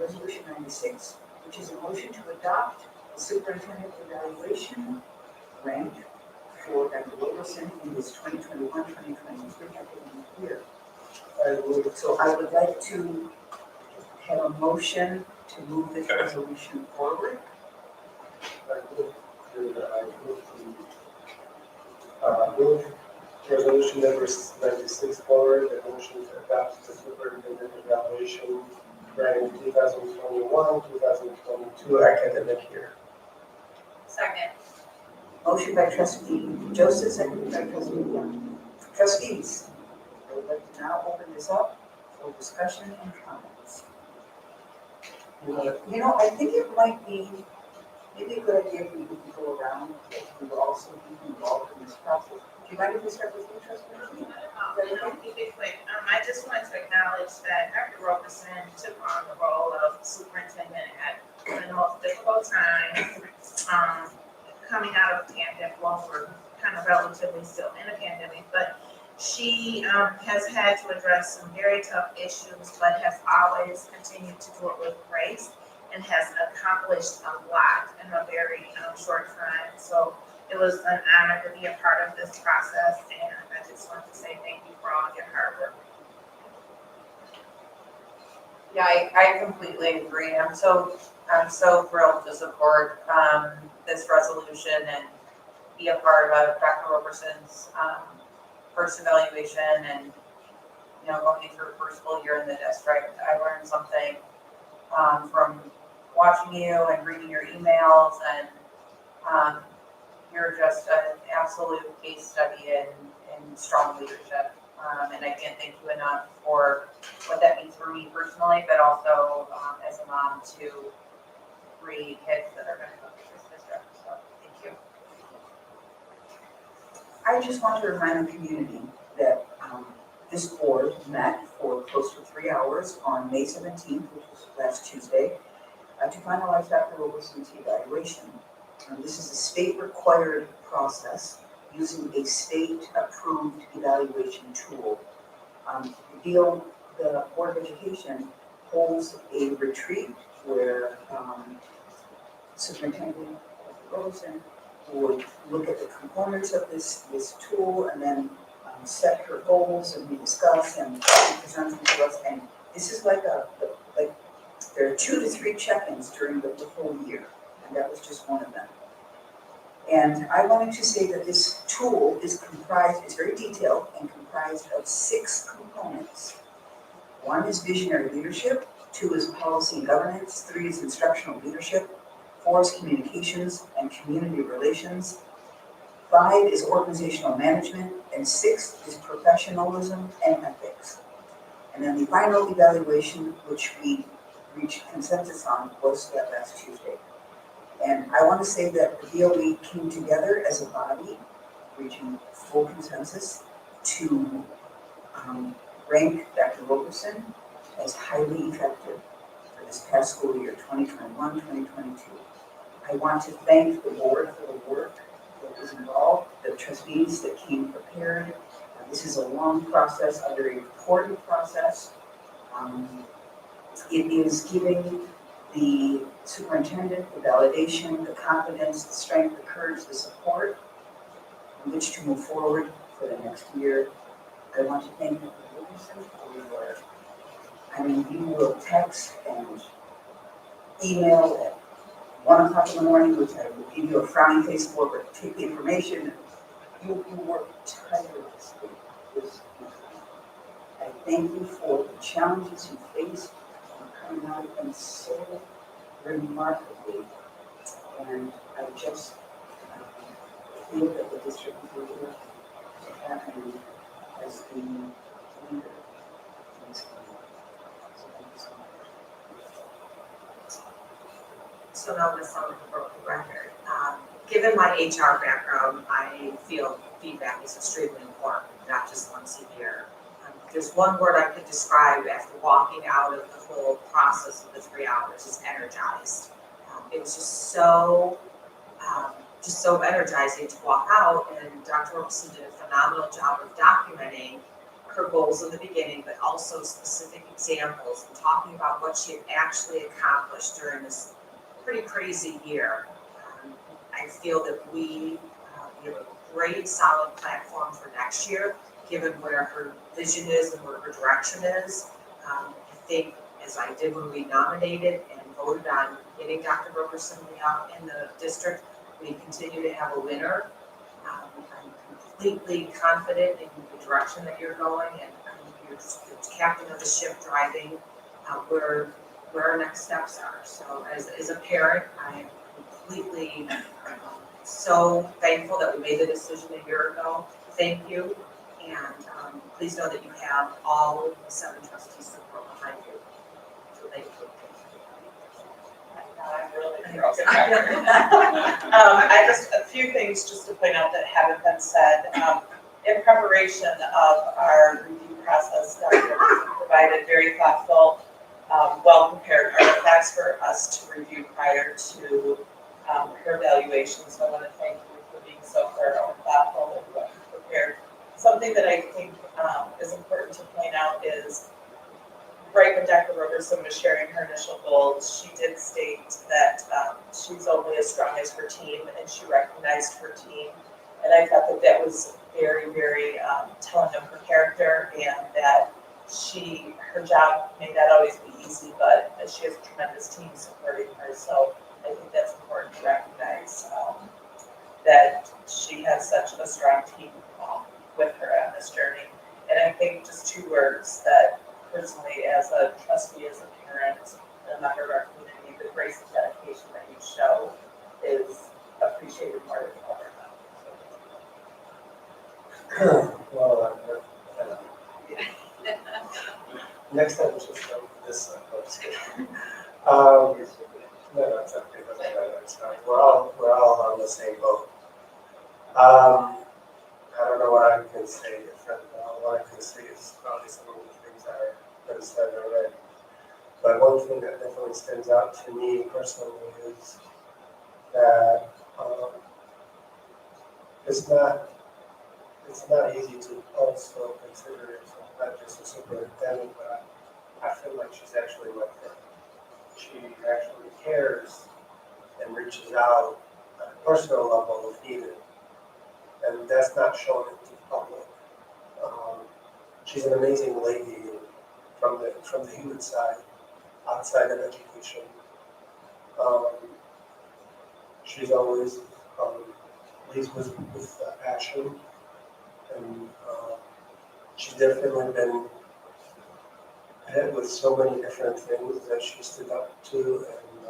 resolution 96, which is a motion to adopt the superintendent evaluation rank for Dr. Wilkerson in his 2021-2023 academic year. So I would like to have a motion to move this resolution forward. Move resolution number 96 forward, the motion to adopt the superintendent evaluation rank 2021-2022 academic year. Second. Motion by trustee Joseph, seconded by trustee Young. Trustees, I would like to now open this up for discussion and comments. You know, I think it might be maybe a good idea if we could go around, if we will also be involved in this process. Do you mind if we start with you, trustee? I'll keep it quick. I just wanted to acknowledge that Dr. Roberson took on the role of superintendent at one of the most difficult times, coming out of the pandemic. Well, we're kind of relatively still in a pandemic, but she has had to address some very tough issues, but has always continued to do it with grace and has accomplished a lot in a very short time. So it was an honor to be a part of this process, and I just want to say thank you for all your hard work. Yeah, I completely agree. I'm so thrilled to support this resolution and be a part of Dr. Roberson's first evaluation, and going into her first full year in the district. I learned something from watching you and reading your emails, and you're just an absolute case study in strong leadership. And I can't thank you enough for what that means for me personally, but also as a mom to 3 kids that are going to go through this district. So thank you. I just want to remind the community that this board met for close to 3 hours on May 17th, which was last Tuesday, to finalize Dr. Roberson's evaluation. This is a state-required process using a state-approved evaluation tool. The Board of Education holds a retreat where Superintendent Roberson would look at the components of this tool and then set her goals, and we discuss and present them to us. And this is like there are 2 to 3 check-ins during the whole year, and that was just one of them. And I wanted to say that this tool is very detailed and comprised of 6 components. 1 is visionary leadership, 2 is policy and governance, 3 is instructional leadership, 4 is communications and community relations, 5 is organizational management, and 6 is professionalism and ethics. And then the final evaluation, which we reached consensus on, was that last Tuesday. And I want to say that the BOE came together as a body, reaching full consensus to rank Dr. Roberson as highly effective for this past school year, 2021-2022. I want to thank the board for the work that was involved, the trustees that came prepared. This is a long process, a very important process. It is giving the superintendent the validation, the confidence, the strength, the courage, the support in which to move forward for the next year. I want to thank Dr. Wilkerson for your, you will text and email at 1 o'clock in the morning, which I will give you a frowning face for, but take the information. You work tirelessly this week. I thank you for the challenges you faced and coming out of them so remarkably. And I just feel that the district leader to have you as the leader in this community. So thank you so much. So now this on the broken record. Given my HR background, I feel feedback is extremely important, not just once a year. There's one word I could describe after walking out of the whole process of the 3 hours is energized. It was just so energizing to walk out, and Dr. Robeson did a phenomenal job of documenting her goals in the beginning, but also specific examples and talking about what she had actually accomplished during this pretty crazy year. I feel that we have a great solid platform for next year, given where her vision is and where her direction is. I think, as I did when we nominated and voted on getting Dr. Roberson in the district, we continue to have a winner. I'm completely confident in the direction that you're going, and you're just the captain of the ship driving where our next steps are. So as a parent, I am completely so thankful that we made the decision a year ago. Thank you, and please know that you have all 7 trustees support behind you. So thank you. I'm really thrilled. I just, a few things just to point out that haven't been said. In preparation of our review process, Dr. Roberson provided very thoughtful, well-prepared artifacts for us to review prior to her evaluation. So I want to thank you for being so thorough and thoughtful and well prepared. Something that I think is important to point out is right when Dr. Roberson was sharing her initial goals, she did state that she's only as strong as her team, and she recognized her team. And I thought that that was very, very telling of her character, and that her job may not always be easy, but she has a tremendous team supporting her. So I think that's important to recognize that she has such a strong team with her on this journey. And I think just 2 words that personally, as a trustee, as a parent, and a member of our community, the grace and dedication that you show is appreciated more than ever. Well, next time, just this no, it's okay. It's fine. We're all on the same boat. I don't know what I can say different. What I can say is probably some of the things that have been said already. But one thing that definitely stands out to me personally is that it's not easy to also consider it not just a superintendent, but I feel like she's actually my friend. She actually cares and reaches out at a personal level if needed. And that's not shown to the public. She's an amazing lady from the human side, outside of education. She's always leads with passion, and she's definitely been hit with so many different things that she stood up to, and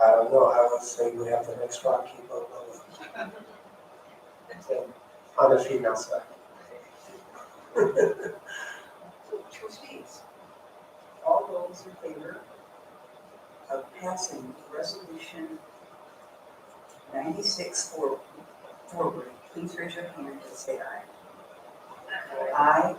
I don't know, I would say we have the next Rocky Balboa. So, on the female side. Trustees, all those in favor of passing resolution 96 forward, please raise your hand and say aye. Aye.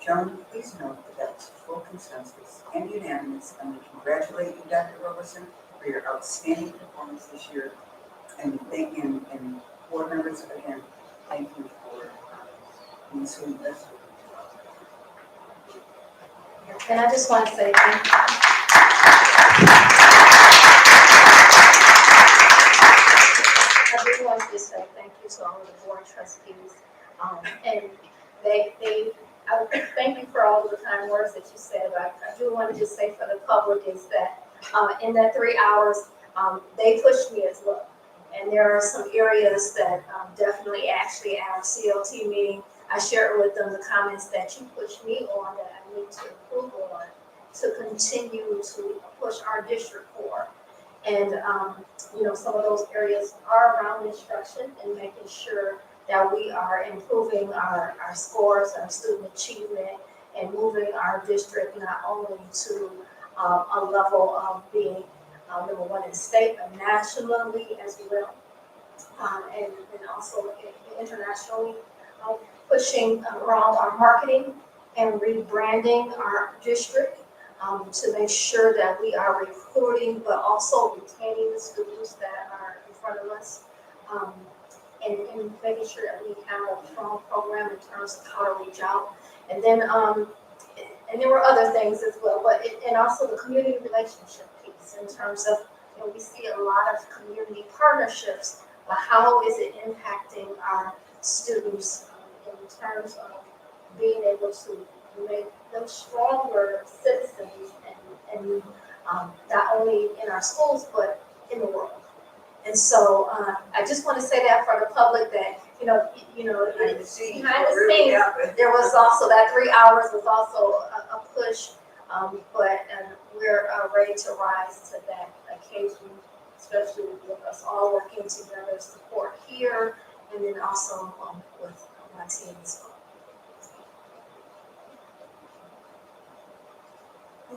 Gentlemen, please note that that's full consensus and unanimous, and we congratulate you, Dr. Roberson, for your outstanding performance this year. And thank you, and board members, again, thank you for being so invested. And I just want to say thank you. I do want to say thank you to all of the board trustees. And I would thank you for all of the kind words that you said. I do want to just say for the public is that in that 3 hours, they pushed me as well. And there are some areas that definitely actually at our CLT meeting, I shared with them the comments that you pushed me on that I need to improve on to continue to push our district for. And, some of those areas are around instruction and making sure that we are improving our scores, our student achievement, and moving our district not only to a level of being number one in state, but nationally as well. And also internationally, pushing around our marketing and rebranding our district to make sure that we are recruiting, but also retaining the students that are in front of us. And making sure that we have a strong program in terms of how to reach out. And then, and there were other things as well, but, and also the community relationship piece in terms of, we see a lot of community partnerships, but how is it impacting our students in terms of being able to make them stronger citizens and not only in our schools, but in the world. And so I just want to say that for the public that, behind the scenes, there was also that 3 hours was also a push, but we're ready to rise to that occasion, especially with us all working together, support here, and then also with my team as well.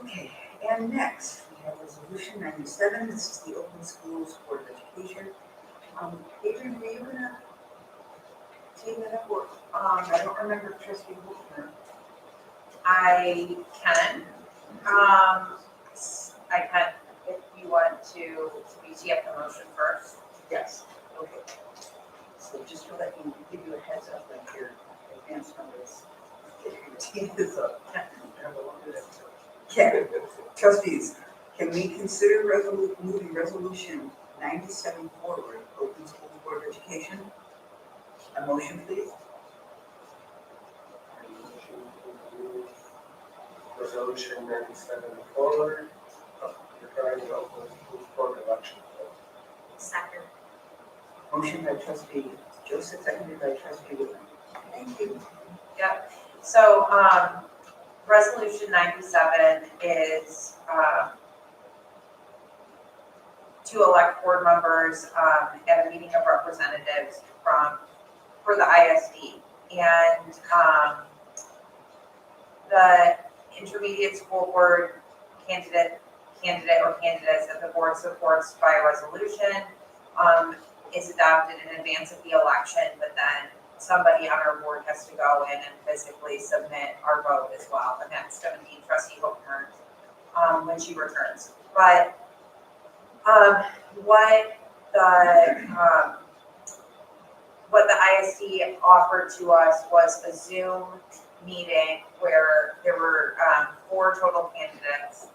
Okay, and next, we have Resolution 97. This is the Open Schools Board of Education. Adrian, are you gonna take that up, or, I don't remember Trustee Wolfner. I can, if you want to, you see up the motion first. Yes, okay. So just to let you, give you a heads up, like your advance numbers. Your is up. Okay, trustees, can we consider moving resolution 97 forward, Open Schools Board of Education? A motion, please. Resolution 97 forward, regarding the open schools board election. Second. Motion by trustee Joseph, seconded by trustee Whitman. Thank you. Yep, so, resolution 97 is, to elect board members, at a meeting of representatives for the ISD. And, the intermediate school board candidate or candidates that the board supports by resolution, is adopted in advance of the election, but then somebody on our board has to go in and physically submit our vote as well, and that's going to be trustee Hochner, when she returns. But what the ISD offered to us was a Zoom meeting where there were 4 total candidates,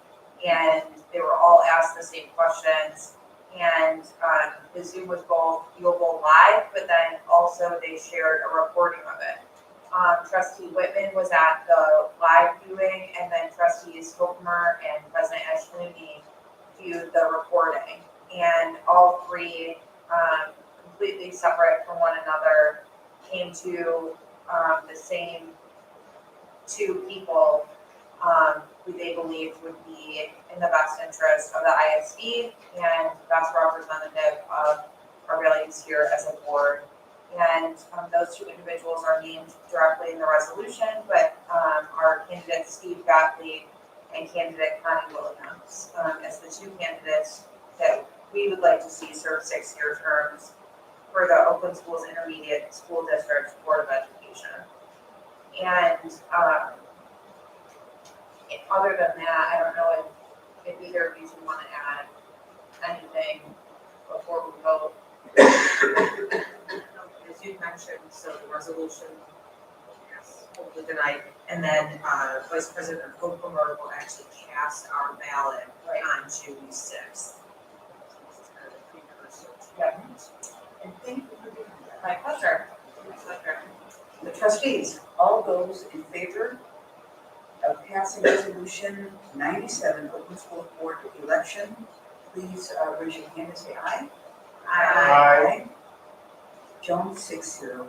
and they were all asked the same questions. And the Zoom was both viewable live, but then also they shared a recording of it. Trustee Whitman was at the live viewing, and then trustees Hochmer and President Ashlooney viewed the recording. And all 3, completely separate from one another, came to the same 2 people who they believed would be in the best interest of the ISD and best representative of our values here as a board. And those 2 individuals are named directly in the resolution, but our candidates Steve Gottlieb and candidate Connie Williams as the 2 candidates that we would like to see serve 6-year terms for the Open Schools Intermediate School District Board of Education. And other than that, I don't know if either of you two want to add anything before we vote. As you mentioned, so the resolution, yes, hopefully tonight, and then Vice President Hochmer will actually cast our ballot on June 6th. Yep. And thank you for doing that. My pleasure. My pleasure. The trustees, all those in favor of passing resolution 97, open school board election, please raise your hand and say aye. Aye. Jones 6-0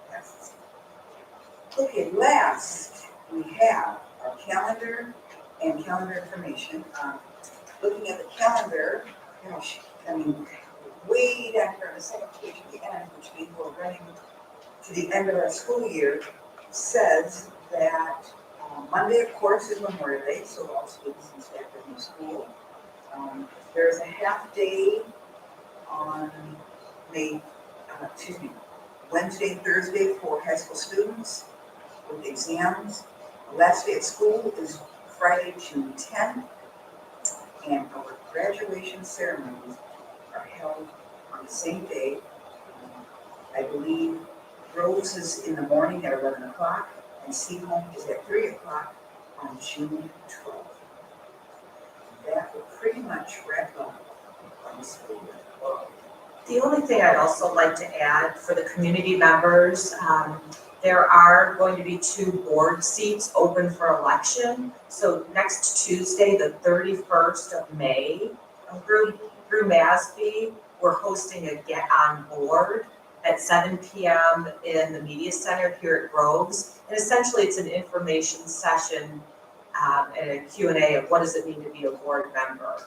passes. Okay, last we have our calendar and calendar information. Looking at the calendar, gosh, I mean, way down here on the second page at the end, which means we're running to the end of our school year, says that Monday, of course, is Memorial Day, so all students and staff are in school. There's a half day on Wednesday and Thursday for high school students with exams. The last day at school is Friday, June 10th, and our graduation ceremonies are held on the same day. I believe Rose is in the morning at 11 o'clock, and Seaholm is at 3 o'clock on June 12th. That will pretty much wrap up on the school year. The only thing I'd also like to add for the community members, there are going to be 2 board seats open for election. So next Tuesday, the 31st of May, through MASB, we're hosting a Get On Board at 7 p.m. in the Media Center here at Groves. And essentially, it's an information session and a Q&A of what does it mean to be a board member.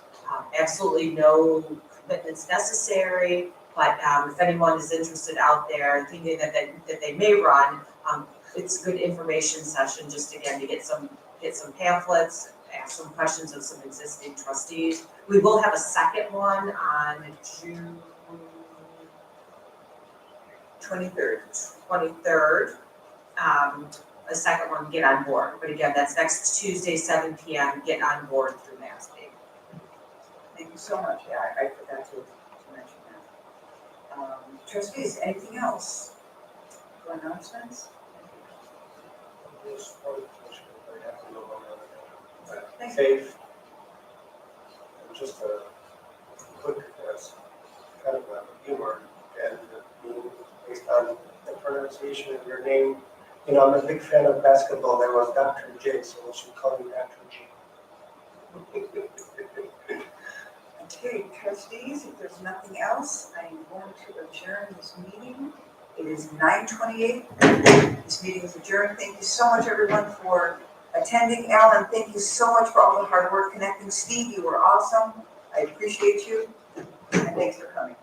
Absolutely no commitments necessary, but if anyone is interested out there thinking that they may run, it's a good information session just again to get some pamphlets, ask some questions of some existing trustees. We will have a second one on June 23rd. A second one, Get On Board. But again, that's next Tuesday, 7 p.m. Get On Board through MASB. Thank you so much. Yeah, I forgot to mention that. Trustees, anything else? For announcements? Thank you. Safe. And just a quick, kind of a humor, and based on the pronunciation of your name, you know, I'm a big fan of basketball. There was Dr. J, so we should call you Dr. J. Okay, trustees, if there's nothing else, I am going to adjourn this meeting. It is 9:28. This meeting is adjourned. Thank you so much, everyone, for attending. Alan, thank you so much for all the hard work connecting. Steve, you were awesome. I appreciate you, and thanks for coming.